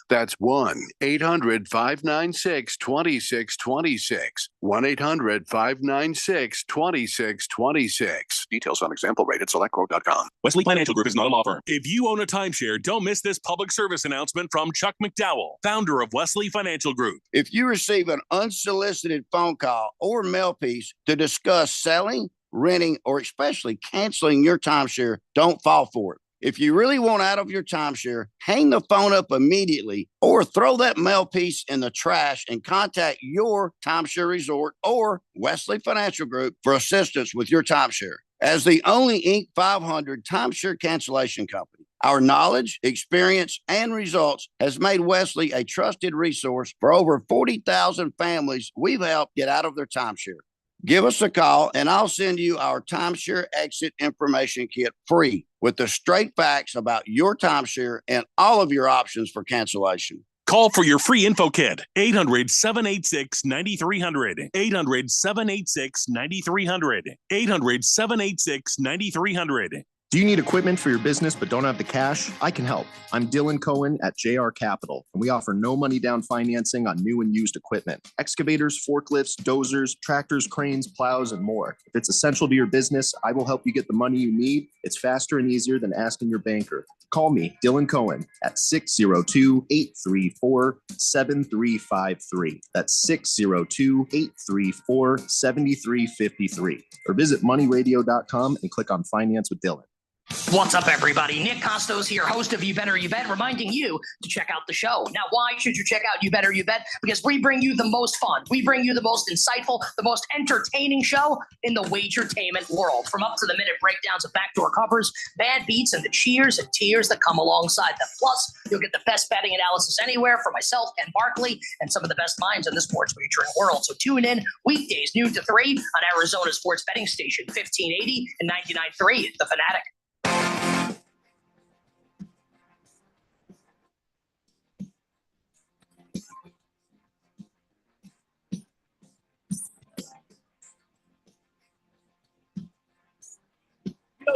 That's 1-800-596-2626. 1-800-596-2626. Details on example rate at selectquote.com. Wesley Financial Group is not a law firm. If you own a timeshare, don't miss this public service announcement from Chuck McDowell, founder of Wesley Financial Group. If you receive an unsolicited phone call or mail piece to discuss selling, renting, or especially canceling your timeshare, don't fall for it. If you really want out of your timeshare, hang the phone up immediately or throw that mail piece in the trash and contact your timeshare resort or Wesley Financial Group for assistance with your timeshare. As the only Inc. 500 timeshare cancellation company, our knowledge, experience, and results has made Wesley a trusted resource for over 40,000 families we've helped get out of their timeshare. Give us a call and I'll send you our timeshare exit information kit free with the straight facts about your timeshare and all of your options for cancellation. Call for your free info kit, 800-786-9300, 800-786-9300, 800-786-9300. Do you need equipment for your business but don't have the cash? I can help. I'm Dylan Cohen at JR Capital, and we offer no money down financing on new and used equipment. Excavators, forklifts, dozers, tractors, cranes, plows, and more. If it's essential to your business, I will help you get the money you need. It's faster and easier than asking your banker. Call me, Dylan Cohen, at 602-834-7353. That's 602-834-7353. Or visit moneyradio.com and click on Finance with Dylan. What's up, everybody? Nick Costos here, host of You Better You Bet, reminding you to check out the show. Now, why should you check out You Better You Bet? Because we bring you the most fun. We bring you the most insightful, the most entertaining show in the wagertainment world. From up-to-the-minute breakdowns of backdoor covers, bad beats, and the cheers and tears that come alongside them. Plus, you'll get the best betting analysis anywhere from myself, Ken Barkley, and some of the best minds in the sports wagering world. So tune in weekdays, noon to 3 on Arizona Sports Betting Station, 1580 and 99.3, The Fanatic.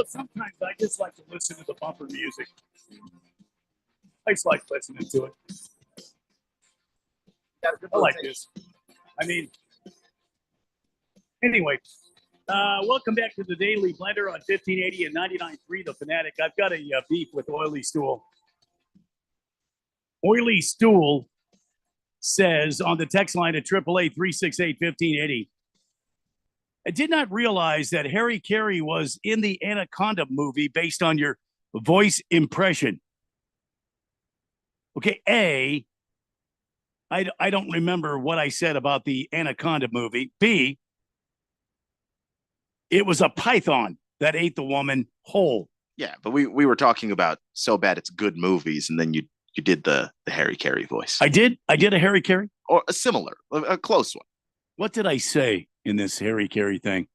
Sometimes I just like to listen to the bumper music. I just like listening to it. I like this. I mean, anyway, welcome back to the Daily Blender on 1580 and 99.3 The Fanatic. I've got a beef with Oily Stool. Oily Stool says on the text line at 888-368-1580, I did not realize that Harry Carey was in the Anaconda movie based on your voice impression. Okay, I don't remember what I said about the Anaconda movie. B, it was a python that ate the woman whole. Yeah, but we were talking about so bad it's good movies, and then you did the Harry Carey voice. I did a Harry Carey? Or a similar, a close one. What did I say in this Harry Carey thing?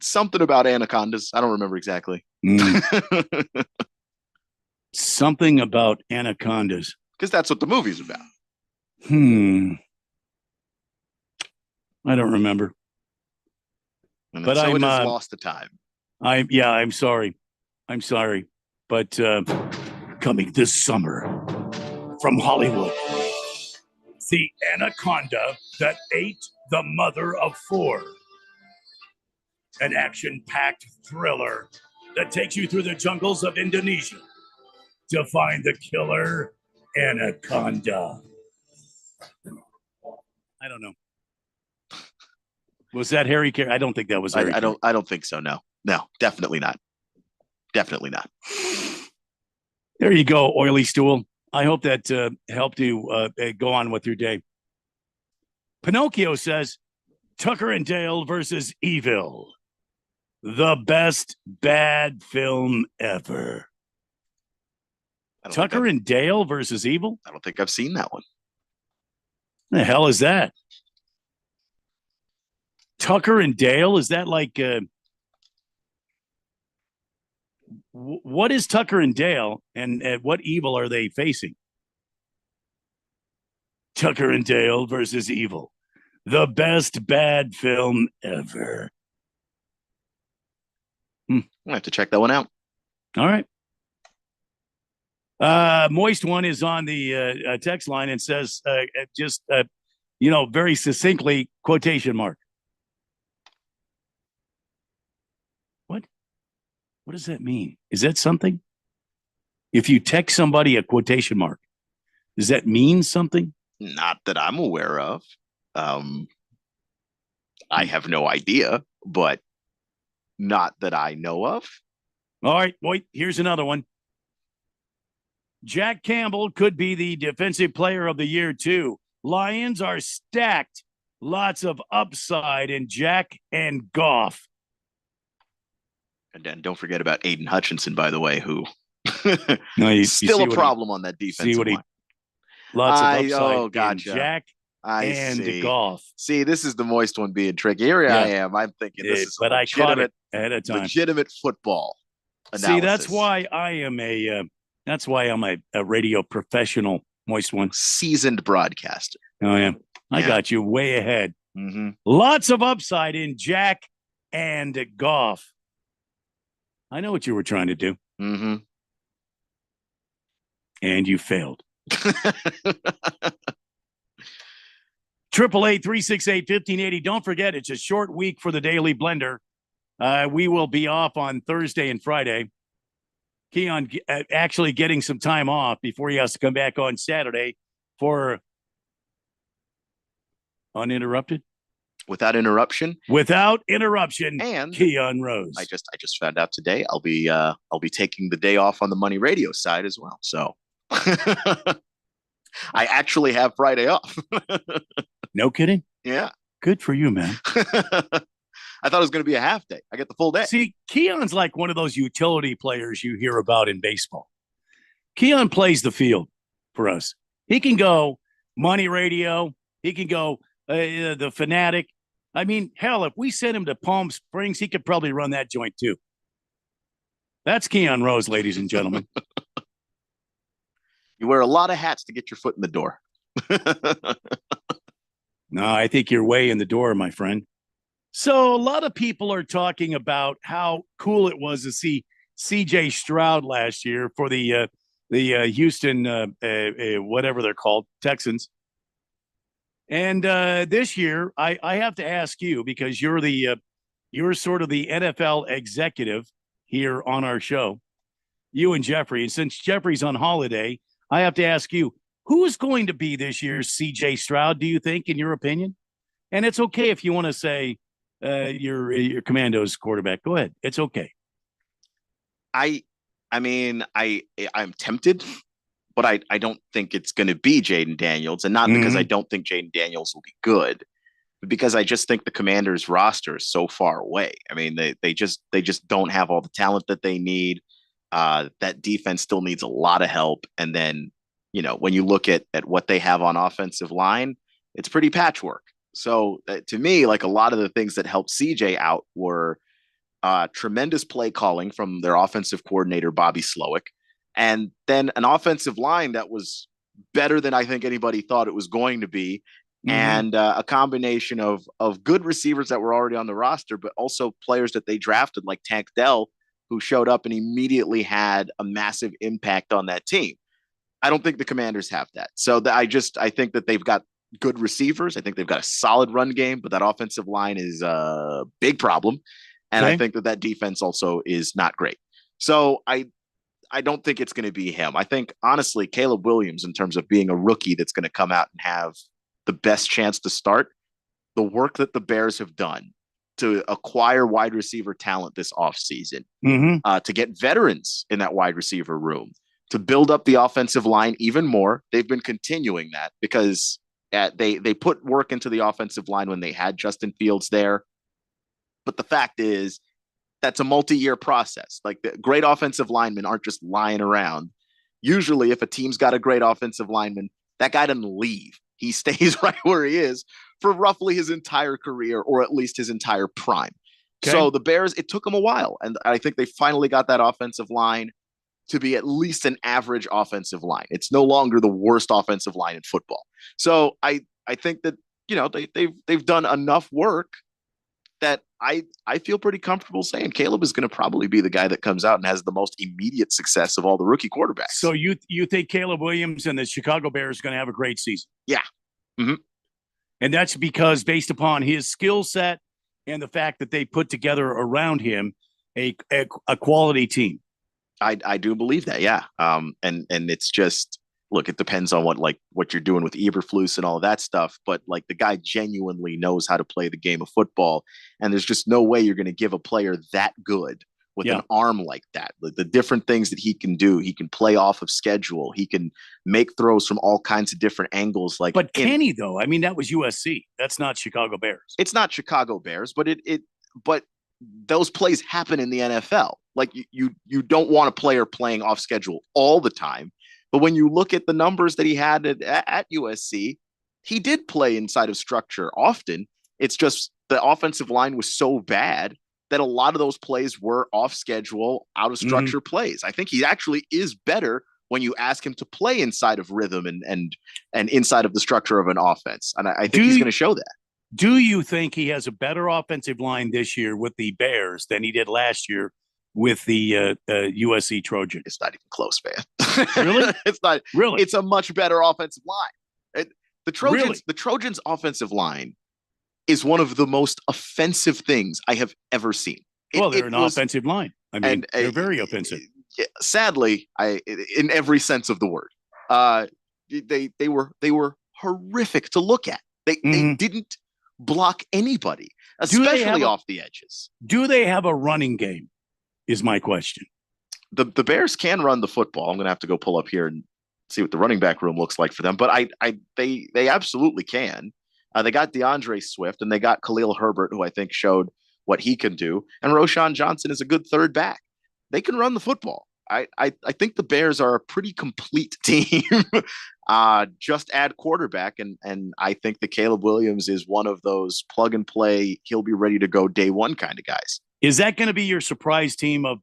Something about anacondas. I don't remember exactly. Something about anacondas. Because that's what the movie's about. I don't remember. But so it is lost to time. I'm sorry. I'm sorry. But coming this summer from Hollywood, the anaconda that ate the mother of four. An action-packed thriller that takes you through the jungles of Indonesia to find the killer anaconda. I don't know. Was that Harry Carey? I don't think that was Harry I don't think so. No, definitely not. Definitely not. There you go, Oily Stool. I hope that helped you go on with your day. Pinocchio says Tucker and Dale versus Evil. The best bad film ever. Tucker and Dale versus Evil? I don't think I've seen that one. The hell is that? Tucker and Dale? Is that like what is Tucker and Dale, and what evil are they facing? Tucker and Dale versus Evil. The best bad film ever. I have to check that one out. All right. Moist One is on the text line and says, very succinctly, quotation mark. What does that mean? Is that something? If you text somebody a quotation mark, does that mean something? Not that I'm aware of. I have no idea, but not that I know of. All right, wait, here's another one. Jack Campbell could be the defensive player of the year, too. Lions are stacked. Lots of upside in Jack and Goff. And then don't forget about Aiden Hutchinson, by the way, who still a problem on that defense. Lots of upside gotcha. in Jack and Goff. See, this is the Moist One being tricky. Here I am. I'm thinking this is but I caught it ahead of time. Legitimate football analysis. See, that's why I am a radio professional, Moist One. Seasoned broadcaster. Oh, yeah. I got you way ahead. Mm-hmm. Lots of upside in Jack and Goff. I know what you were trying to do. Mm-hmm. And you failed. 888-368-1580. Don't forget, it's a short week for the Daily Blender. We will be off on Thursday and Friday. Keon actually getting some time off before he has to come back on Saturday for uninterrupted. Without interruption. And Keon Rose. I just found out today I'll be taking the day off on the Money Radio side as well. So I actually have Friday off. No kidding? Yeah. Good for you, man. I thought it was going to be a half day. I get the full day. See, Keon's like one of those utility players you hear about in baseball. Keon plays the field for us. He can go Money Radio. He can go the Fanatic. I mean, hell, if we sent him to Palm Springs, he could probably run that joint too. That's Keon Rose, ladies and gentlemen. You wear a lot of hats to get your foot in the door. No, I think you're way in the door, my friend. So a lot of people are talking about how cool it was to see C.J. Stroud last year for the Houston, whatever they're called, Texans. And this year, I have to ask you, because you're sort of the NFL executive here on our show, you and Jeffrey. And since Jeffrey's on holiday, I have to ask you, who's going to be this year's C.J. Stroud, do you think, in your opinion? And it's okay if you want to say your Commandos quarterback. Go ahead. It's okay. I'm tempted, but I don't think it's going to be Jaden Daniels, and not because I don't think Jaden Daniels will be good, but because I just think the Commanders roster is so far away. I mean, they just don't have all the talent that they need. That defense still needs a lot of help. And then, when you look at what they have on offensive line, it's pretty patchwork. So to me, like, a lot of the things that helped CJ out were tremendous play calling from their offensive coordinator, Bobby Slowick, and then an offensive line that was better than I think anybody thought it was going to be. And a combination of good receivers that were already on the roster, but also players that they drafted like Tank Dell, who showed up and immediately had a massive impact on that team. I don't think the Commanders have that. So I think that they've got good receivers. I think they've got a solid run game, but that offensive line is a big problem. And I think that defense also is not great. So I don't think it's going to be him. I think, honestly, Caleb Williams, in terms of being a rookie that's going to come out and have the best chance to start, the work that the Bears have done to acquire wide receiver talent this offseason, to get veterans in that wide receiver room, to build up the offensive line even more. They've been continuing that because They put work into the offensive line when they had Justin Fields there. But the fact is, that's a multi-year process. Like, the great offensive linemen aren't just lying around. Usually, if a team's got a great offensive lineman, that guy doesn't leave. He stays right where he is for roughly his entire career, or at least his entire prime. Okay. So the Bears, it took them a while. And I think they finally got that offensive line to be at least an average offensive line. It's no longer the worst offensive line in football. So I think that, they've done enough work that I feel pretty comfortable saying Caleb is going to probably be the guy that comes out and has the most immediate success of all the rookie quarterbacks. So you think Caleb Williams and the Chicago Bears are going to have a great season? Yeah. Mm-hmm. And that's because based upon his skill set and the fact that they put together around him a quality team. I do believe that. Yeah. And it's just, look, it depends on what you're doing with Eberflus and all of that stuff. But like, the guy genuinely knows how to play the game of football. And there's just no way you're going to give a player that good with an arm like that. The different things that he can do, he can play off of schedule. He can make throws from all kinds of different angles. But can he though? I mean, that was USC. That's not Chicago Bears. It's not Chicago Bears, but but those plays happen in the NFL. Like, you don't want a player playing off schedule all the time. But when you look at the numbers that he had at USC, he did play inside of structure often. It's just the offensive line was so bad that a lot of those plays were off schedule, out of structure plays. I think he actually is better when you ask him to play inside of rhythm and inside of the structure of an offense. And I think he's going to show that. Do you think he has a better offensive line this year with the Bears than he did last year with the USC Trojans? It's not even close, man. Really? It's not. Really? It's a much better offensive line. The Trojans' offensive line is one of the most offensive things I have ever seen. They're an offensive line. I mean, they're very offensive. Sadly, in every sense of the word, they were horrific to look at. They didn't block anybody, especially off the edges. Do they have a running game? Is my question. The Bears can run the football. I'm going to have to go pull up here and see what the running back room looks like for them. But they absolutely can. They got DeAndre Swift and they got Khalil Herbert, who I think showed what he can do. And Roschon Johnson is a good third back. They can run the football. I think the Bears are a pretty complete team. Just add quarterback, and I think that Caleb Williams is one of those plug and play, he'll be ready to go day one kind of guys. Is that going to be your surprise team of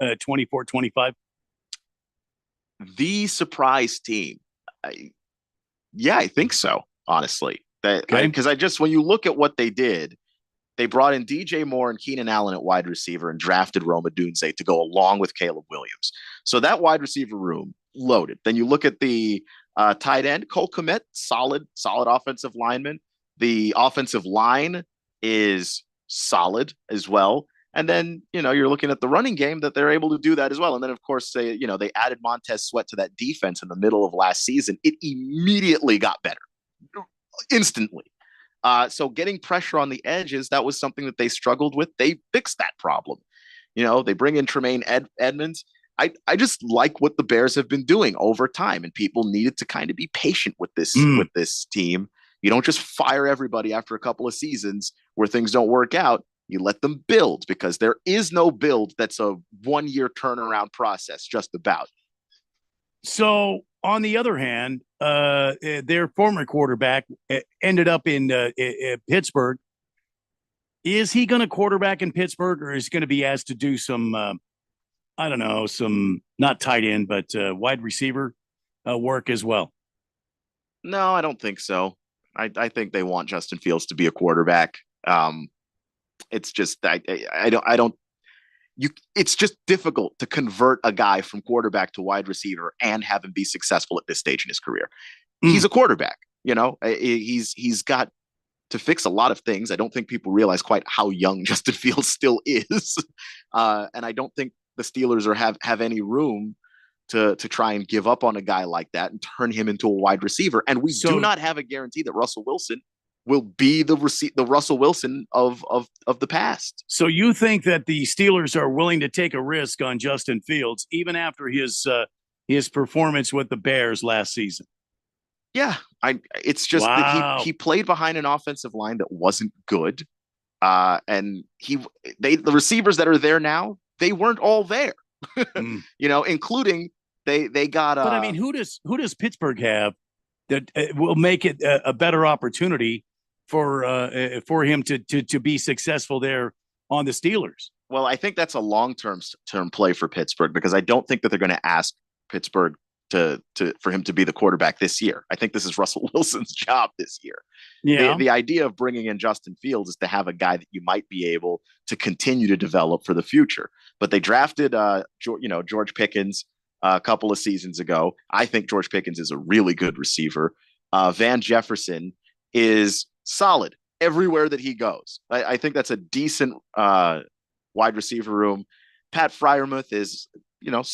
24-25? The surprise team? I think so, honestly. Because when you look at what they did, they brought in DJ Moore and Keenan Allen at wide receiver and drafted Rome Odunze to go along with Caleb Williams. So that wide receiver room loaded. Then you look at the tight end, Cole Kmet, solid offensive lineman. The offensive line is solid as well. And then, you're looking at the running game that they're able to do that as well. And then, of course, they added Montez Sweat to that defense in the middle of last season. It immediately got better. Instantly. So getting pressure on the edges, that was something that they struggled with. They fixed that problem. They bring in Tremaine Edmonds. I just like what the Bears have been doing over time, and people needed to kind of be patient with this team. You don't just fire everybody after a couple of seasons where things don't work out. You let them build, because there is no build that's a 1-year turnaround process, just about. So on the other hand, their former quarterback ended up in Pittsburgh. Is he going to quarterback in Pittsburgh, or is he going to be asked to do some, some not tight end, but wide receiver work as well? No, I don't think so. I think they want Justin Fields to be a quarterback. It's just it's just difficult to convert a guy from quarterback to wide receiver and have him be successful at this stage in his career. He's a quarterback, he's got to fix a lot of things. I don't think people realize quite how young Justin Fields still is. And I don't think the Steelers have any room to try and give up on a guy like that and turn him into a wide receiver. And we do not have a guarantee that Russell Wilson will be the Russell Wilson of the past. So you think that the Steelers are willing to take a risk on Justin Fields even after his performance with the Bears last season? Yeah, it's just that Wow. he played behind an offensive line that wasn't good. And the receivers that are there now, they weren't all there. Including they got But I mean, who does Pittsburgh have that will make it a better opportunity for him to be successful there on the Steelers? Well, I think that's a long-term play for Pittsburgh, because I don't think that they're going to ask Pittsburgh for him to be the quarterback this year. I think this is Russell Wilson's job this year. Yeah. The idea of bringing in Justin Fields is to have a guy that you might be able to continue to develop for the future. But they drafted, George Pickens a couple of seasons ago. I think George Pickens is a really good receiver. Van Jefferson is solid everywhere that he goes. I think that's a decent wide receiver room. Pat Freiermuth is,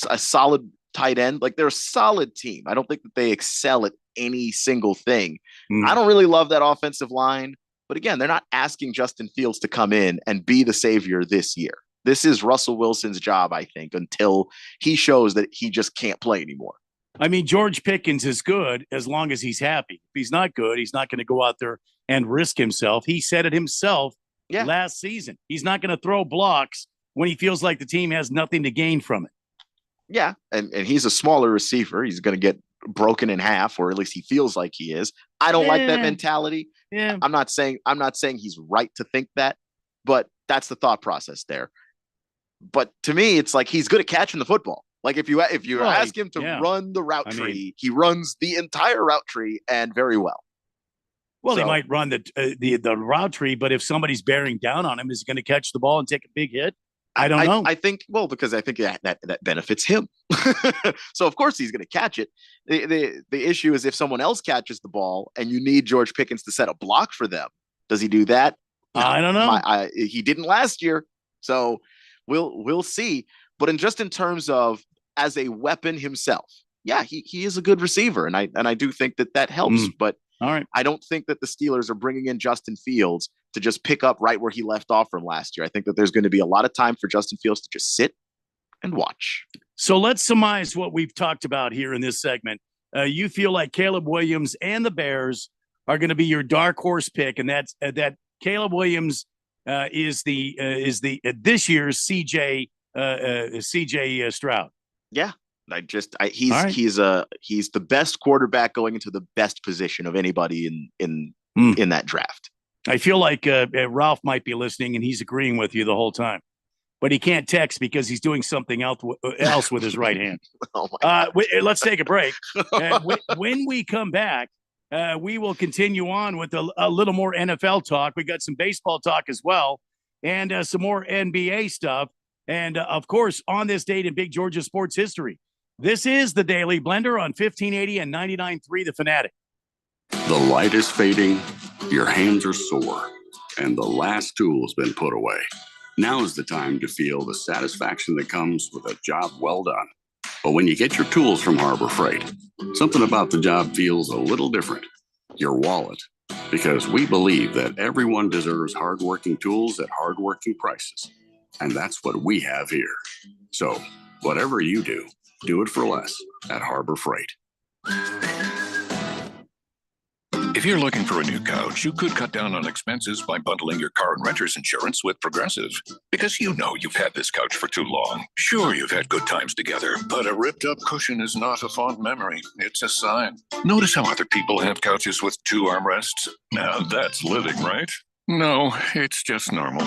a solid tight end. Like, they're a solid team. I don't think that they excel at any single thing. I don't really love that offensive line, but again, they're not asking Justin Fields to come in and be the savior this year. This is Russell Wilson's job, I think, until he shows that he just can't play anymore. I mean, George Pickens is good as long as he's happy. If he's not good, he's not going to go out there and risk himself. He said it himself last season. He's not going to throw blocks when he feels like the team has nothing to gain from it. Yeah, and he's a smaller receiver. He's going to get broken in half, or at least he feels like he is. I don't like that mentality. Yeah. I'm not saying he's right to think that, but that's the thought process there. But to me, it's like he's good at catching the football. Like, if you ask him to run the route tree, he runs the entire route tree, and very well. Well, he might run the route tree, but if somebody's bearing down on him, is he going to catch the ball and take a big hit? I don't know. I think because I think that benefits him. So of course he's going to catch it. The issue is if someone else catches the ball and you need George Pickens to set a block for them, does he do that? No, I don't know. He didn't last year, so we'll see. But in terms of as a weapon himself, yeah, he is a good receiver, and I do think that helps. But all right, I don't think that the Steelers are bringing in Justin Fields to just pick up right where he left off from last year. I think that there's going to be a lot of time for Justin Fields to just sit and watch. So let's surmise what we've talked about here in this segment. You feel like Caleb Williams and the Bears are going to be your dark horse pick, and that's that Caleb Williams is the this year's CJ Stroud. Yeah. He's the best quarterback going into the best position of anybody in that draft. I feel like Ralph might be listening and he's agreeing with you the whole time, but he can't text because he's doing something else with his right hand. Oh my God. Let's take a break. When we come back, we will continue on with a little more NFL talk. We got some baseball talk as well, and some more NBA stuff. And of course, on this date in Big Georgia sports history, this is the Daily Blender on 1580 and 99.3 The Fanatic. The light is fading, your hands are sore, and the last tool has been put away. Now is the time to feel the satisfaction that comes with a job well done. But when you get your tools from Harbor Freight, something about the job feels a little different. Your wallet. Because we believe that everyone deserves hardworking tools at hardworking prices. And that's what we have here. So, whatever you do it for less at Harbor Freight. If you're looking for a new couch, you could cut down on expenses by bundling your car and renter's insurance with Progressive. Because you know you've had this couch for too long. Sure, you've had good times together, but a ripped-up cushion is not a fond memory. It's a sign. Notice how other people have couches with 2 armrests? Now that's living, right? No, it's just normal.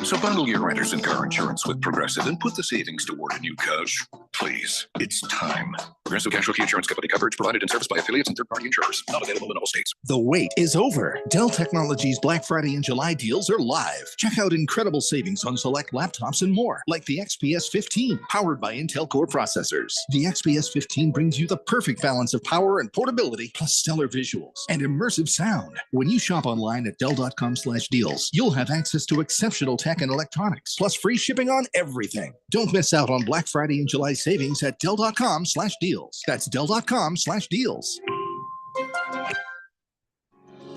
So bundle your renters and car insurance with Progressive and put the savings toward a new couch. Please, it's time. Progressive Casualty Insurance Company coverage provided and serviced by affiliates and third-party insurers. Not available in all states. The wait is over. Dell Technologies Black Friday and July deals are live. Check out incredible savings on select laptops and more, like the XPS 15, powered by Intel Core processors. The XPS 15 brings you the perfect balance of power and portability, plus stellar visuals and immersive sound. When you shop online at Dell.com/deals, you'll have access to exceptional tech and electronics, plus free shipping on everything. Don't miss out on Black Friday and July savings at Dell.com/deals. That's Dell.com/deals.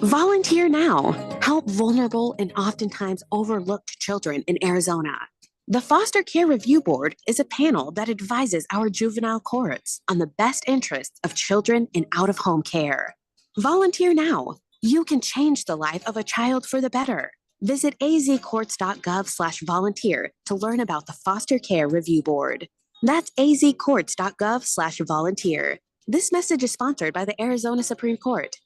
Volunteer now. Help vulnerable and oftentimes overlooked children in Arizona. The Foster Care Review Board is a panel that advises our juvenile courts on the best interests of children in out-of-home care. Volunteer now. You can change the life of a child for the better. Visit azcourts.gov/volunteer to learn about the Foster Care Review Board. That's azcourts.gov/volunteer. This message is sponsored by the Arizona Supreme Court.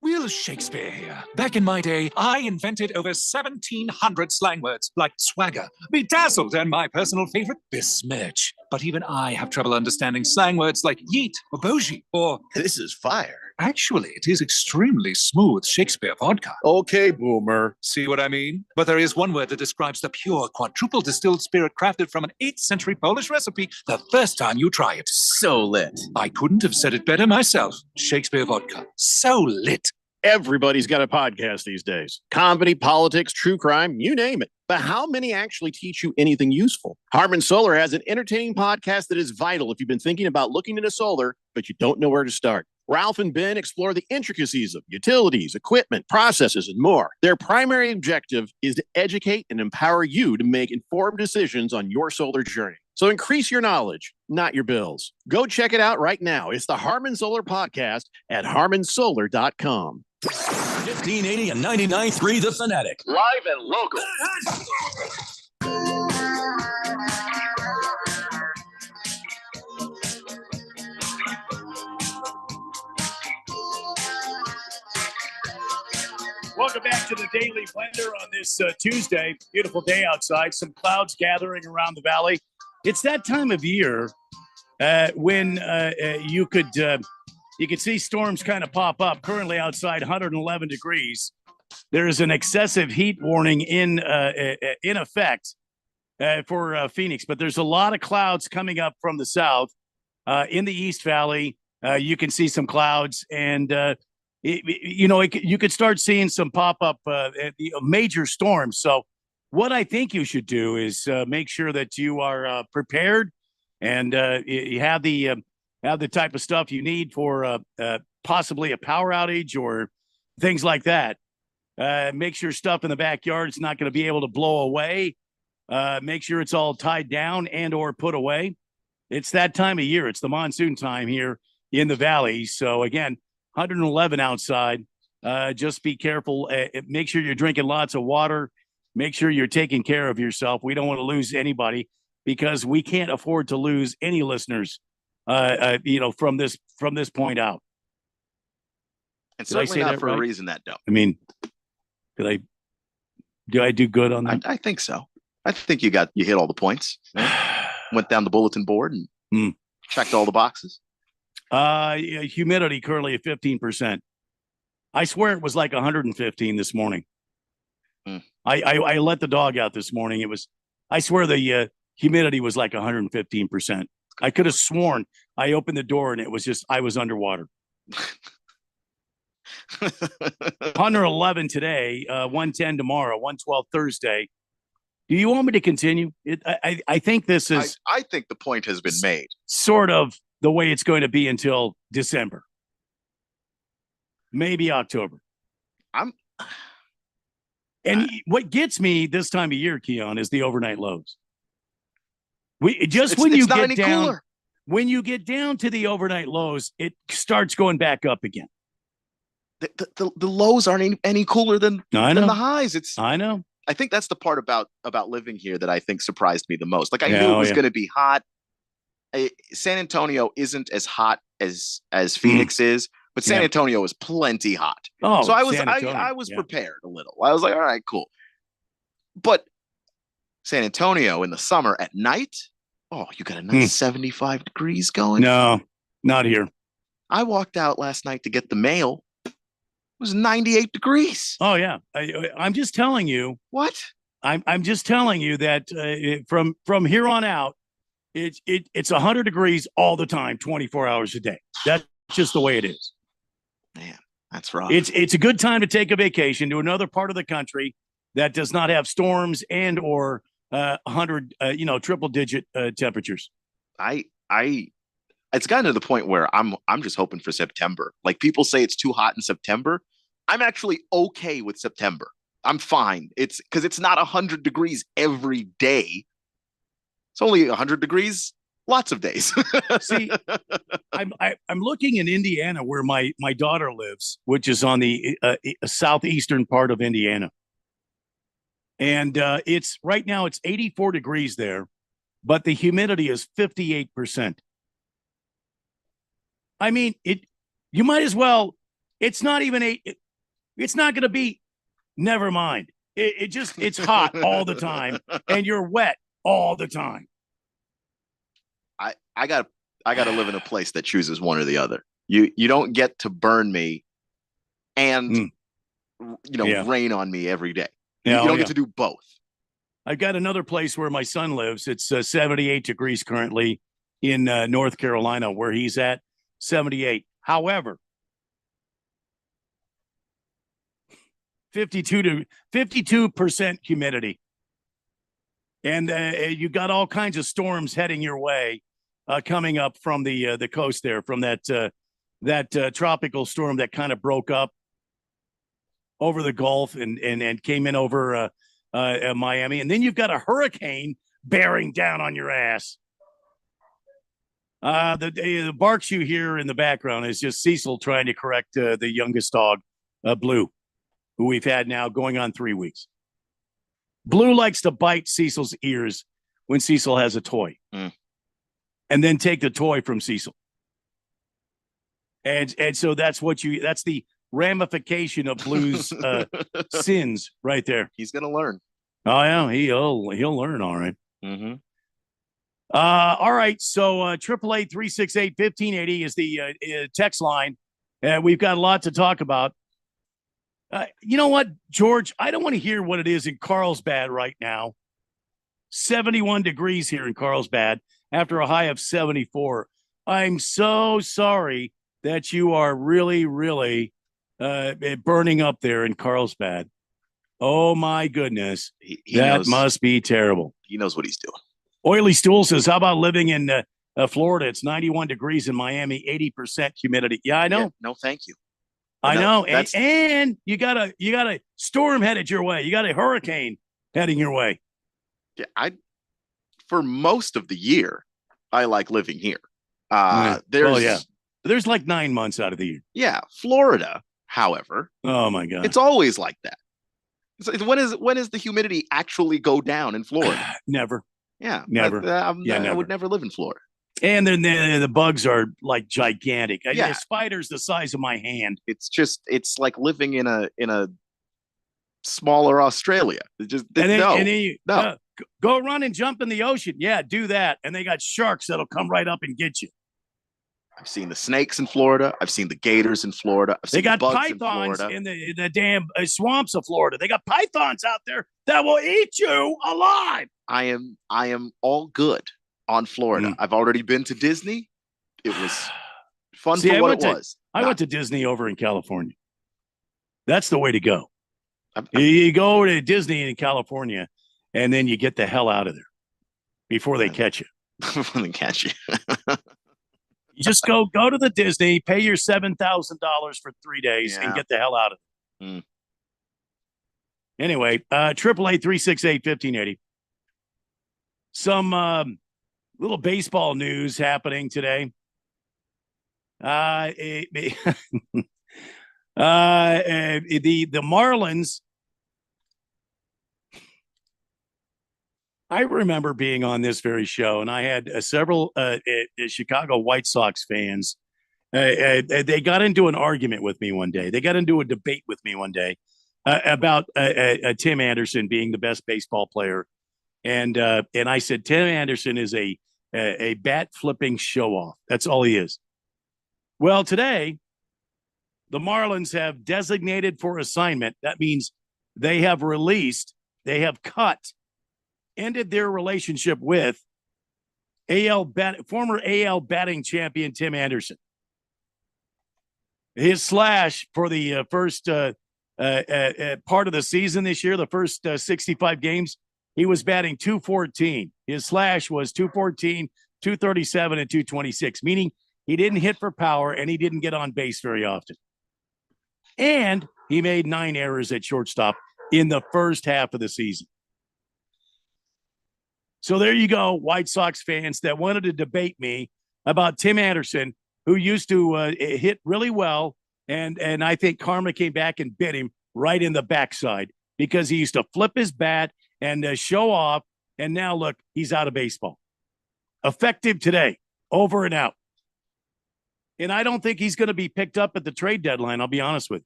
Will Shakespeare here. Back in my day, I invented over 1,700 slang words like swagger, bedazzled, and my personal favorite, besmirch. But even I have trouble understanding slang words like yeet or bougie or this is fire. Actually, it is extremely smooth Shakespeare vodka. Okay, boomer. See what I mean? But there is one word that describes the pure quadruple distilled spirit crafted from an 8th century Polish recipe the first time you try it. So lit. I couldn't have said it better myself. Shakespeare vodka. So lit. Everybody's got a podcast these days. Comedy, politics, true crime, you name it. But how many actually teach you anything useful? Harman Solar has an entertaining podcast that is vital if you've been thinking about looking into solar, but you don't know where to start. Ralph and Ben explore the intricacies of utilities, equipment, processes, and more. Their primary objective is to educate and empower you to make informed decisions on your solar journey. So increase your knowledge, not your bills. Go check it out right now. It's the Harman Solar Podcast at harmansolar.com. 1580 and 99.3 The Fanatic. Live and local. Welcome back to the Daily Blender on this Tuesday. Beautiful day outside. Some clouds gathering around the valley. It's that time of year when you could see storms kind of pop up. Currently outside, 111 degrees. There is an excessive heat warning in effect for Phoenix, but there's a lot of clouds coming up from the south. In the East Valley, you can see some clouds, and you could start seeing some pop up major storms. So what I think you should do is make sure that you are prepared and you have the type of stuff you need for possibly a power outage or things like that. Make sure stuff in the backyard is not going to be able to blow away. Make sure it's all tied down and or put away. It's that time of year. It's the monsoon time here in the valley. So again, 111 outside. Just be careful. Make sure you're drinking lots of water. Make sure you're taking care of yourself. We don't want to lose anybody because we can't afford to lose any listeners. From this point out. And certainly not for a reason that don't. I mean, did I do good on that? I think so. I think you hit all the points. Right? Went down the bulletin board and checked all the boxes. Humidity currently at 15%. I swear it was like 115 this morning. I let the dog out this morning. I swear the humidity was like 115%. I could have sworn I opened the door and it was just, I was underwater. 111 today, 110 tomorrow, 112 Thursday. Do you want me to continue? I think this is. I think the point has been made. Sort of the way it's going to be until December, maybe October. What gets me this time of year, Keon, is the overnight lows. When you get down to the overnight lows, it starts going back up again. The lows aren't any cooler than the highs. I know. I think that's the part about living here that I think surprised me the most. Like I knew it was going to be hot. San Antonio isn't as hot as Phoenix is, but San Antonio is plenty hot. Oh, so I was prepared a little. I was like, all right, cool. But San Antonio in the summer at night, you got a nice 75 degrees going. No, not here. I walked out last night to get the mail. It was 98 degrees. Oh yeah, I'm just telling you. What? I'm just telling you that from here on out, it's 100 degrees all the time, 24 hours a day. That's just the way it is. Man, that's rough. It's a good time to take a vacation to another part of the country that does not have storms and or 100 triple digit temperatures. It's gotten to the point where I'm just hoping for September. Like people say it's too hot in September. I'm actually okay with September. I'm fine. It's because it's not 100 degrees every day. It's only 100 degrees Lots of days. See, I'm looking in Indiana where my daughter lives, which is on the southeastern part of Indiana. And it's right now it's 84 degrees there, but the humidity is 58%. I mean, you might as well, it's not even it's not going to be, never mind. It's hot all the time and you're wet all the time. I got to live in a place that chooses one or the other. You don't get to burn me and rain on me every day. You don't get to do both. I've got another place where my son lives. It's 78 degrees currently in North Carolina, where he's at 78. However, 52% humidity. And you got all kinds of storms heading your way coming up from the coast there, from that tropical storm that kind of broke up over the Gulf and came in over Miami. And then you've got a hurricane bearing down on your ass. The barks you hear in the background is just Cecil trying to correct the youngest dog, Blue, who we've had now going on 3 weeks. Blue likes to bite Cecil's ears when Cecil has a toy and then take the toy from Cecil. And so that's the ramification of Blue's sins right there. He's going to learn. Oh yeah, he'll learn. All right. Mm-hmm. All right. So 888-368-1580 is the text line. We've got a lot to talk about. You know what, George? I don't want to hear what it is in Carlsbad right now. 71 degrees here in Carlsbad after a high of 74. I'm so sorry that you are really, really burning up there in Carlsbad. Oh, my goodness. He that knows. must be terrible. He knows what he's doing. Oily Stool says, how about living in Florida? It's 91 degrees in Miami, 80% humidity. Yeah, I know. Yeah, no, thank you. I know. That's- And you got a storm headed your way. You got a hurricane heading your way. Yeah, for most of the year, I like living here. There's like 9 months out of the year. Yeah, Florida, however. Oh my God. It's always like that. When is the humidity actually go down in Florida? Never. Yeah, Never. I Never. would never live in Florida. And then the bugs are like gigantic. Yeah. A spider's the size of my hand. It's like living in a smaller Australia. And then you go run and jump in the ocean. Yeah, do that. And they got sharks that'll come right up and get you. I've seen the snakes in Florida. I've seen the gators in Florida. They got bugs pythons in the damn swamps of Florida. They got pythons out there that will eat you alive. I am all good on Florida. I've already been to Disney. It was fun for what it was. I went to Disney over in California. That's the way to go. You go to Disney in California, and then you get the hell out of there before they catch you. Before they catch you. You just go to the Disney, pay your $7,000 for 3 days, and get the hell out of it. Anyway, 888-368-1580. Some little baseball news happening today. The Marlins. I remember being on this very show, and I had several Chicago White Sox fans. They got into an argument with me one day. They got into a debate with me one day about Tim Anderson being the best baseball player, and I said Tim Anderson is a bat flipping show off. That's all he is. Well, today the Marlins have designated for assignment. That means they have ended their relationship with former AL batting champion Tim Anderson. His slash for the first part of the season this year, the first 65 games, he was batting .214. His slash was .214, .237, and .226, meaning he didn't hit for power and he didn't get on base very often. And he made 9 errors at shortstop in the first half of the season. So there you go, White Sox fans that wanted to debate me about Tim Anderson, who used to hit really well. And I think karma came back and bit him right in the backside because he used to flip his bat and show off. And now, look, he's out of baseball. Effective today, over and out. And I don't think he's going to be picked up at the trade deadline, I'll be honest with you.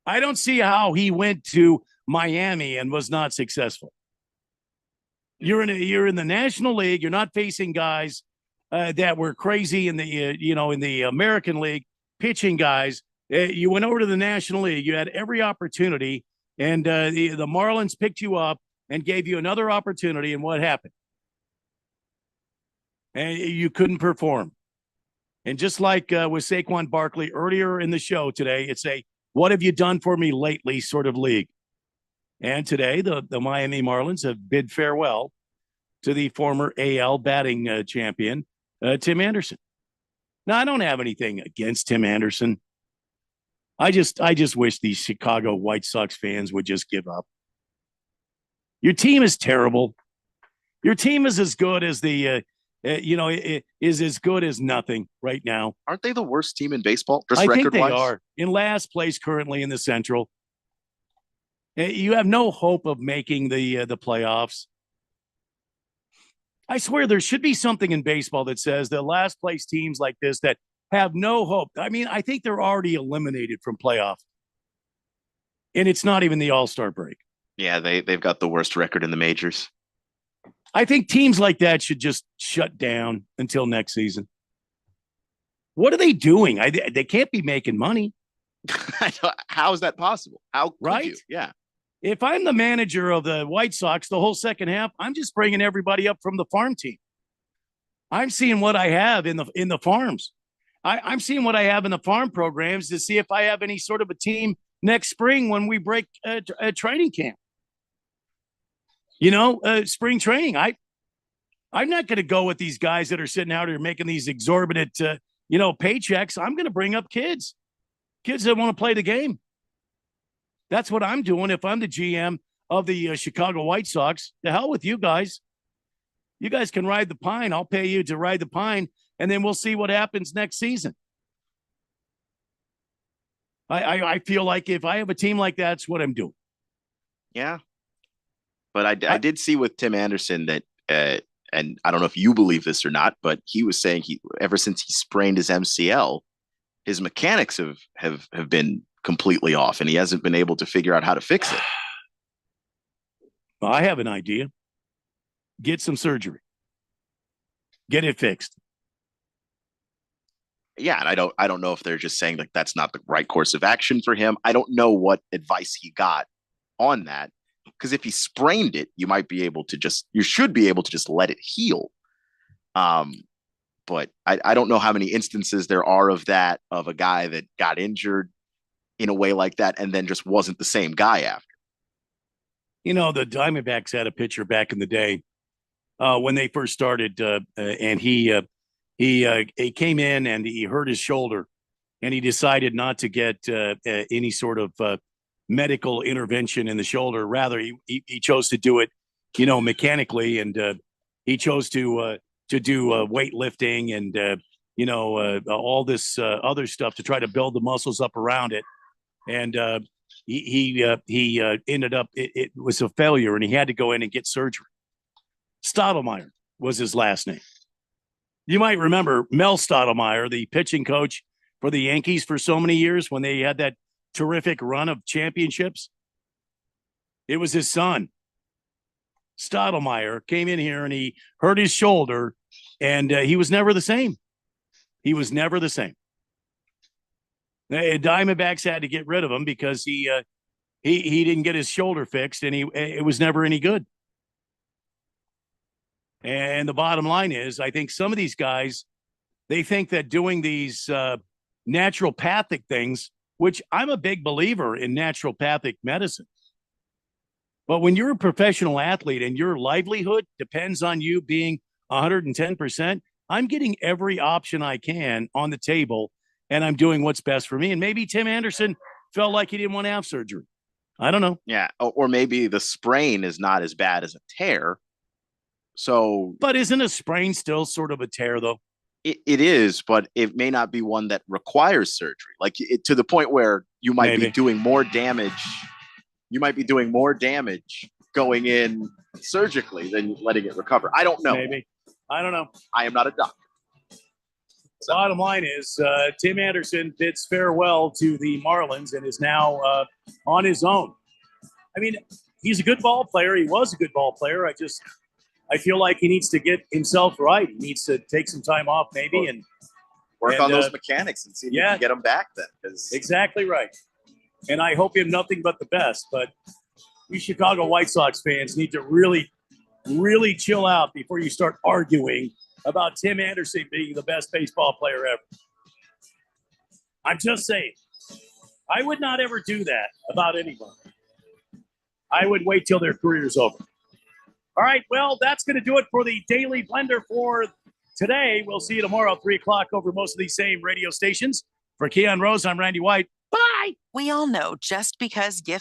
I don't see how he went to Miami and was not successful. You're in the National League. You're not facing guys that were crazy in the American League, pitching guys. You went over to the National League. You had every opportunity, and the Marlins picked you up and gave you another opportunity. And what happened? And you couldn't perform. And just like with Saquon Barkley earlier in the show today, it's a "what have you done for me lately" sort of league. And today, the Miami Marlins have bid farewell to the former AL batting champion, Tim Anderson. Now, I don't have anything against Tim Anderson. I just wish these Chicago White Sox fans would just give up. Your team is terrible. Your team is as good as is as good as nothing right now. Aren't they the worst team in baseball? Just I think record-wise? they are in last place currently in the Central. You have no hope of making the playoffs. I swear there should be something in baseball that says that last place teams like this that have no hope. I mean, I think they're already eliminated from playoff. And it's not even the All-Star break. Yeah, they've got the worst record in the majors. I think teams like that should just shut down until next season. What are they doing? They can't be making money. How is that possible? How could right? you? Yeah. If I'm the manager of the White Sox the whole second half, I'm just bringing everybody up from the farm team. I'm seeing what I have in the farms. I'm seeing what I have in the farm programs to see if I have any sort of a team next spring when we break a training camp. Spring training. I'm not going to go with these guys that are sitting out here making these exorbitant, paychecks. I'm going to bring up kids that want to play the game. That's what I'm doing. If I'm the GM of the Chicago White Sox, the hell with you guys. You guys can ride the pine. I'll pay you to ride the pine, and then we'll see what happens next season. I feel like if I have a team like that, that's what I'm doing. Yeah. But I did see with Tim Anderson that, and I don't know if you believe this or not, but he was saying ever since he sprained his MCL, his mechanics have been completely off, and he hasn't been able to figure out how to fix it. Well, I have an idea. Get some surgery. Get it fixed. Yeah, and I don't know if they're just saying like that's not the right course of action for him. I don't know what advice he got on that. Because if he sprained it, you should be able to just let it heal. But I don't know how many instances there are of that, of a guy that got injured in a way like that and then just wasn't the same guy after. The Diamondbacks had a pitcher back in the day when they first started, and he came in and he hurt his shoulder, and he decided not to get any sort of medical intervention in the shoulder. Rather, he chose to do it, mechanically, and he chose to do weightlifting and all this other stuff to try to build the muscles up around it. And he ended up it was a failure, and he had to go in and get surgery. Stottlemyre was his last name. You might remember Mel Stottlemyre, the pitching coach for the Yankees for so many years when they had that terrific run of championships. It was his son. Stottlemyre came in here and he hurt his shoulder, and he was never the same. He was never the same. The Diamondbacks had to get rid of him because he didn't get his shoulder fixed, and it was never any good. And the bottom line is, I think some of these guys, they think that doing these naturopathic things, which I'm a big believer in naturopathic medicine. But when you're a professional athlete and your livelihood depends on you being 110%, I'm getting every option I can on the table, and I'm doing what's best for me. And maybe Tim Anderson felt like he didn't want to have surgery. I don't know. Yeah. Or maybe the sprain is not as bad as a tear. So, but isn't a sprain still sort of a tear, though? It is, but it may not be one that requires surgery. Like to the point where you might be doing more damage. You might be doing more damage going in surgically than letting it recover. I don't know. Maybe. I don't know. I am not a doctor. Bottom line is Tim Anderson bids farewell to the Marlins and is now on his own. I mean, he's a good ball player. He was a good ball player. I feel like he needs to get himself right. He needs to take some time off maybe and work on those mechanics and see if you can get them back then. Exactly right. And I hope him nothing but the best. But you Chicago White Sox fans need to really, really chill out before you start arguing about Tim Anderson being the best baseball player ever. I'm just saying. I would not ever do that about anyone. I would wait till their career's over. All right, well, that's going to do it for the Daily Blender for today. We'll see you tomorrow at 3 o'clock over most of these same radio stations. For Keon Rose, I'm Randy White. Bye! We all know just because gifts